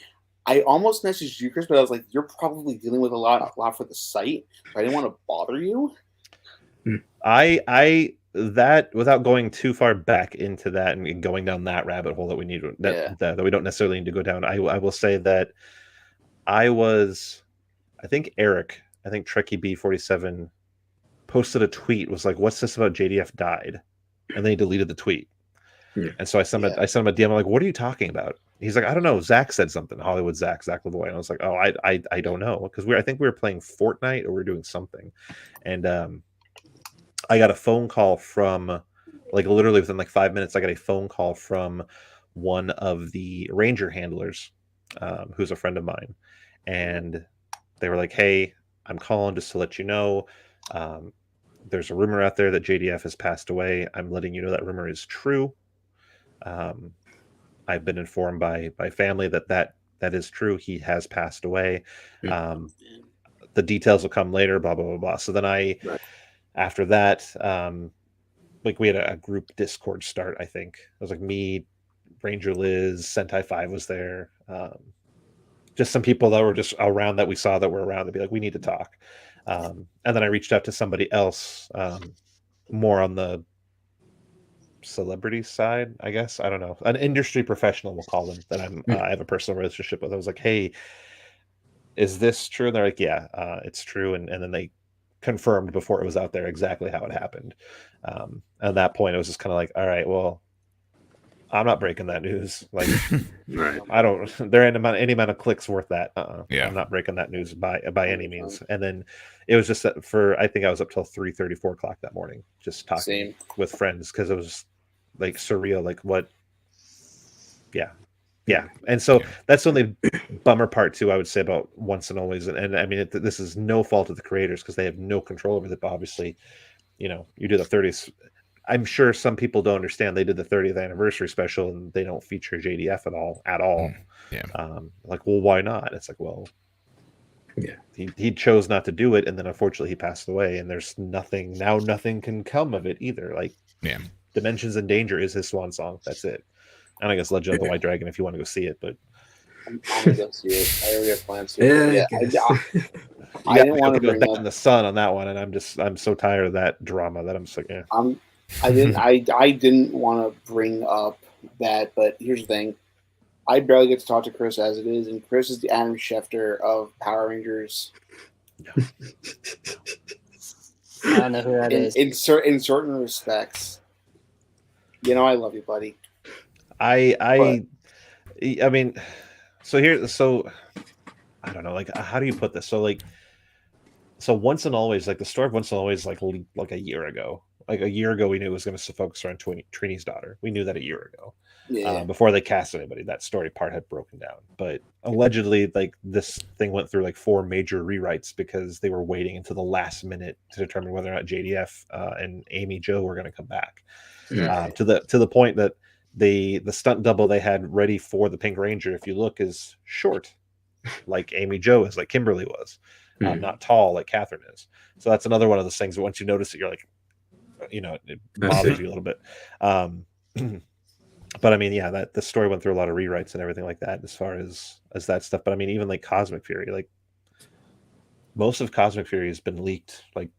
I almost messaged you, Chris, but I was like, you're probably dealing with a lot for the site, so I didn't want to bother you. That without going too far back into that and going down that rabbit hole that we need that we don't necessarily need to go down. I will say that I was I think Trekkie B47 posted a tweet, was like, "What's this about JDF died?" And then he deleted the tweet. Yeah. And so I sent him a DM. I'm like, "What are you talking about?" He's like, "I don't know. Zach said something. Hollywood Zach Lavoie." And I was like, "Oh, I don't know," because I think we were playing Fortnite or we were doing something, and I got a phone call from, like, literally within like 5 minutes. I got a phone call from one of the Ranger handlers, who's a friend of mine, and they were like, "Hey, I'm calling just to let you know. There's a rumor out there that JDF has passed away. I'm letting you know that rumor is true. I've been informed by family that is true. He has passed away. The details will come later, blah, blah, blah, blah." So then after that, like, we had a group Discord start, I think. It was like me, Ranger Liz, Sentai 5 was there. Just some people that were just around that we saw that were around to be like, we need to talk. And then I reached out to somebody else, more on the celebrity side, I guess. I don't know. An industry professional, we'll call them, that I have a personal relationship with. I was like, "Hey, is this true?" And they're like, "Yeah, it's true." And then they confirmed before it was out there exactly how it happened. At that point, it was just kind of like, all right, well, I'm not breaking that news. Like, Right. I don't. There ain't any amount of clicks worth that. Yeah. I'm not breaking that news by any means. And then it was just that I think I was up till 3:30, 4 o'clock that morning, just talking with friends, because it was like surreal. Like, what? Yeah. And so that's the only bummer part too, I would say, about Once and Always. And I mean, this is no fault of the creators, because they have no control over it. But obviously, you do the 30th. I'm sure some people don't understand. They did the 30th anniversary special and they don't feature JDF at all. Yeah. Like, well, why not? It's like, well, yeah, he chose not to do it, and then unfortunately he passed away, and there's nothing can come of it either. Like, yeah, Dimensions in Danger is his swan song. That's it. And I guess Legend of the White Dragon, if you want to go see it, but I'm gonna go see it. I already have plans to. I didn't want to go back in the sun on that one, and I'm so tired of that drama that I'm just like, I didn't want to bring up that, but here's the thing. I barely get to talk to Chris as it is, and Chris is the Adam Schefter of Power Rangers. I don't know who that is. In certain respects. I love you, buddy. I mean, so I don't know, like, how do you put this? So Once and Always, like, the story of Once and Always, like a year ago. Like, a year ago, we knew it was going to focus around Trini's daughter. We knew that a year ago. Yeah. Before they cast anybody, that story part had broken down. But allegedly, like, this thing went through like 4 major rewrites because they were waiting until the last minute to determine whether or not JDF and Amy Jo were going to come back. To the point that the stunt double they had ready for the Pink Ranger, if you look, is short, like Amy Jo is, like Kimberly was, not tall like Catherine is. So that's another one of those things that once you notice it, you're like, it bothers you a little bit. But I mean, yeah, that the story went through a lot of rewrites and everything like that, as far as that stuff. But I mean, even like Cosmic Fury, like, most of Cosmic Fury has been leaked. Like,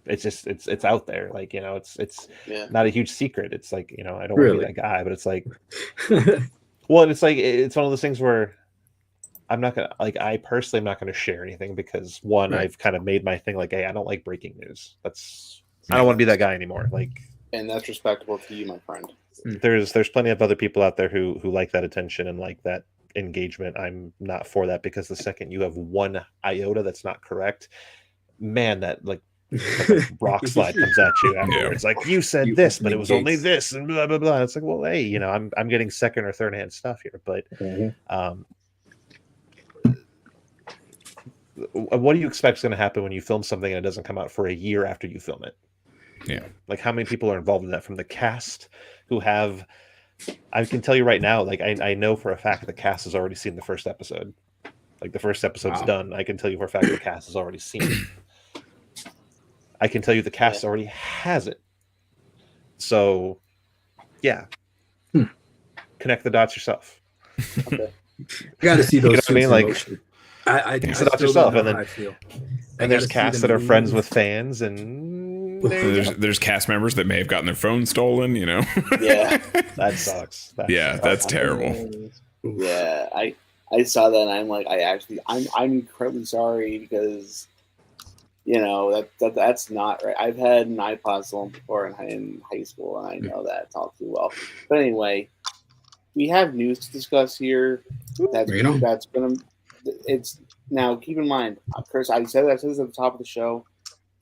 it's out there. Like, it's not a huge secret. It's like, I don't want to be that guy, but it's like, well, it's like, it's one of those things where I'm not gonna, like, I personally am not going to share anything, because one, I've kind of made my thing like, hey, I don't like breaking news. I don't want to be that guy anymore. Like, and that's respectable to you, my friend. There's plenty of other people out there who like that attention and like that engagement. I'm not for that, because the second you have one iota that's not correct, man, that like rock slide comes at you afterwards. Like, you said this, but it was only this, and blah blah blah. It's like, well, hey, I'm getting second or third hand stuff here, but what do you expect is going to happen when you film something and it doesn't come out for a year after you film it? Yeah. Like, how many people are involved in that, from the cast who have, I can tell you right now, like, I know for a fact the cast has already seen the first episode. Like, the first episode's done. I can tell you for a fact the cast has already seen it. I can tell you the cast already has it. So, yeah. Connect the dots yourself. Okay. You got to see those. You know what I mean? Like, I about yourself, and then there's casts that are friends with fans, and there's cast members that may have gotten their phone stolen. Yeah, that sucks. That's terrible. Yeah, I I saw that and I'm like, I'm incredibly sorry because, that's not right. I've had an iPod stolen before in high school, and I know that all too well. But anyway, we have news to discuss here. That's gonna. It's now. Keep in mind, Chris. I said this at the top of the show.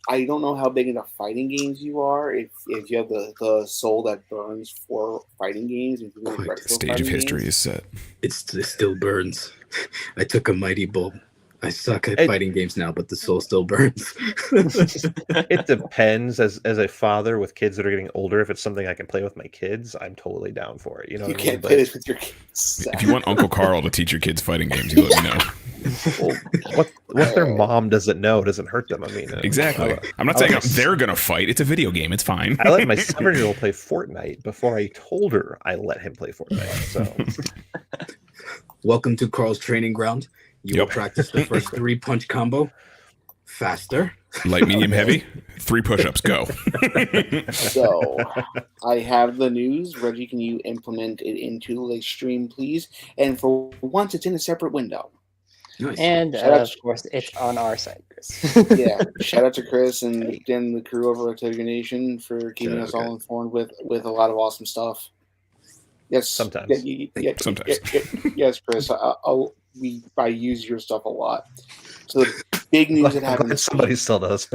I don't know how big into fighting games you are. If you have the soul that burns for fighting games, the stage of history is set. It still burns. I took a mighty bulb. I suck at fighting games now, but the soul still burns. It depends. As a father with kids that are getting older, if it's something I can play with my kids, I'm totally down for it. You know, you can't play this with your kids. If you want Uncle Carl to teach your kids fighting games, you let me know. Well, what their mom doesn't know doesn't hurt them. I mean, exactly. I'm not saying they're gonna fight. It's a video game. It's fine. I let my 7-year-old play Fortnite before I told her I let him play Fortnite. So, welcome to Carl's training ground. You will practice the first 3-punch combo faster. Light, medium, heavy. 3 push-ups. Go. So, I have the news. Reggie, can you implement it into the stream, please? And for once, it's in a separate window. Nice. And of course, it's on our site, Chris. Yeah, shout out to Chris and the crew over at Tokudon for keeping us all informed with a lot of awesome stuff. Yes, sometimes. Sometimes. Yes, Chris. I use your stuff a lot. So the big news that happened. Somebody still does.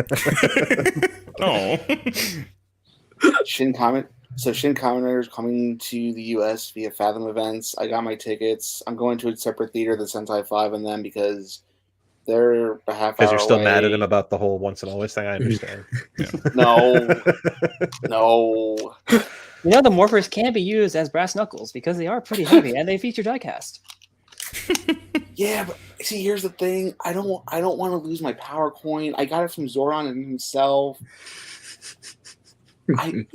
Oh. Shin Kamen Rider is coming to the U.S. via Fathom Events. I got my tickets. I'm going to a separate theater, the Sentai 5 and them, because they're a half hour Because you're still away. mad at him about the whole once and always thing. I understand. No. The morphers can be used as brass knuckles because they are pretty heavy and they feature diecast. Yeah, but see, here's the thing. I don't want to lose my power coin. I got it from Zoran and himself. I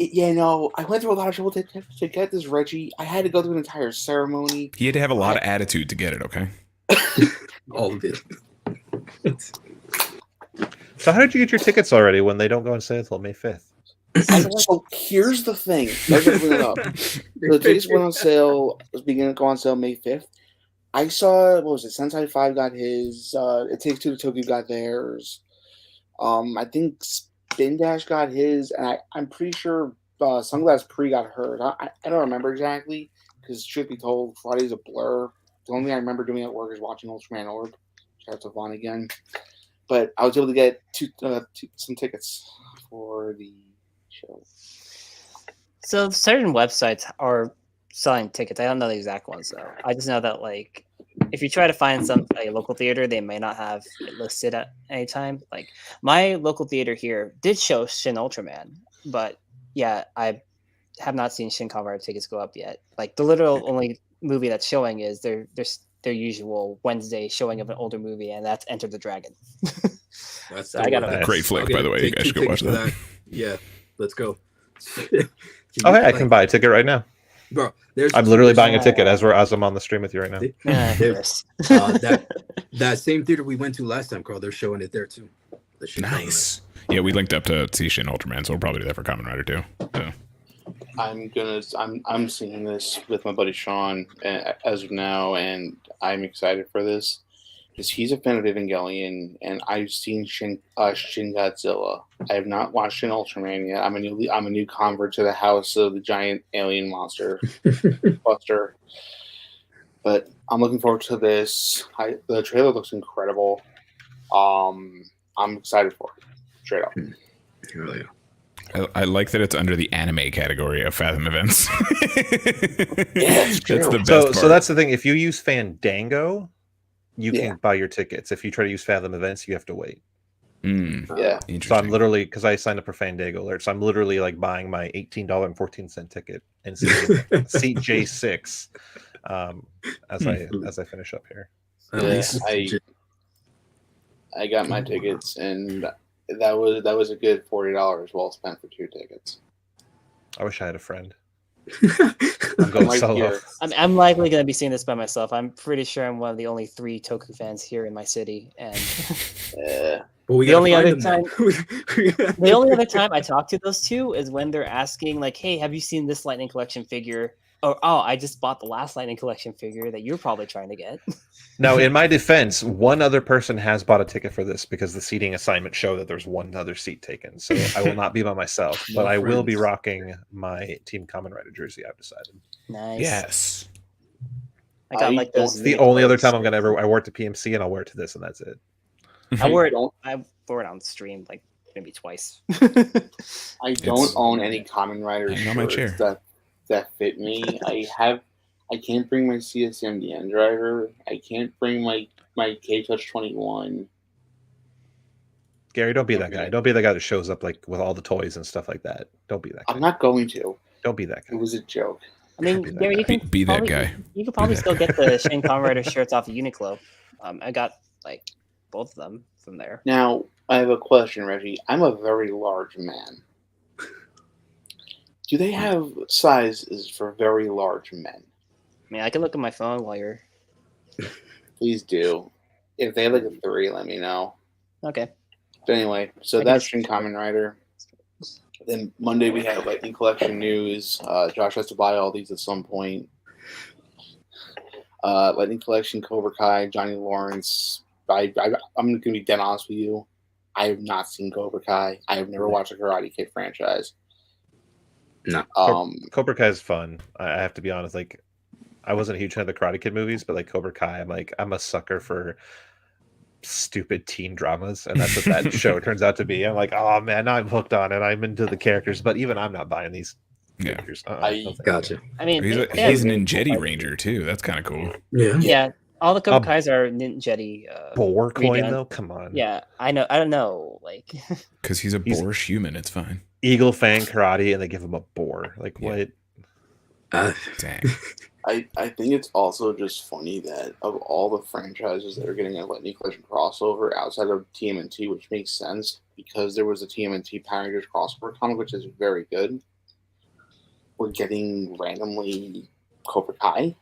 went through a lot of trouble to get this, Reggie. I had to go through an entire ceremony. He had to have a lot of attitude to get it, okay? All of it. So how did you get your tickets already when they don't go on sale until May 5th? So here's the thing. The tickets went on sale, was beginning to go on sale May 5th. I saw, what was it, Sentai 5 got his, It Takes Two to Tokyo got theirs. I think Spin Dash got his, and I'm pretty sure Sunglass Pre got hers. I don't remember exactly, because truth be told, Friday's a blur. The only thing I remember doing at work is watching Ultraman Orb. Shout out to Vaughn again. But I was able to get some tickets for the show. So certain websites are selling tickets. I don't know the exact ones though. I just know that if you try to find a local theater, they may not have it listed at any time. Like my local theater here did show Shin Ultraman, but yeah, I have not seen Shin Kamen Rider tickets go up yet. Like the literal only movie that's showing is their usual Wednesday showing of an older movie, and that's Enter the Dragon. That's I got a great flick, by the way. You guys should go watch that. Yeah, let's go. Hey, I can buy a ticket right now. Bro, I'm literally buying a ticket as I'm on the stream with you right now. That same theater we went to last time, Carl, they're showing it there too. Nice. Yeah, we linked up to see Shin Ultraman, so we'll probably do that for Kamen Rider too. So. I'm seeing this with my buddy Sean as of now, and I'm excited for this because he's a fan of Evangelion, and I've seen Shin Godzilla. I have not watched Shin Ultraman yet. I'm a new convert to the house of the giant alien monster buster. But I'm looking forward to this. The trailer looks incredible. I'm excited for it. Straight up. Really. I like that it's under the anime category of Fathom Events. Yeah, it's true. That's the best part. So that's the thing. If you use Fandango, you can buy your tickets. If you try to use Fathom Events, you have to wait. Yeah. So I'm literally, because I signed up for Fandango Alert, so I'm literally like buying my $18.14 ticket and seat J6 as I finish up here. I got my tickets, and that was a good $40 well spent for 2 tickets. I wish I had a friend. I'm going solo. I'm likely going to be seeing this by myself. I'm pretty sure I'm one of the only 3 Toku fans here in my city, and the only other time I talk to those two is when they're asking, like, "Hey, have you seen this Lightning Collection figure?" I just bought the last Lightning Collection figure that you're probably trying to get. Now, in my defense, one other person has bought a ticket for this because the seating assignment showed that there's one other seat taken. So I will not be by myself, but I will be rocking my Team Kamen Rider jersey. I've decided. Nice. Yes. I got like those. It's the only other time I'm gonna ever. I wore it to PMC and I'll wear it to this, and that's it. I wore it on stream like maybe twice. I don't own any Kamen Rider hang on my chair. shirts that fit me. I can't bring my CSMDN driver. I can't bring my K-Touch 21. Gary, don't be that guy. Don't be the guy that shows up like with all the toys and stuff like that. Don't be that guy. I'm not going to. Don't be that guy. It was a joke. I mean, Gary, you can be that guy. You could probably still get the Shin Kamen Rider shirts off of Uniqlo. I got like both of them from there. Now, I have a question, Reggie. I'm a very large man. Do they have sizes for very large men? I mean, I can look at my phone while you're... Please do. If they have like a 3, let me know. Okay. But anyway, so that's Shin Kamen Rider. Then Monday we have Lightning Collection news. Josh has to buy all these at some point. Lightning Collection, Cobra Kai, Johnny Lawrence. I'm going to be dead honest with you. I have not seen Cobra Kai. I have never watched the Karate Kid franchise. No. Cobra Kai is fun. I have to be honest. Like, I wasn't a huge fan of the Karate Kid movies, but like Cobra Kai, I'm a sucker for stupid teen dramas, and that's what that show turns out to be. I'm like, oh man, now I'm hooked on it. I'm into the characters, but even I'm not buying these figures. Gotcha. I mean, he's an Ninjetti Ranger too. That's kind of cool. Yeah. All the Cobra Kais are Ninjetti. Boar coin though, come on. Yeah, I know. I don't know, like because he's a boorish human. It's fine. Eagle Fang Karate, and they give him a boar. Like what? Dang. I think it's also just funny that of all the franchises that are getting a Lightning Collection crossover outside of TMNT, which makes sense because there was a TMNT Power Rangers crossover comic, which is very good. We're getting randomly Cobra Kai.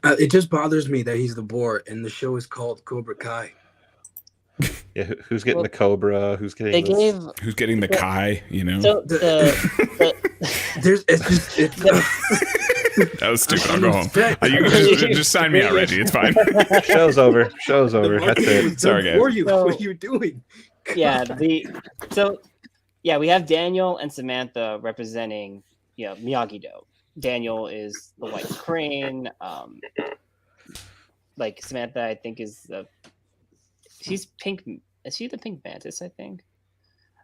It just bothers me that he's the boar and the show is called Cobra Kai. Yeah, who's getting the Cobra? Who's getting who's getting the Kai? You know, so there's that was stupid. I'll go home. You can just sign me out, Reggie. It's fine. Show's over. Show's over. That's it. Sorry, guys. What are you doing? Yeah, we have Daniel and Samantha representing, Miyagi-Do. Daniel is the white crane. Like Samantha, I think she's pink. Is she the pink mantis? I think.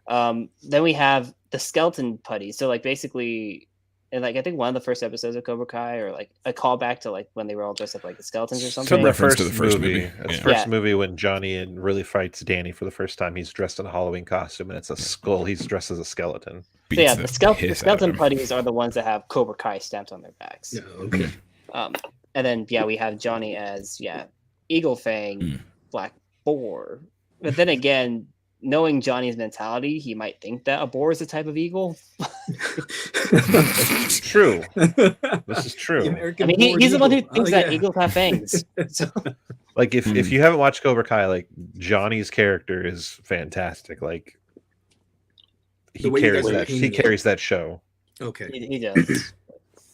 Then we have the skeleton putty. So like basically, and like I think one of the first episodes of Cobra Kai, or like a callback to like when they were all dressed up like the skeletons or something. Some reference to the first movie. It's the first movie when Johnny really fights Danny for the first time. He's dressed in a Halloween costume, and it's a skull. He's dressed as a skeleton. So yeah, the skeleton putties are the ones that have Cobra Kai stamped on their backs. Yeah, okay. And then we have Johnny as Eagle Fang, Black Boar. But then again, knowing Johnny's mentality, he might think that a boar is a type of eagle. It's true. This is true. I mean, he's the one who thinks that eagles have fangs. So. Like if you haven't watched Cobra Kai, like Johnny's character is fantastic. Like he carries that show. Okay. He does.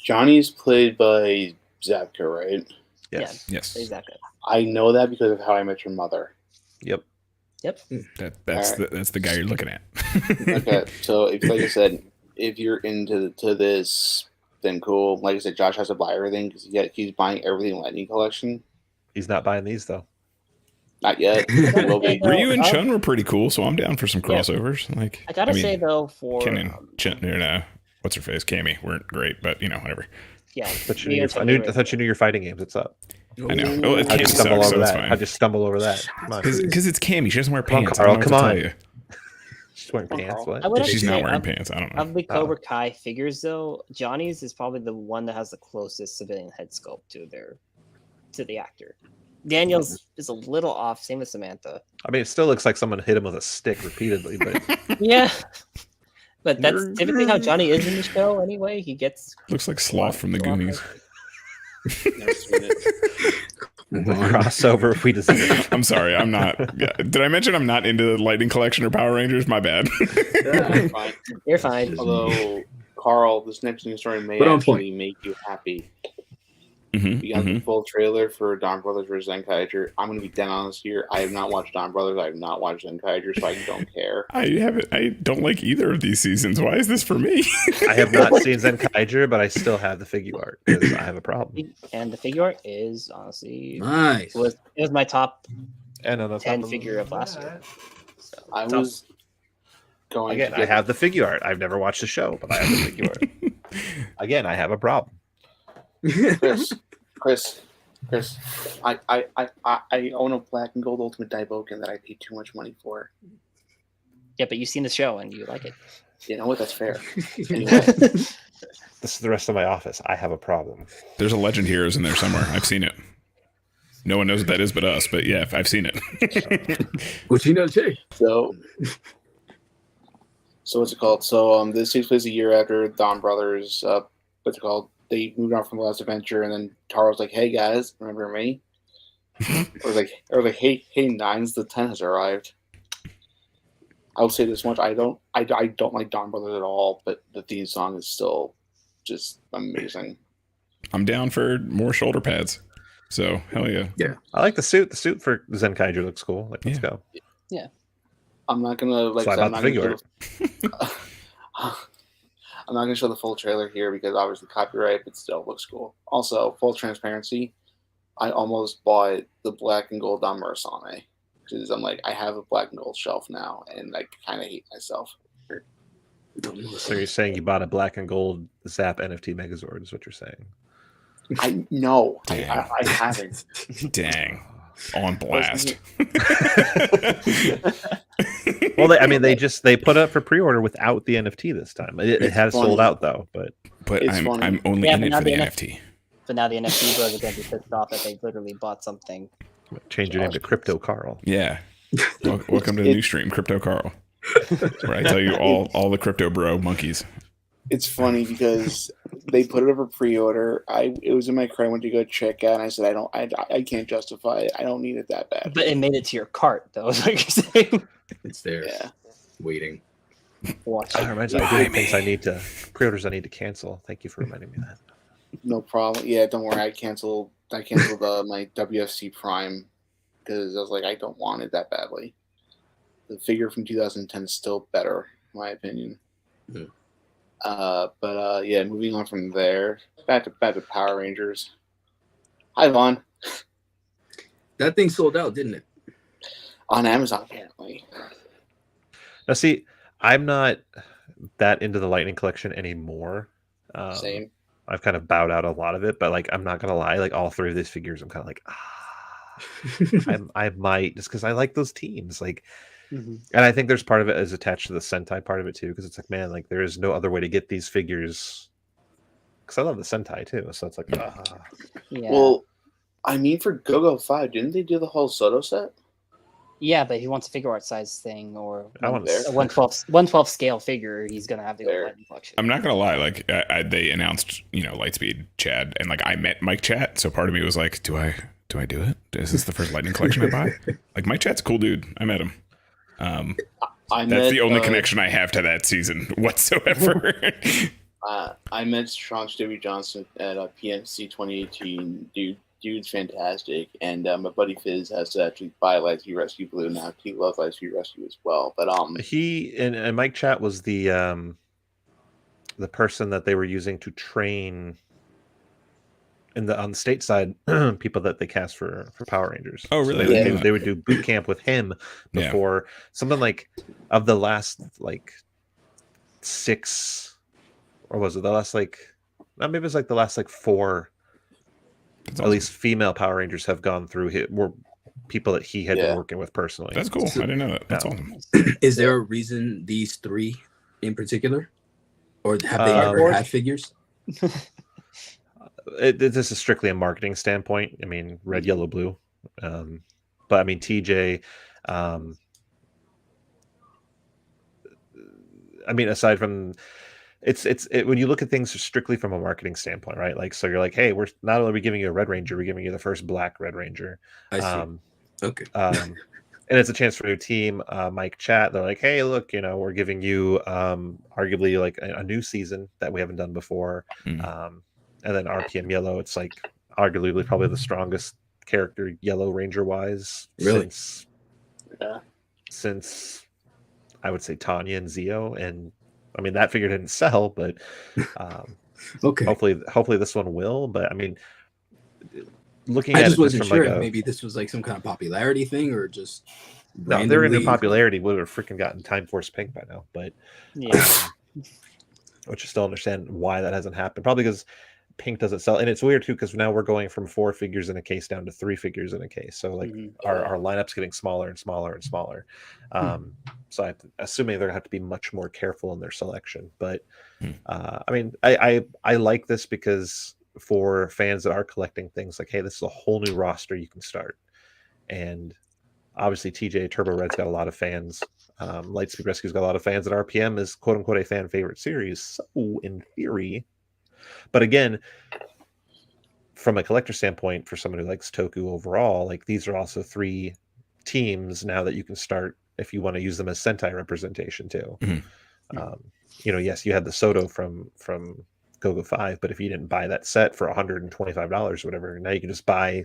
Johnny's played by Zabka, right? Yes. Yeah, yes. Exactly. I know that because of How I Met Your Mother. Yep. That's the guy you're looking at. Okay, so like I said, if you're into this, then cool. Like I said, Josh has to buy everything because he's buying everything Lightning Collection. He's not buying these though. Not yet. Ryu and Chun were pretty cool, so I'm down for some crossovers. Yeah. Like I gotta say though, for Ken and Chun, what's her face, Cammy weren't great, but whatever. Yeah, I thought you knew your fighting games. What's up? I know. Oh, I just stumble over that. I just stumble over that. Because it's Cammy. She doesn't wear pants. Carl, come on. She's wearing pants. What? She's not wearing pants. I don't know. Of the Cobra Kai figures, though, Johnny's is probably the one that has the closest civilian head sculpt to the actor. Daniel's is a little off. Same with Samantha. I mean, it still looks like someone hit him with a stick repeatedly, but yeah. But that's typically how Johnny is in the show. Anyway, he looks like Sloth from the Goonies. Crossover if we decide. I'm sorry, I'm not. Yeah. Did I mention I'm not into the Lightning Collection or Power Rangers? My bad. You're fine. You're fine. Although Carl, this next news story may actually make you happy. We got the full trailer for Don Brothers vs. Zenkaiger. I'm going to be dead honest here. I have not watched Don Brothers. I have not watched Zenkaiger, so I don't care. I don't like either of these seasons. Why is this for me? I have not seen Zenkaiger, but I still have the figure art because I have a problem. And the figure art is honestly nice. It was my top and on the 10 figure of last year. So, I was going again. I have the figure art. I've never watched the show, but I have the figure art. Again, I have a problem. Chris, I own a black and gold Ultimate Daiboken that I paid too much money for. Yeah, but you've seen the show and you like it. You know what? That's fair. Anyway, this is the rest of my office. I have a problem. There's a Legend Heroes in there somewhere. I've seen it. No one knows what that is but us, but yeah, I've seen it. What you know too. So what's it called? So this takes place a year after Don Brothers. What's it called? They moved on from the last adventure, and then Taro's like, "Hey guys, remember me?" or like, "Hey, Nines, the 10 has arrived." I'll say this much: I don't like Don Brothers at all, but the theme song is still just amazing. I'm down for more shoulder pads. So hell yeah. Yeah. I like the suit. The suit for Zenkaiger looks cool. Like, let's go. Yeah. I'm not gonna like. So I'm not gonna I'm not going to show the full trailer here because obviously copyright, but still looks cool. Also, full transparency, I almost bought the black and gold Don Murasame because I'm like, I have a black and gold shelf now, and I kind of hate myself. So you're saying you bought a black and gold Zap NFT Megazord is what you're saying? I haven't. Dang. On blast. Well, they put up for pre-order without the NFT this time. It has sold out though, but I'm only in it for the NFT. But now the NFT bros are going to be pissed off that they literally bought something. Change your name to Crypto Carl. Yeah. Welcome to the new stream, Crypto Carl, where I tell you all the crypto bro monkeys. It's funny because they put it up for pre-order. It was in my cart. I went to go check out, and I said, I can't justify it. I don't need it that bad. But it made it to your cart, though. Is what you're saying? It's there. Yeah. Waiting. Watch. That reminds me, I do things pre-orders I need to cancel. Thank you for reminding me of that. No problem. Yeah, don't worry. I canceled my WFC Prime because I was like, I don't want it that badly. The figure from 2010 is still better, in my opinion. Yeah. But moving on from there, back to Power Rangers. Hi, Vaughn. That thing sold out, didn't it? On Amazon, apparently. Now, see, I'm not that into the Lightning Collection anymore. Same. I've kind of bowed out a lot of it, but like, I'm not gonna lie, like all three of these figures, I'm kind of like, I might just because I like those teams, like. Mm-hmm. And I think there's part of it is attached to the Sentai part of it too, because it's like, man, like there is no other way to get these figures. Because I love the Sentai too, so it's like, yeah. Well, I mean, for Go-Go 5, didn't they do the whole Soto set? Yeah, but if he wants a figure art size thing or I want a 1/12 scale figure, he's gonna have the Lightning Collection. I'm not gonna lie, like they announced, Lightspeed Chad, and like I met Mike Chat, so part of me was like, do I do it? Is this the first Lightning Collection I buy? Like Mike Chat's a cool dude. I met him. That's the only connection I have to that season whatsoever. I met Strong Stevie Johnson at PNC 2018. Dude's fantastic, and my buddy Fizz has to actually buy Lightspeed Rescue Blue now. He loves Lightspeed Rescue as well. But he and Mike Chat was the person that they were using to train on the state side people that they cast for Power Rangers. Oh, really? So they would do boot camp with him before something like of the last like 6, or was it the last like maybe it was like the last like 4 at least female Power Rangers have gone through were people that he had been working with personally. That's cool. I didn't know that. That's awesome. Is there a reason these 3 in particular, or have they ever had figures? This is strictly a marketing standpoint. I mean, red, yellow, blue. But I mean, TJ. I mean, aside from it's when you look at things strictly from a marketing standpoint, right? Like, so you're like, hey, we're not only giving you a Red Ranger, we're giving you the first Black Red Ranger. I see. Okay. And it's a chance for your team, Mike Chat. They're like, hey, look, we're giving you arguably like a new season that we haven't done before. And then RPM Yellow, it's like arguably probably the strongest character Yellow Ranger wise since I would say Tanya and Zio. And I mean, that figure didn't sell, but okay. Hopefully this one will. But I mean, looking I at just it wasn't just from sure like if maybe this was like some kind of popularity thing or just no, they're in popularity. We would have freaking gotten Time Force Pink by now, but which I still understand why that hasn't happened. Probably because Pink doesn't sell, and it's weird too because now we're going from 4 figures in a case down to 3 figures in a case. So like our lineup's getting smaller and smaller and smaller. So I'm assuming they're gonna have to be much more careful in their selection. But I mean, I like this because for fans that are collecting things, like, hey, this is a whole new roster you can start, and obviously TJ Turbo Red's got a lot of fans. Lightspeed Rescue's got a lot of fans, and RPM is quote unquote a fan favorite series. So in theory, but again, from a collector standpoint, for someone who likes Toku overall, like these are also 3 teams now that you can start if you want to use them as Sentai representation too. Yes, you had the Soto from GoGo 5, but if you didn't buy that set for $125 or whatever, now you can just buy,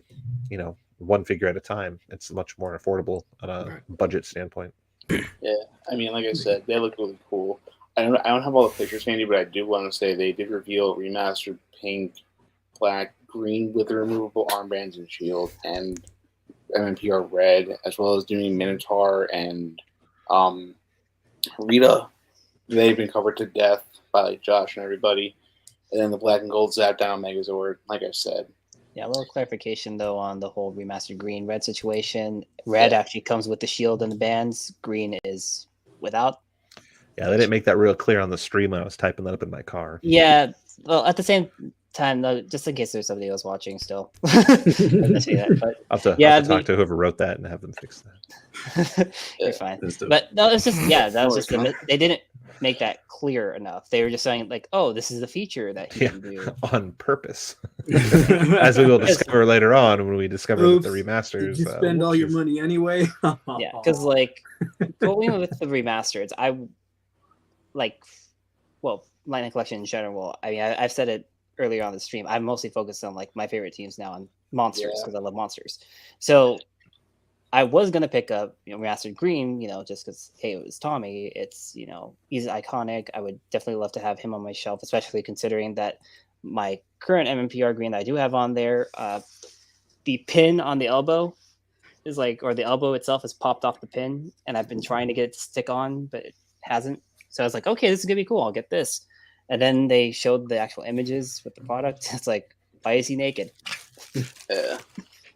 1 figure at a time. It's much more affordable on a budget standpoint. Yeah, I mean, like I said, they look really cool. I don't have all the pictures handy, but I do want to say they did reveal remastered pink, black, green with the removable armbands and shield, and MMPR red, as well as doing Minotaur and Rita. They've been covered to death by like Josh and everybody. And then the black and gold Zap down Megazord, like I said. Yeah, a little clarification though on the whole remastered green red situation. Red actually comes with the shield and the bands. Green is without. Yeah, they didn't make that real clear on the stream when I was typing that up in my car. Yeah, well, at the same time, though, just in case there's somebody else watching still. I'll have to talk to whoever wrote that and have them fix that. You're fine. But no, it's just that was just they didn't make that clear enough. They were just saying like, oh, this is the feature that you can do on purpose, as we will discover later on when we discover that the remasters. Did you spend all your money anyway? Yeah, because like going with the remasters, I like, well, Lightning Collection in general. I mean, I've said it earlier on the stream. I'm mostly focused on like my favorite teams now on monsters because I love monsters. So I was gonna pick up remastered green, just because hey, it was Tommy. It's he's iconic. I would definitely love to have him on my shelf, especially considering that my current MMPR green that I do have on there, the pin on the elbow is or the elbow itself has popped off the pin, and I've been trying to get it to stick on, but it hasn't. So I was like, okay, this is gonna be cool. I'll get this. And then they showed the actual images with the product. It's like, why is he naked? Yeah.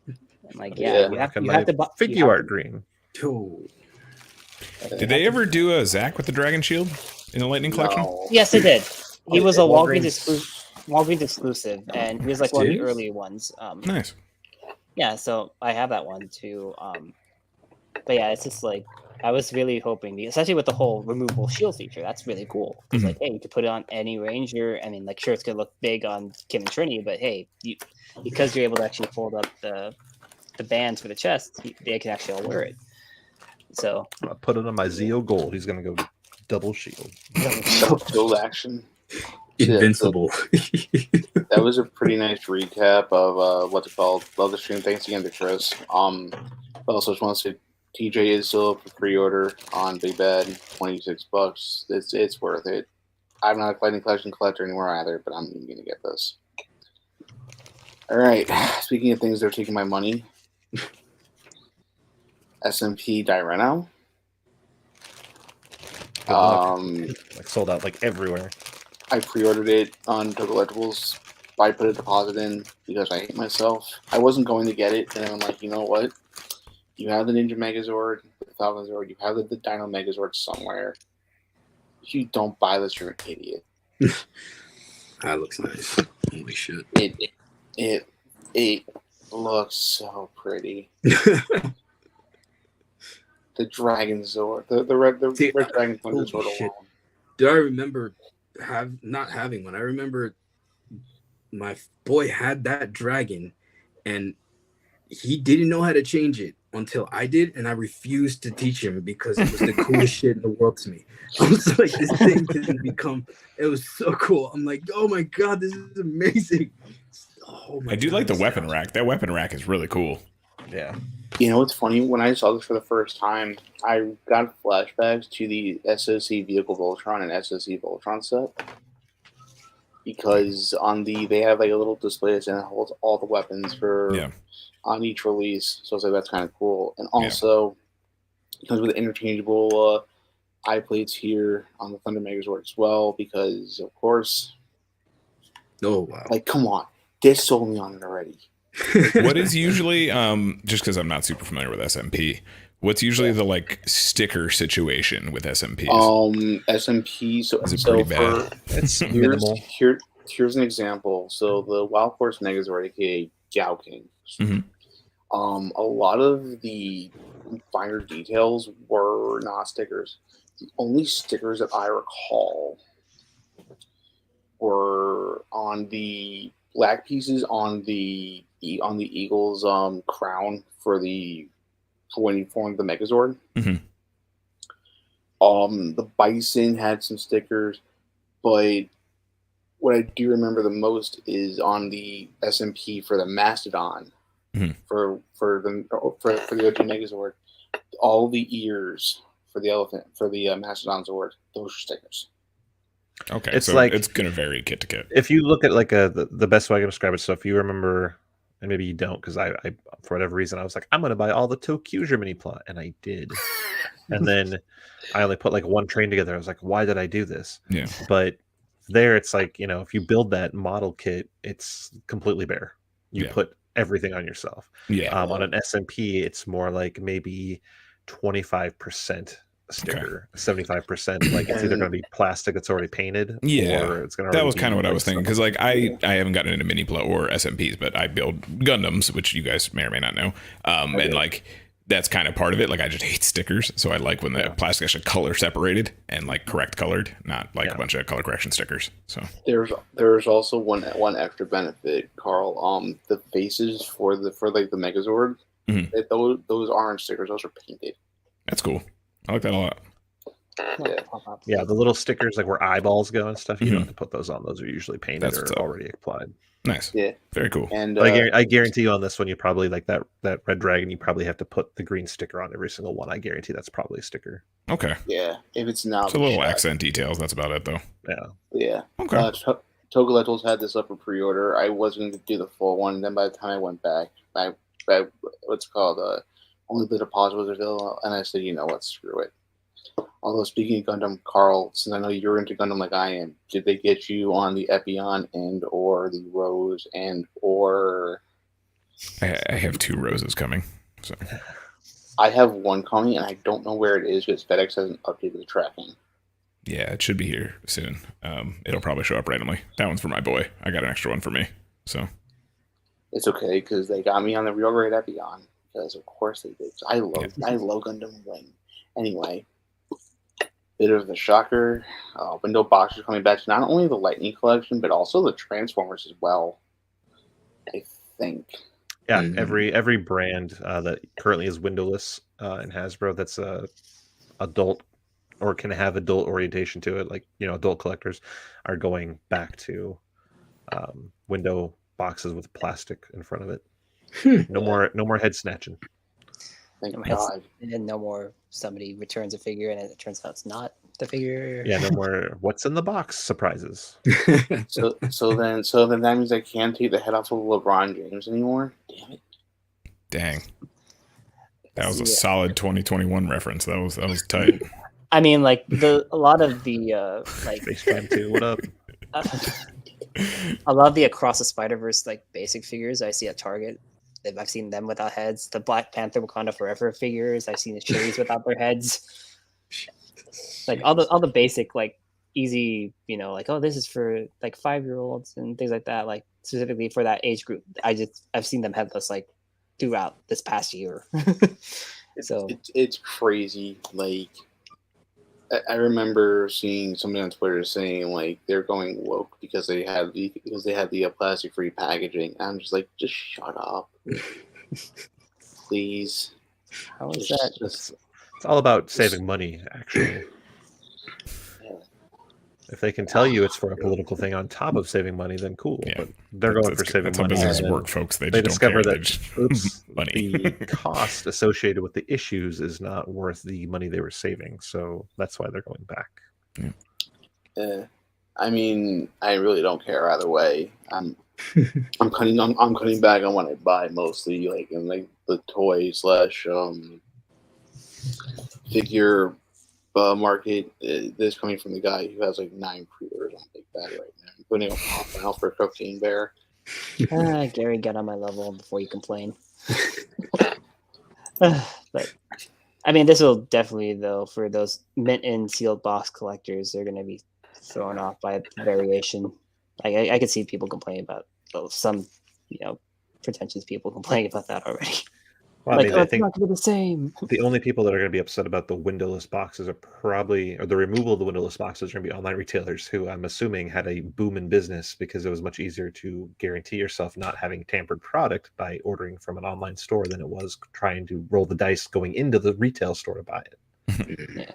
I'm like, you have to buy figure art green. Did they ever do a Zach with the Dragon Shield in the Lightning Collection? No. Yes, they did. He was a Walgreens exclusive, and he was like one of the early ones. Nice. Yeah, so I have that one too. But yeah, it's just like I was really hoping, especially with the whole removable shield feature, that's really cool. It's like, hey, you could put it on any Ranger. I mean, like, sure, it's gonna look big on Kim and Trini, but hey, because you're able to actually fold up the bands for the chest, they can actually all wear it. So I'm gonna put it on my Zio Gold. He's gonna go double shield. Gold action. Invincible. That was a pretty nice recap of what's it called. Love the stream. Thanks again to Chris. I also just want to say TJ is still up for pre-order on Big Bad, $26. It's worth it. I'm not a Lightning Collection collector anymore either, but I'm gonna get this. All right. Speaking of things that are taking my money, SMP Direno. Like sold out like everywhere. I pre-ordered it on Collectibles. I put a deposit in because I hate myself. I wasn't going to get it, and I'm like, you know what? You have the Ninja Megazord, the Falcon Zord, you have the Dino Megazord somewhere. If you don't buy this, you're an idiot. That looks nice. Holy shit. It looks so pretty. The Dragon Zord, the red Dragon Zord alone. Do I remember not having one? I remember my boy had that dragon, and he didn't know how to change it. until I did, and I refused to teach him because it was the coolest shit in the world to me. I was like, this thing can become. It was so cool. I'm like, oh my god, this is amazing. Oh my I do god, like the weapon rack. That weapon rack is really cool. Yeah. You know what's funny? When I saw this for the first time, I got flashbacks to the SOC Vehicle Voltron and SOC Voltron set. Because they have like a little display and it holds all the weapons on each release. So I was like, that's kind of cool. And also, it comes with interchangeable eye plates here on the Thunder Megazord as well. Because of course, oh wow, like come on, they sold me on it already. What is usually just because I'm not super familiar with SMP? What's usually the like sticker situation with SMPs? SMP. So is it pretty bad? It's minimal. Here's an example. So the Wild Force Megazord, aka Gao King. Mm-hmm. A lot of the finer details were not stickers. The only stickers that I recall were on the black pieces on the Eagle's crown for when he formed the Megazord. Mm-hmm. The Bison had some stickers, but what I do remember the most is on the SMP for the Mastodon, mm-hmm. for the OG Megazord, all the ears for the elephant for the Mastodon Zord, those are stickers. Okay, it's so like it's gonna vary kit to kit. If you look at like the best way I can describe it, so if you remember, and maybe you don't, because I for whatever reason I was like, I'm gonna buy all the Tokudon mini plot, and I did, and then I only put like one train together. I was like, why did I do this? Yeah, but there it's like, if you build that model kit, it's completely bare. You put everything on yourself. On an SMP, it's more like maybe 25% sticker, 75%. Like it's either going to be plastic that's already painted, or it's going to. That was kind of what I was thinking, because like I haven't gotten into mini plot or SMPs, but I build Gundams, which you guys may or may not know, and like that's kind of part of it. Like I just hate stickers, so I like when the plastic is actually color separated and like correct colored, not like a bunch of color correction stickers. So there's also one extra benefit, Carl. The faces for the Megazord, those aren't stickers; those are painted. That's cool. I like that a lot. Yeah, the little stickers like where eyeballs go and stuff. You don't have to put those on; those are usually painted or already applied. Nice. Yeah. Very cool. And I guarantee you on this one, you probably like that Red Dragon. You probably have to put the green sticker on every single one. I guarantee that's probably a sticker. Okay. Yeah. If it's not, it's a little accent details. That's about it, though. Yeah. Yeah. Okay. Tokuletals had this up for pre-order. I wasn't going to do the full one. And then by the time I went back, what's it called? Only the deposit was available, and I said, you know what, screw it. Although speaking of Gundam, Carl, since I know you're into Gundam like I am, did they get you on the Epion and or the Rose and or? I have 2 roses coming. So I have one coming, and I don't know where it is because FedEx hasn't updated the tracking. Yeah, it should be here soon. It'll probably show up randomly. That one's for my boy. I got an extra one for me. So it's okay because they got me on the real grade Epion because of course they did. I love Gundam Wing. Anyway. Bit of a shocker. Window box is coming back to not only the Lightning collection, but also the Transformers as well. I think. Yeah, every brand that currently is windowless in Hasbro that's adult or can have adult orientation to it, like adult collectors, are going back to window boxes with plastic in front of it. No more head snatching. Thank God. And no more somebody returns a figure and it turns out it's not the figure. Yeah, no more what's in the box surprises. so then that means I can't take the head off of LeBron James anymore. Damn it. Dang. That was a solid 2021 reference. That was tight. I mean, like a lot of the like Space Jam 2, what up? A lot of the Across the Spider-Verse like basic figures I see at Target. I've seen them without heads. The Black Panther Wakanda Forever figures. I've seen the Cherries without their heads. Like all the basic like easy, like, oh, this is for like 5-year-olds and things like that. Like specifically for that age group. I've seen them headless like throughout this past year. So it's crazy. Like I remember seeing somebody on Twitter saying like they're going woke because they had the plastic free packaging. I'm just like, just shut up, please. How is that? It's all about saving money, actually. If they can tell you it's for a political thing on top of saving money, then cool. Yeah. But they're going for saving money. That's how business work, folks. They just discover don't care. that oops, money. the cost associated with the issues is not worth the money they were saving. So that's why they're going back. Yeah. I mean, I really don't care either way. I'm cutting back on what I buy mostly, like in like the toy / figure market. This coming from the guy who has like 9 pre-orders on Big Bad right now, including a final for Cocaine Bear. Gary, get on my level before you complain. But I mean, this will definitely, though, for those mint and sealed box collectors, they're going to be thrown off by the variation. I could see people complaining about some, pretentious people complaining about that already. Well, I it's think not going to be the same. The only people that are going to be upset about the windowless boxes or the removal of the windowless boxes are going to be online retailers who I'm assuming had a boom in business because it was much easier to guarantee yourself not having tampered product by ordering from an online store than it was trying to roll the dice going into the retail store to buy it. Yeah,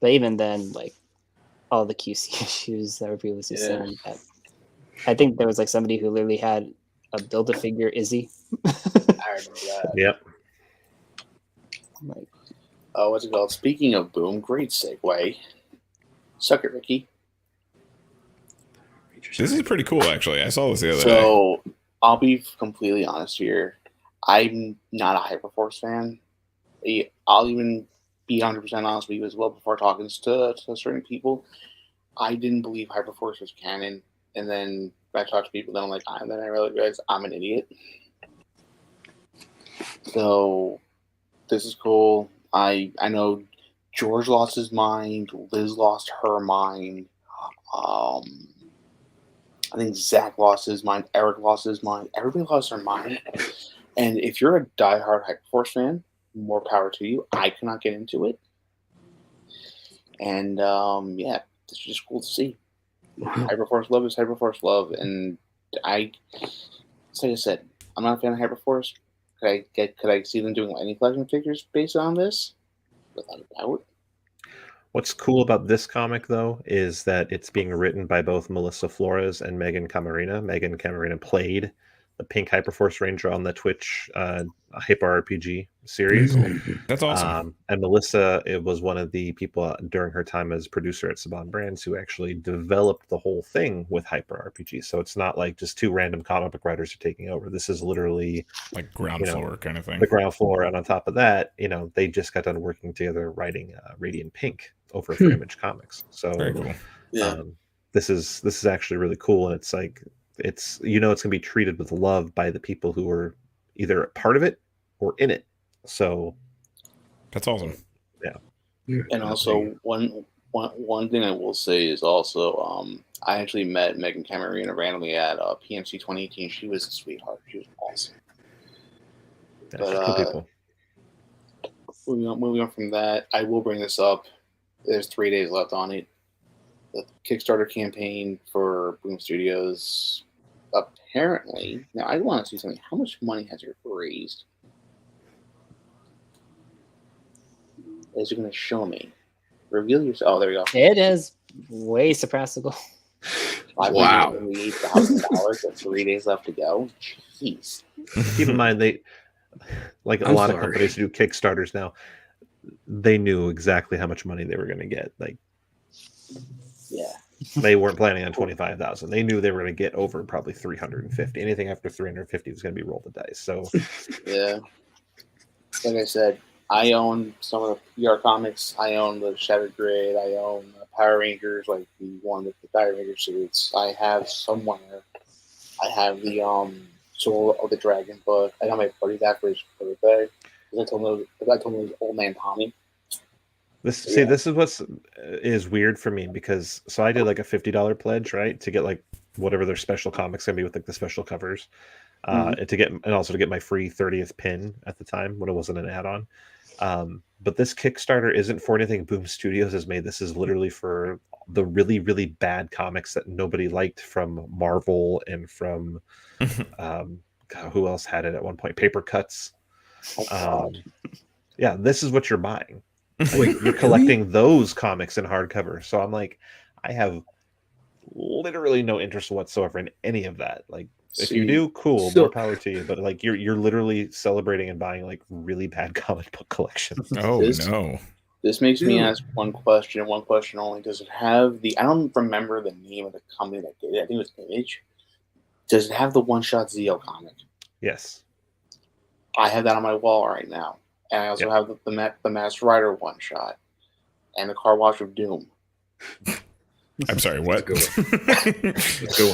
but even then, like all the QC issues that were previously saying that, I think there was like somebody who literally had a Build-A-Figure Izzy. I remember that. Yep. Like, what's it called? Speaking of boom, great segue. Suck it, Ricky. This is pretty cool, actually. I saw this the other day. So, I'll be completely honest here. I'm not a Hyperforce fan. I'll even be 100% honest with you as well before talking to certain people. I didn't believe Hyperforce was canon, and then I talked to people, then I'm like, then I realized I'm an idiot. So, this is cool. I know George lost his mind. Liz lost her mind. I think Zach lost his mind. Eric lost his mind. Everybody lost their mind. And if you're a diehard Hyperforce fan, more power to you. I cannot get into it. And this is just cool to see. Hyperforce love is Hyperforce love. And like I said, I'm not a fan of Hyperforce. Could I see them doing Lightning Collection figures based on this? Without a doubt. What's cool about this comic, though, is that it's being written by both Melissa Flores and Megan Camarena. Megan Camarena played the Pink Hyperforce Ranger on the Twitch Hyper RPG series. That's awesome. And Melissa, it was one of the people during her time as producer at Saban Brands who actually developed the whole thing with Hyper RPG. So it's not like just 2 random comic book writers are taking over. This is literally like ground floor kind of thing. The ground floor, and on top of that, they just got done working together writing Radiant Pink over for Image Comics. So very cool. This is actually really cool, and it's like it's going to be treated with love by the people who are either a part of it or in it. So that's awesome. Yeah. And also one thing I will say is also I actually met Megan Camarena randomly at PMC 2018. She was a sweetheart. She was awesome. Yeah, but cool people. Moving on from that, I will bring this up. There's 3 days left on it. The Kickstarter campaign for Boom Studios, apparently, now I want to see something. How much money has it raised? Is it going to show me? Reveal yourself. Oh, there we go. It has way surpassed the goal. Wow. $8,000 with 3 days left to go. Jeez. Keep in mind, they, like a lot of companies who do Kickstarters now, they knew exactly how much money they were going to get. Like, yeah, they weren't planning on 25,000. They knew they were going to get over probably 350. Anything after 350 was going to be roll the dice. So, yeah, like I said, I own some of the PR comics. I own the Shattered Grid. I own PwrRngrs, like the one with the PwrRngr suits. I have somewhere. I have the Soul of the Dragon book. I got my buddy back for his birthday. I told him it was Old Man Tommy. This is what is weird for me because I did like a $50 pledge, right, to get like whatever their special comics gonna be with like the special covers, and also to get my free 30th pin at the time when it wasn't an add-on. But this Kickstarter isn't for anything Boom Studios has made. This is literally for the really, really bad comics that nobody liked from Marvel and from who else had it at one point? Paper Cuts. Yeah, this is what you're buying. Like, Wait, you're collecting those comics in hardcover. So I'm like, I have literally no interest whatsoever in any of that. Like, if you do, cool, more power to you. But like, you're literally celebrating and buying like really bad comic book collections. Oh no. This makes me ask one question and one question only. Does it have the? I don't remember the name of the company that did it. I think it was Image. Does it have the one-shot Zeo comic? Yes. I have that on my wall right now, and I also have the Masked Rider one-shot and the Car Wash of Doom. I'm sorry, what? Let's go.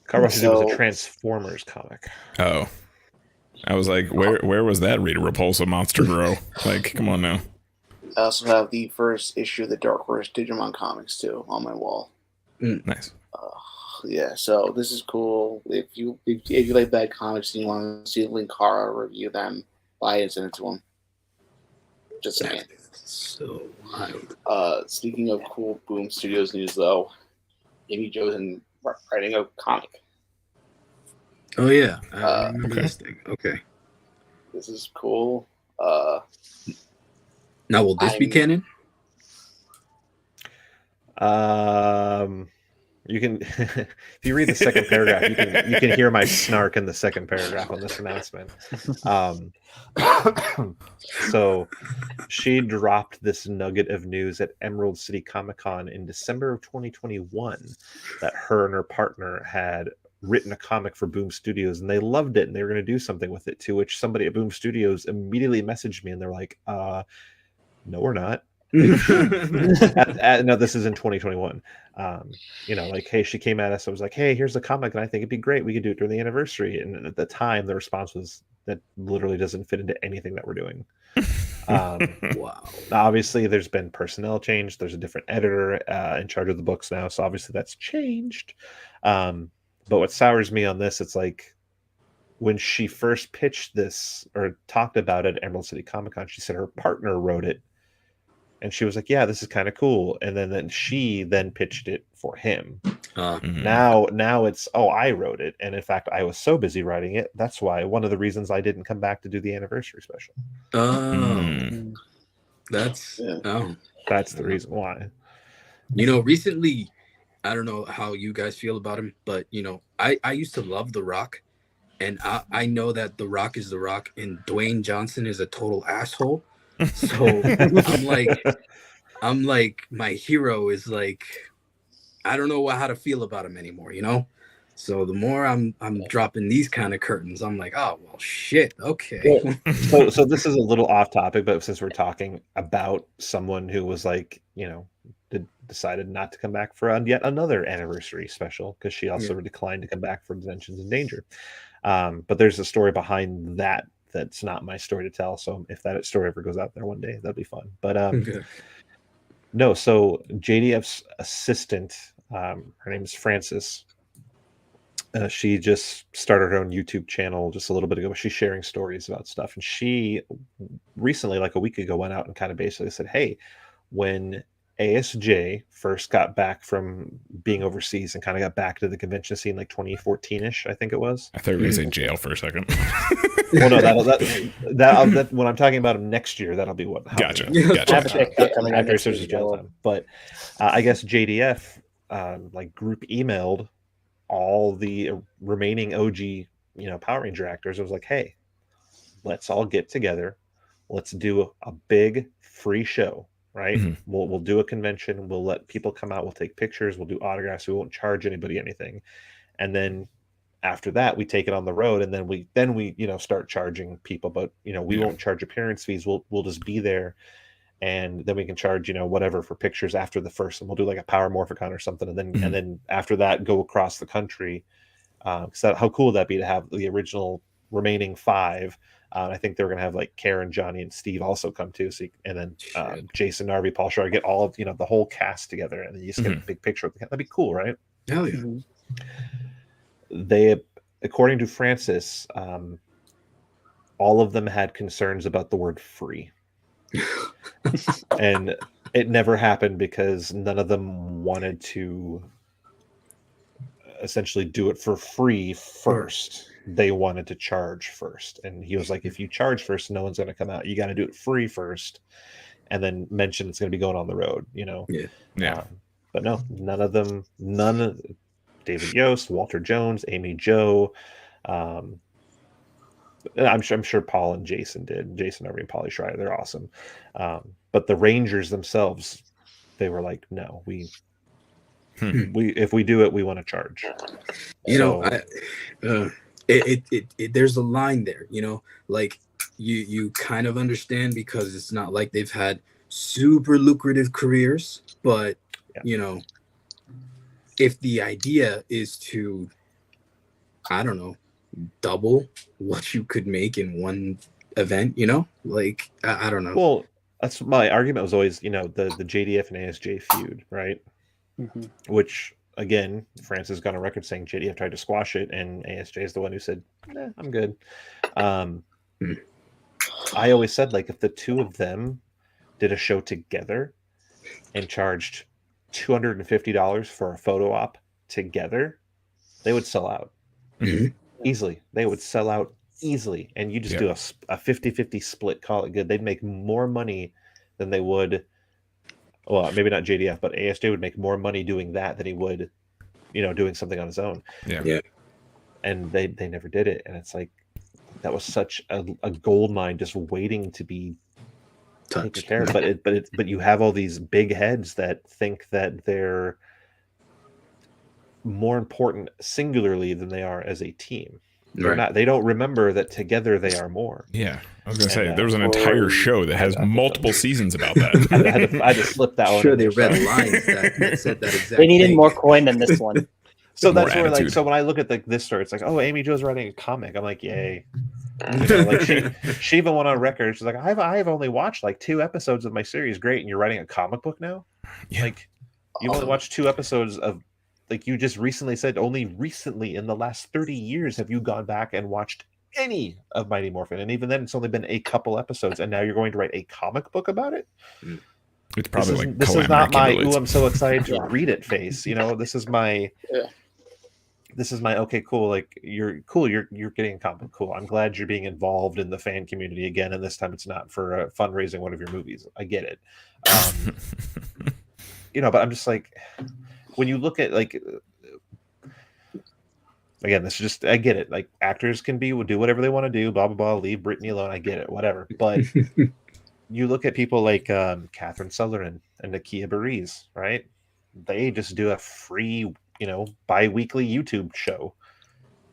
Car Wash of Doom is a Transformers comic. Oh. I was like, where was that Rita Repulsa monster grow? Like, come on now. I also have the first issue of the Dark Horse Digimon comics too on my wall. Nice. Yeah, so this is cool. If you like bad comics and you want to see Linkara review them, buy it and send it to him. Just saying. So wild. Speaking of cool Boom Studios news, though, Amy Jo's writing a comic. Oh yeah, I remember this thing. Okay. This is cool. Now, will this be canon? You can, if you read the second paragraph, you can hear my snark in the second paragraph on this announcement. So she dropped this nugget of news at Emerald City Comic Con in December of 2021 that her and her partner had written a comic for Boom Studios, and they loved it, and they were going to do something with it. To which somebody at Boom Studios immediately messaged me, and they're like, "No, we're not." No, this is in 2021. Like, hey, she came at us. I was like, hey, here's the comic, and I think it'd be great. We could do it during the anniversary. And at the time, the response was that literally doesn't fit into anything that we're doing. Wow. Obviously, there's been personnel change. There's a different editor in charge of the books now, so obviously that's changed. But what sours me on this, it's like when she first pitched this or talked about it at Emerald City Comic Con, she said her partner wrote it. And she was like, yeah, this is kind of cool. And then she pitched it for him. Now it's, I wrote it. And in fact, I was so busy writing it. That's why one of the reasons I didn't come back to do the anniversary special. That's the reason why. Recently, I don't know how you guys feel about him, but I used to love The Rock. And I know that The Rock is The Rock and Dwayne Johnson is a total asshole. So I'm like my hero is like, I don't know how to feel about him anymore, So the more I'm dropping these kind of curtains, I'm like, oh well, shit, okay. So this is a little off topic, but since we're talking about someone who was like, decided not to come back for yet another anniversary special because she also declined to come back for Dimensions in Danger. But there's a story behind that. That's not my story to tell. So if that story ever goes out there one day, that'd be fun. But no, so JDF's assistant, her name is Frances. She just started her own YouTube channel just a little bit ago. She's sharing stories about stuff. And she recently, like a week ago, went out and kind of basically said, hey, when ASJ first got back from being overseas and kind of got back to the convention scene like 2014-ish, I think it was. I thought you were going to say jail for a second. Well, no, that when I'm talking about him next year, that'll be what. Gotcha. After he serves his jail time. But I guess JDF group emailed all the remaining OG, Power Ranger actors. It was like, hey, let's all get together. Let's do a big free show. Right. Mm-hmm. We'll do a convention. We'll let people come out. We'll take pictures. We'll do autographs. We won't charge anybody anything. And then after that, we take it on the road. And then we start charging people. But we won't charge appearance fees. We'll just be there, and then we can charge whatever for pictures after the first. And we'll do like a Power Morphicon or something. And then after that, go across the country. So how cool would that be to have the original remaining 5? I think they were going to have like Karen, Johnny, and Steve also come too. So Jason, Narvi, Paul Schrar, get all of the whole cast together, and then you just get a big picture of the cast. That'd be cool, right? Hell yeah. They, according to Francis, all of them had concerns about the word free, and it never happened because none of them wanted to essentially do it for free first. they wanted to charge first. And he was like, if you charge first, no one's going to come out. You got to do it free first, and then mention it's going to be going on the road, you know? Yeah. But no, none of David Yost, Walter Jones, Amy Jo, I'm sure Paul and Jason did. Jason Irving, Pauly Schreier, they're awesome. But the Rangers themselves, they were like, no, we if we do it, we want to charge. You know, there's a line there. You know, like you kind of understand, because it's not like they've had super lucrative careers, but you know, if the idea is to, I don't know, double what you could make in one event, you know, like I don't know. Well, that's my argument was always, you know, the JDF and ASJ feud, right? Which again, France has gone on record saying JDF tried to squash it, and ASJ is the one who said, I'm good. I always said, like, if the two of them did a show together and charged $250 for a photo op together, they would sell out easily. They would sell out easily. And you just do a 50-50 split, call it good. They'd make more money than they would. Well, maybe not JDF, but ASJ would make more money doing that than he would, you know, doing something on his own. Yeah. And they never did it. And it's like, that was such a gold mine just waiting to be taken care of. But you have all these big heads that think that they're more important singularly than they are as a team. They're not. They don't remember that together they are more. Yeah, I was gonna say there was an entire show that has multiple seasons about that. I had to slip that one. Sure, they read lines that said that exactly. They needed more coin than this one. So that's where, like, so when I look at this story, it's like, oh, Amy Jo's writing a comic. I'm like, yay. You know, like she even went on record. She's like, I've only watched like 2 episodes of my series. Great, and you're writing a comic book now? Yeah. Like, you only watched 2 episodes of, like, you just recently said, only recently in the last 30 years have you gone back and watched any of Mighty Morphin, and even then it's only been a couple episodes, and now you're going to write a comic book about it? It's probably this is not my ooh, I'm so excited to read it face. You know, this is my okay, cool. Like, you're cool. You're getting a comic. Cool. I'm glad you're being involved in the fan community again, and this time it's not for fundraising one of your movies. I get it. You know, but I'm just like, when you look at, like, again, this is just, I get it. Like, actors can do whatever they want to do, blah, blah, blah, leave Brittany alone. I get it, whatever. But you look at people like Catherine Sutherland and Nakia Burrise, right? They just do a free, you know, bi-weekly YouTube show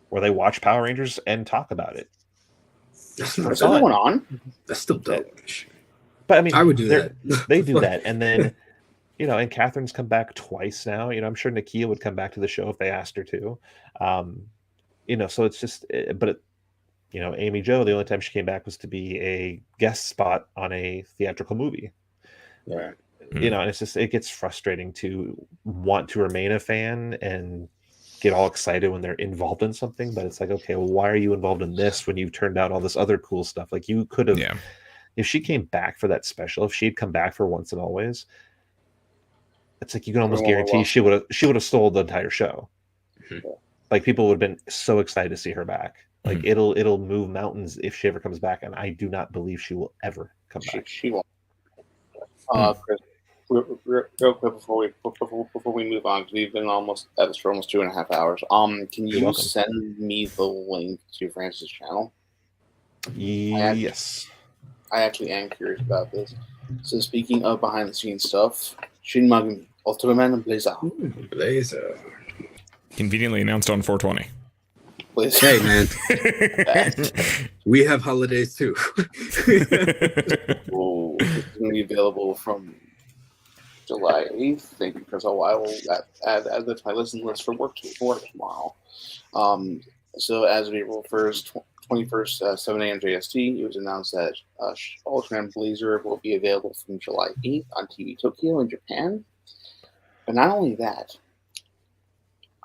where they watch Power Rangers and talk about it. That's not going on. That's still dope. But I mean, I would do that. They do that. And then, you know, and Catherine's come back twice now. You know, I'm sure Nakia would come back to the show if they asked her to. You know, so it's just, you know, Amy Jo, the only time she came back was to be a guest spot on a theatrical movie. Right. You know, and it's just, it gets frustrating to want to remain a fan and get all excited when they're involved in something. But it's like, okay, well, why are you involved in this when you've turned out all this other cool stuff? Like, you could have, if she came back for that special, if she had come back for Once and Always, it's like you can almost guarantee she would have stole the entire show. Like, people would have been so excited to see her back. Like, it'll move mountains if she ever comes back, and I do not believe she will ever come back. She won't. Chris, real quick before we move on, because we've been almost at this for almost 2.5 hours. Can you send me the link to Francis' channel? Yes. I actually am curious about this. So, speaking of behind the scenes stuff, Shin Megami, Ultraman, and Blazer. Conveniently announced on 420. Hey, man. We have holidays too. It's going to be available from July 8th. Thank you, Chris. I will add that to my listen list for work tomorrow. So, as of April 1st, 21st, 7 a.m. JST, it was announced that Ultraman Blazer will be available from July 8th on TV Tokyo in Japan. But not only that,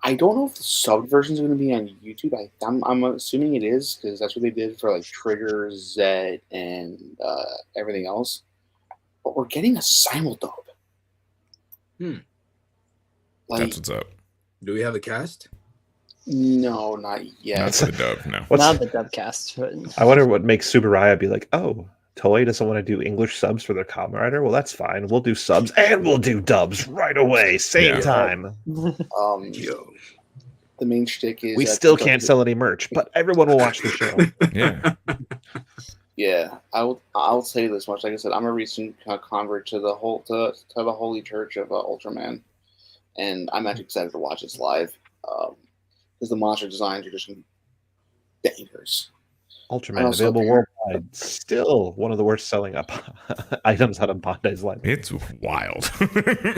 I don't know if the sub version is going to be on YouTube. I'm assuming it is, because that's what they did for, like, Trigger, Zed, and everything else. But we're getting a simuldub. Like, that's what's up. Do we have a cast? No, not yet. Not the dub, no. Not the dubcast. But... I wonder what makes Subaraya be like, oh, Toei doesn't want to do English subs for their Kamen Rider? Well, that's fine. We'll do subs and we'll do dubs right away, same time. Yo. The main shtick is we still can't sell any merch, but everyone will watch the show. Yeah. Yeah, I'll say this much. Like I said, I'm a recent convert to the the Holy Church of Ultraman, and I'm actually excited to watch this live. Because the monster designs are just bangers. Ultraman available worldwide. Still one of the worst selling items out of Bandai's line. It's wild.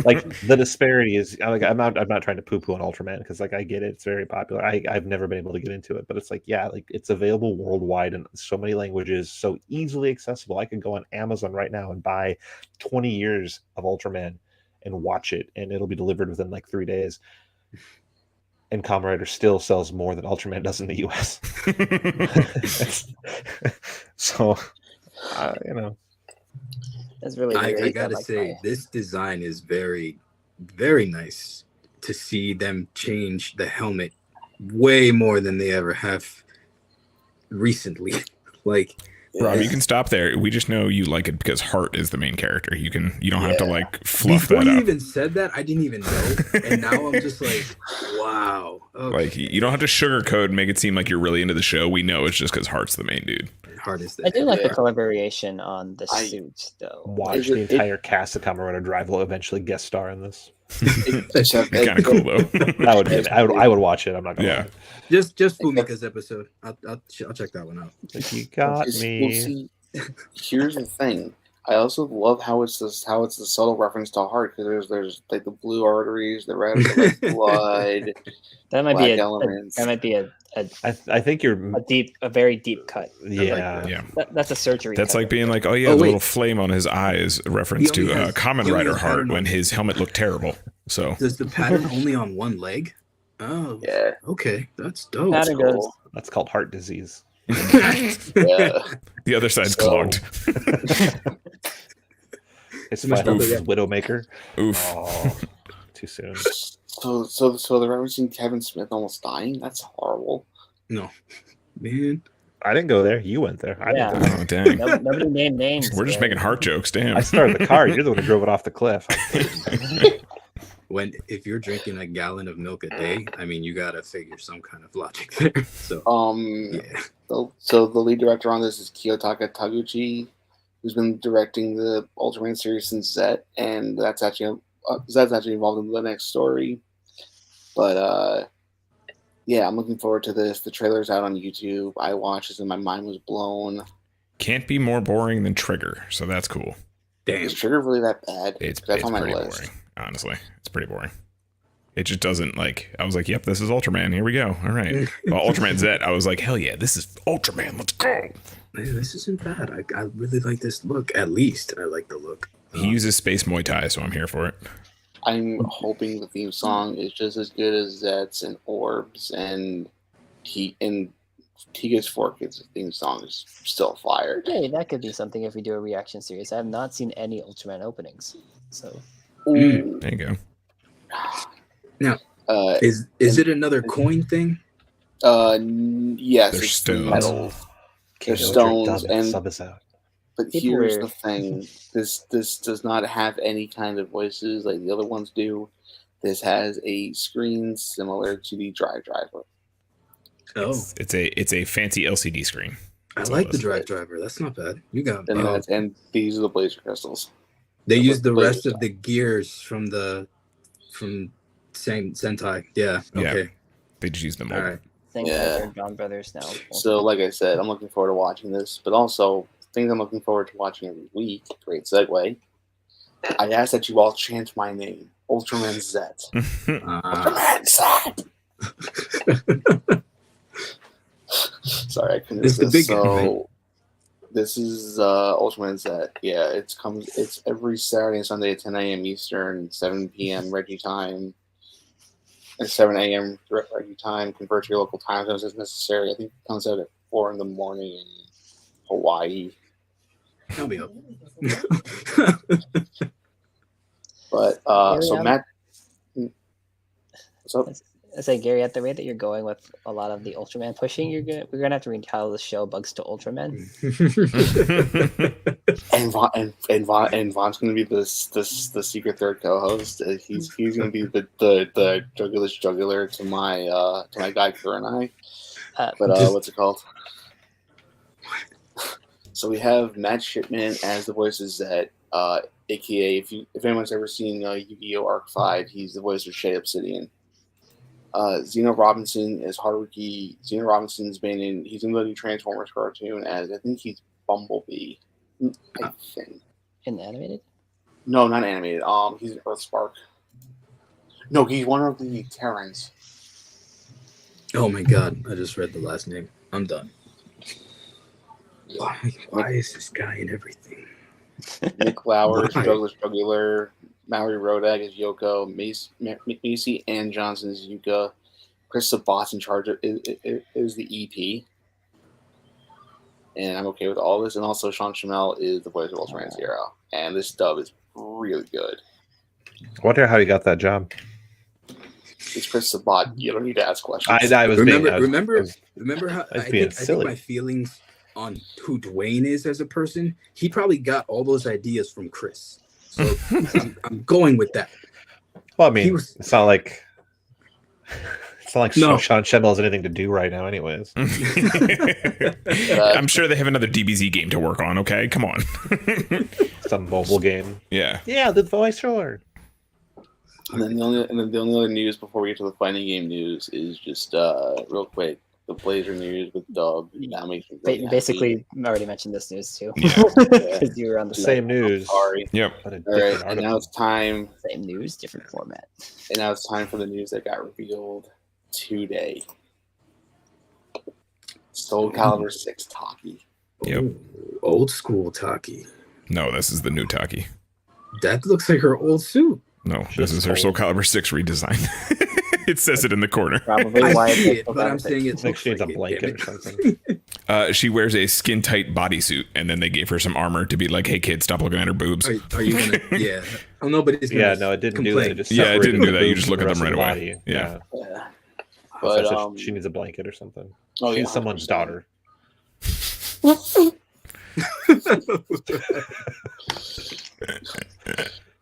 Like the disparity is like I'm not trying to poo-poo on Ultraman because like I get it, it's very popular. I've never been able to get into it, but it's like like it's available worldwide in so many languages, so easily accessible. I could go on Amazon right now and buy 20 years of Ultraman and watch it, and it'll be delivered within like 3 days. And Kamen Rider still sells more than Ultraman does in the US. So, that's really I gotta say, this design is very, very nice to see them change the helmet way more than they ever have recently. Like, Rob, you can stop there. We just know you like it because Heart is the main character. You don't have to like fluff before that you up. even said that, I didn't even know, and now I'm just like, wow. Okay. Like you don't have to sugarcoat and make it seem like you're really into the show. We know it's just because Heart's the main dude. Heart is I do like the color variation on the suit, though. Watch the entire cast of Kamen Rider Drive will eventually guest star in this. It's kind of cool though. I would watch it. I'm not gonna. Yeah. Just Fumika's episode. I'll check that one out. Like, you got me. We'll see. Here's the thing. I also love how it's the subtle reference to Heart because there's like the blue arteries, the red blood. That might be elements. That might be I think you're a very deep cut. Yeah. That's a surgery. That's cut. like being like, oh yeah, the little flame on his eye is a reference to Kamen Rider Heart when his helmet looked terrible. So does the pattern only on one leg? Oh yeah. Okay, that's dope. Pattern goes. That's called heart disease. The other side's clogged. It's my Widowmaker. Oof. Oh, too soon. So they're referencing Kevin Smith almost dying? That's horrible. No, man. I didn't go there. You went there. I didn't go there. Oh, dang. Nobody named names. We're just making Heart jokes. Damn. I started the car. You're the one who drove it off the cliff. If you're drinking a gallon of milk a day, I mean, you gotta figure some kind of logic there. So, So the lead director on this is Kiyotaka Taguchi, who's been directing the Ultraman series since Z, and that's actually involved in the next story. But yeah, I'm looking forward to this. The trailer's out on YouTube. I watched this and my mind was blown. Can't be more boring than Trigger, so that's cool. damn. Is Trigger really that bad? It's on my pretty list. boring. Honestly, it's pretty boring. It just doesn't like. I was like, "Yep, this is Ultraman. Here we go. All right." Well, Ultraman Z. I was like, "Hell yeah, this is Ultraman. Let's go." Man, this isn't bad. I really like this look. At least I like the look. He uses space Muay Thai, so I'm here for it. I'm hoping the theme song is just as good as Zets and Orbs and Tiga's 4Kids theme song is still fire. Hey, that could be something if we do a reaction series. I have not seen any Ultraman openings, so. There you go. Now, is it another coin thing? Yes, They're it's stones. metal. They're stones, out. But here's the thing: this does not have any kind of voices like the other ones do. This has a screen similar to the Drive Driver. Oh, It's a fancy LCD screen. I like the Drive Driver. That's not bad. You got and these are the Blazer crystals. They use the rest of the gears from Sentai. Yeah. Okay. Yeah. They just use them all. All right. Thank God John Brothers now. So, like I said, I'm looking forward to watching this, but also things I'm looking forward to watching every week. Great segue. I ask that you all chant my name, Ultraman Z. Ultraman Z. Sorry, I couldn't. It's the big so. This is Ultraman Z. Yeah, it's every Saturday and Sunday at 10 a.m. Eastern, 7 p.m. Reggie time, and 7 a.m. Reggie time. Convert to your local time zones as necessary. I think it comes out at 4 in the morning in Hawaii. I'll be up. But so Matt, what's up? I say, Gary, at the rate that you're going with a lot of the Ultraman pushing, we're gonna have to retitle the show "Bugs to Ultraman." and Von's gonna be the secret third co-host. He's gonna be the jugular to my guy Kurenai. What's it called? So we have Matt Shipman as the voice of Zet, aka if anyone's ever seen Yu-Gi-Oh! Arc 5, he's the voice of Shay Obsidian. Zeno Robinson is Haruki. Zeno Robinson's been he's in the new Transformers cartoon as I think he's Bumblebee. I think. In the animated? No, not animated. He's an Earthspark. No, he's one of the Terrans. Oh my god, I just read the last name. I'm done. Why is this guy in everything? Nick Lauer, Douglas Jugular, Mallory Rodak is Yoko, Macy Ann Johnson is Yuka, Chris Sabat's in charge of is the EP. And I'm okay with all this. And also Sean Chamel is the voice of Ultraman Zero. And this dub is really good. I wonder how you got that job. It's Chris Sabat. You don't need to ask questions. I was remember how I think my feelings on who Dwayne is as a person, he probably got all those ideas from Chris. So I'm going with that. Well, I mean, it's not like Sean Chamel has anything to do right now, anyways. I'm sure they have another DBZ game to work on. Okay, come on. Some mobile game. Yeah, the voice roller. And then the only other news before we get to the fighting game news is just real quick. The Blazer news with Dub. That makes me really basically, I already mentioned this news too. Yeah. Because you were on the same news. Sorry. Yep. All right, and now it's time. Same news, different format. And now it's time for the news that got revealed today. Soul Calibur 6 Taki. Yep. Old school Taki. No, this is the new Taki. That looks like her old suit. No, this is her Soul Calibur 6 redesign. It says it in the corner. Probably why but I'm saying it looks like a blanket or something. She wears a skin-tight bodysuit, and then they gave her some armor to be like, "Hey, kid, stop looking at her boobs." Are you gonna? Yeah. Oh, nobody's gonna. Yeah, no, it didn't do that. It didn't do that. You just look at them right away. Yeah. But she needs a blanket or something. Oh, She's someone's daughter.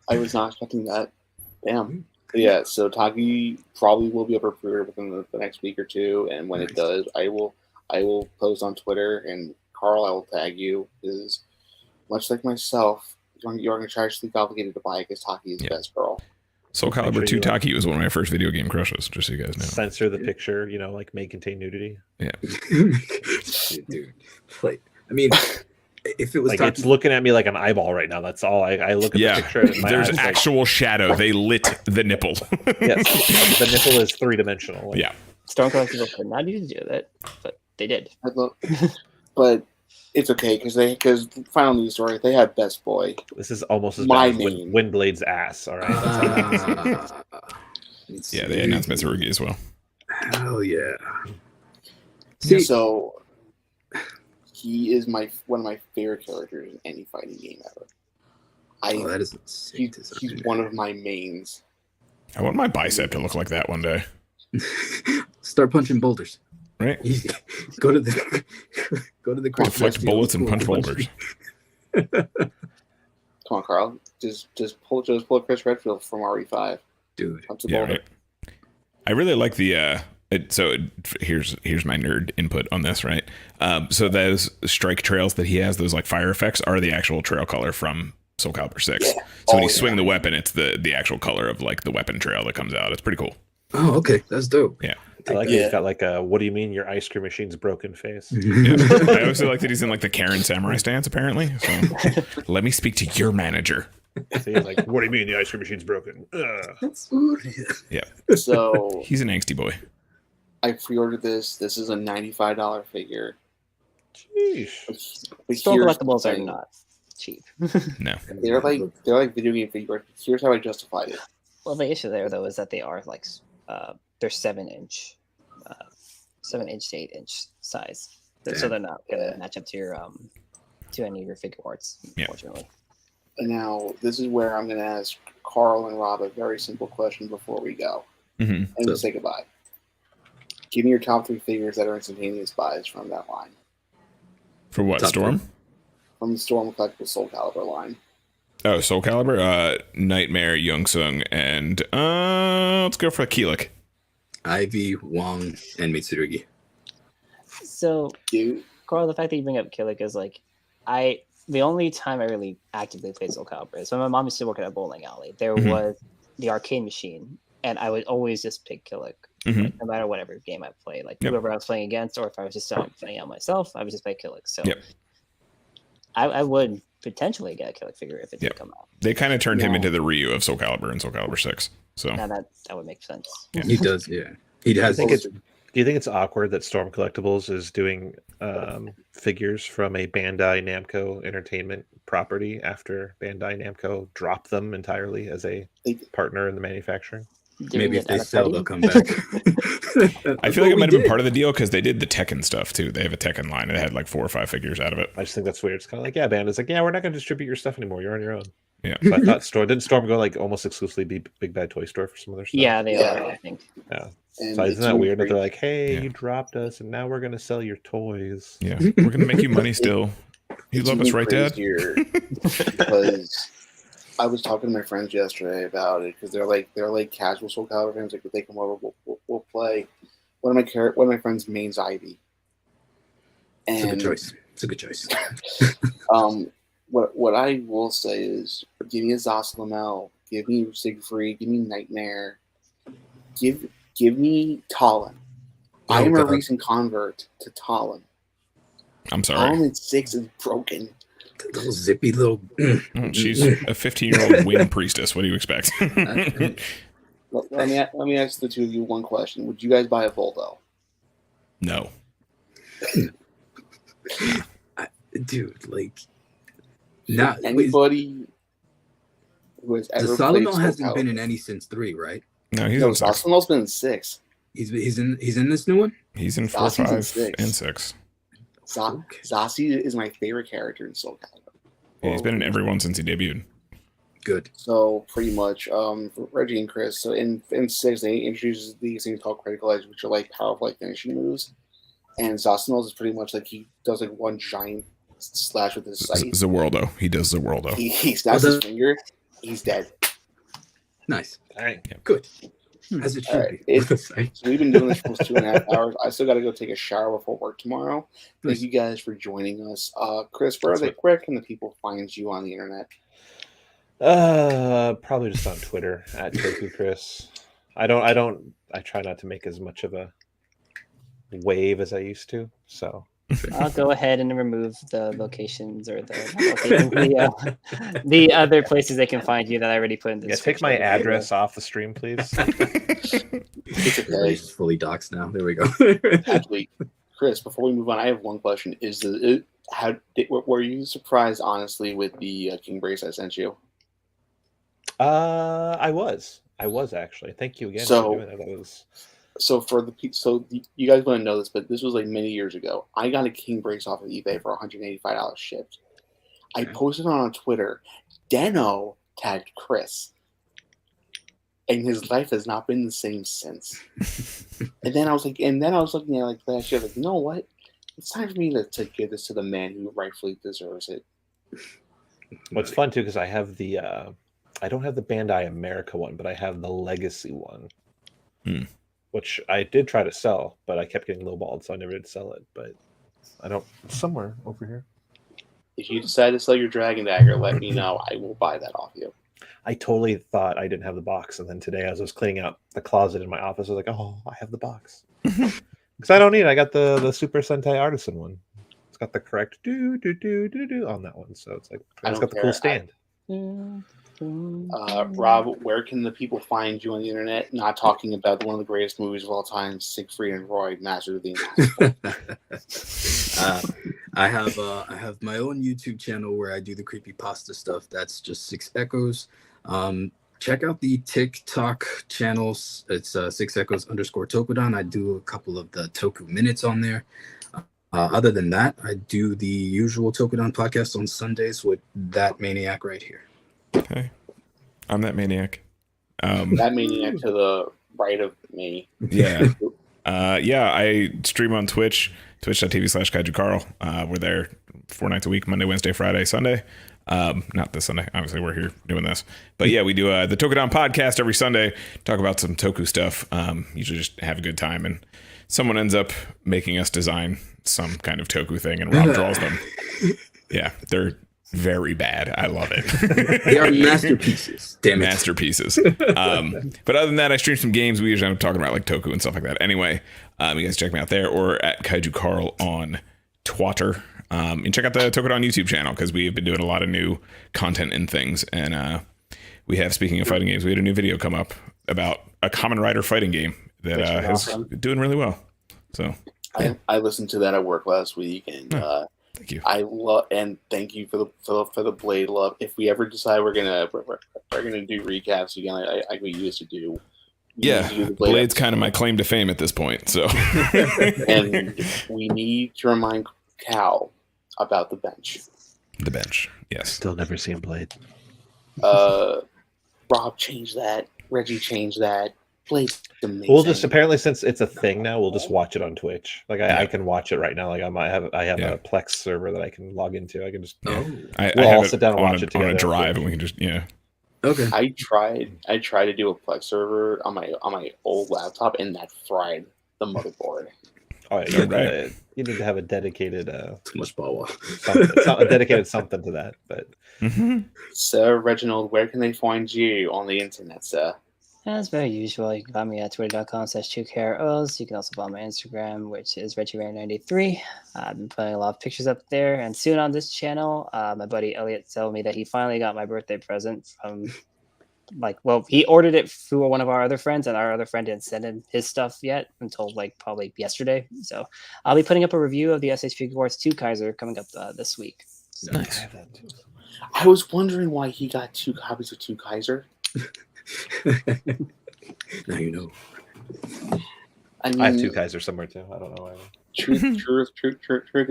I was not expecting that. Damn. Yeah, so Taki probably will be up for pre-order within the next week or two, and when it does, I will post on Twitter, and Carl, I will tag you, because much like myself, you're going to try to sleep obligated to buy it because Taki is the best girl. Soul Calibur 2 Taki was one of my first video game crushes, just so you guys know. Censor the picture, like may contain nudity. Yeah. Dude, like, I mean, if it was like it's looking at me like an eyeball right now. That's all. I look at the picture. And there's actual shadow. They lit the nipple. Yes, the nipple is 3-dimensional. Yeah. Stormcloud people could not need to do that, but they did. But it's okay because final news story, they have Best Boy. This is almost as bad as Windblade's ass. All right. Yeah, they announced Mitsurugi as well. Hell yeah. So he is one of my favorite characters in any fighting game ever. That is insane. He's one of my mains. I want my bicep to look like that one day. Start punching boulders. Right. Go to the deflect bullets and punch boulders. Come on, Carl. Just pull Chris Redfield from RE5. Dude. Yeah, right. I really like the here's my nerd input on this, right? So those strike trails that he has, those like fire effects, are the actual trail color from Soul Calibur 6. Yeah. So when you swing the weapon, it's the actual color of like the weapon trail that comes out. It's pretty cool. Oh, okay. That's dope. Yeah. I like he's got like a what do you mean your ice cream machine's broken face. Yeah. I also like that he's in like the Karen samurai stance apparently. So let me speak to your manager. So he's like, what do you mean the ice cream machine's broken? Yeah. So he's an angsty boy. I pre-ordered this. This is a $95 figure. Jeez. But Still collectibles are not cheap. No. They're like video game figures. Here's how I justified it. Well, the issue there though is that they are like they're 7-inch, 7-inch to 8-inch size. So they're not gonna match up to your to any of your figure arts, unfortunately. And now this is where I'm gonna ask Carl and Rob a very simple question before we go, and we'll say goodbye. Give me your top 3 figures that are instantaneous buys from that line. For what, Storm? From the Storm Collectible Soul Calibur line. Oh, Soul Calibur? Nightmare, Youngsung, and let's go for Keelik. Ivy, Wong, and Mitsurugi. So, Carl, the fact that you bring up Killick is like, the only time I really actively played Soul Calibur is when my mom used to work at a bowling alley. There was the arcade machine, and I would always just pick Killick, like, no matter whatever game I played. Like whoever I was playing against, or if I was just playing out myself, I would just play Killick. So I would potentially get a Killick figure if it did come out. They kind of turned him into the Ryu of Soul Calibur and Soul Calibur 6. So now that would make sense. Yeah. He does, yeah. He has. Do you think it's awkward that Storm Collectibles is doing figures from a Bandai Namco Entertainment property after Bandai Namco dropped them entirely as a partner in the manufacturing? Maybe if they sell, they'll come back. I feel like it might have been part of the deal because they did the Tekken stuff too. They have a Tekken line and it had like 4 or 5 figures out of it. I just think that's weird. It's kind of like, Bandai's like, we're not going to distribute your stuff anymore. You're on your own. Yeah. So I thought didn't Storm go like almost exclusively be Big Bad Toy Store for some of their stuff? Yeah, they are, I think. Yeah. So isn't that weird that they're like, hey, you dropped us and now we're going to sell your toys? Yeah. We're going to make you money still. You love us, right, Dad? Because I was talking to my friends yesterday about it because they're like casual Soul Calibur fans. Like, if they come over, we'll play. One of my friends' mains Ivy. And it's a good choice. What I will say is, give me a Zasalamel, give me Siegfried, give me Nightmare, give me Talon. I am a recent convert to Talon. I'm sorry. Talon 6 is broken. The little zippy little. She's a 15-year-old wind priestess. What do you expect? Let me ask the two of you one question. Would you guys buy a Voldo? No. Dude, like, not anybody who has ever played. The hasn't been in any since 3, right? No, he's in 6. Sasano's been in 6. He's in this new one. He's in 4, 5, and 6. Zasi is my favorite character in Soul Calibur. Yeah, he's been in every one since he debuted. Good. So pretty much, for Reggie and Chris. So in 6, they introduce these things called critical edge, which are like powerful like finishing moves. And Zasano's is pretty much like he does like one giant slash with his sight. Zawoldo. He does Zawoldo. He snaps his finger. He's dead. Nice. All right. Yeah. Good. As it should be. So we've been doing this for almost 2.5 hours. I still got to go take a shower before work tomorrow. Thank you guys for joining us. Chris, where can the people find you on the internet? Probably just on Twitter at TokuChris. I try not to make as much of a wave as I used to. So I'll go ahead and remove the locations or the other places they can find you that I already put in the description. Take my address off the stream, please. It's okay. It's fully doxed now. There we go. Actually, Chris, before we move on, I have one question. Were you surprised, honestly, with the King Brace I sent you? I was actually. Thank you again for doing that. That was. You guys want to know this, but this was like many years ago. I got a King Brace off of eBay for $185 shipped. I posted on Twitter. Deno tagged Chris, and his life has not been the same since. and then I was looking at like last year, like, you know what? It's time for me to give this to the man who rightfully deserves it. What's fun too, because I have the I don't have the Bandai America one, but I have the Legacy one. Which I did try to sell, but I kept getting lowballed, so I never did sell it. But I don't. Somewhere over here. If you decide to sell your Dragon Dagger, let me know. I will buy that off you. I totally thought I didn't have the box, and then today, as I was cleaning out the closet in my office, I was like, "Oh, I have the box." Because I don't need it. I got the Super Sentai Artisan one. It's got the correct do on that one, so it's like it's got the cool stand. Rob, where can the people find you on the internet? Not talking about one of the greatest movies of all time, Siegfried and Roy, Master of the I have my own YouTube channel where I do the creepypasta stuff. That's just 6 Echoes. Check out the TikTok channels. It's 6 Echoes _ Tokudon. I do a couple of the Toku minutes on there. Other than that, I do the usual Tokudon podcast on Sundays with that maniac right here. Okay. I'm that maniac. That maniac to the right of me. Yeah. Yeah, I stream on Twitch, twitch.tv/KaijuCarl. We're there 4 nights a week, Monday, Wednesday, Friday, Sunday. Not this Sunday. Obviously, we're here doing this. But yeah, we do the Tokudon podcast every Sunday, talk about some Toku stuff. Usually just have a good time. And someone ends up making us design some kind of Toku thing, and Rob draws them. Yeah, they're very bad. I love it. They are masterpieces. Damn it. Masterpieces. But other than that, I stream some games. We usually end up talking about like Toku and stuff like that. Anyway, you guys check me out there or at Kaiju Carl on Twitter. And check out the Tokudon YouTube channel because we've been doing a lot of new content and things. And we have, speaking of fighting games, we had a new video come up about a Kamen Rider fighting game that is doing really well. So I listened to that at work last week, and thank you. I love and thank you for the Blade love. If we ever decide we're gonna do recaps again, like we used to do. Blade's kind of my claim to fame at this point. So, and we need to remind Cal about the bench. The bench, yes. Still never seen Blade. Rob changed that. Reggie changed that. Blade's amazing. We'll just apparently, since it's a thing now, we'll just watch it on Twitch. Like I can watch it right now. Like I have a Plex server that I can log into. I can just we'll all sit down and watch it together on a drive, and we can just Okay. I tried to do a Plex server on my old laptop, and that fried the motherboard. Oh, yeah, you need to have a dedicated too much power. A dedicated something to that. But Sir Reginald, where can they find you on the internet, sir? As per usual, you can find me at twitter.com/2KROs. You can also follow my Instagram, which is ReggieRain93. I've been putting a lot of pictures up there. And soon on this channel, my buddy Elliot told me that he finally got my birthday present from, he ordered it through one of our other friends, and our other friend didn't send him his stuff yet until probably yesterday. So I'll be putting up a review of the SH Figuarts 2 Kaiser coming up this week. So. Nice. I was wondering why he got 2 copies of 2 Kaiser. Now you know. I have 2 Kaiser somewhere too. I don't know why. Truth be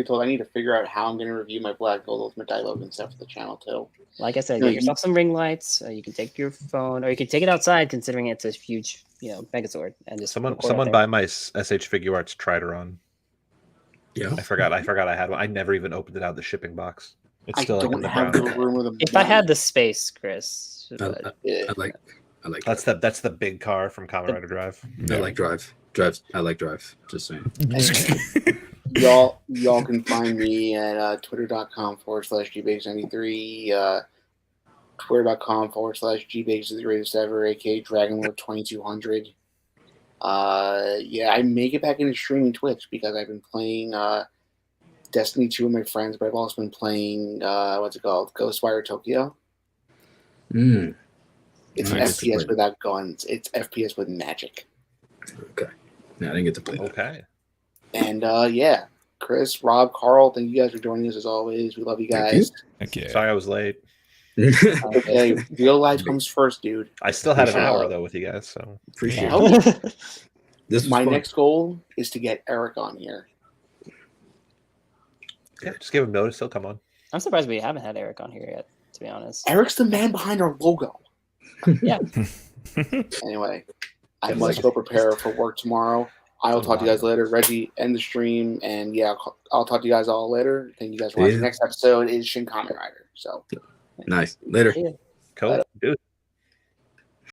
told, I need to figure out how I'm going to review my Black Gold Ultimate Dialogue and stuff for the channel too. Like I said, get yourself some ring lights. You can take your phone, or you can take it outside, considering it's a huge, Megazord, and just someone buy my SH Figuarts Trideron. Yeah, I forgot I had one. I never even opened it out of the shipping box. It's still don't have the room with if I had the space, Chris. I like. That's the big car from Kamen Rider Drive. I like Drive. I like Drive. Just saying. Y'all can find me at twitter.com/gbakes93, twitter.com/gbakes007, aka Dragonlord 2200. I make it back into streaming Twitch because I've been playing Destiny 2 with my friends, but I've also been playing Ghostwire Tokyo. It's nice. FPS without guns. It's FPS with magic. Okay. No, I didn't get to play that. Okay. And Chris, Rob, Carl, thank you guys for joining us as always. We love you guys. Thank you. Sorry I was late. Okay, real life comes first, dude. I still had an hour though with you guys, so appreciate it. My next goal is to get Eric on here. Yeah, just give him notice. He'll come on. I'm surprised we haven't had Eric on here yet, to be honest. Eric's the man behind our logo. Yeah. Anyway, I must go prepare for work tomorrow. I will talk to you guys later. Reggie, end the stream, and I'll talk to you guys all later. Thank you guys for watching. The next episode is Shin Kamen Rider. So nice. Later. Cool. Dude.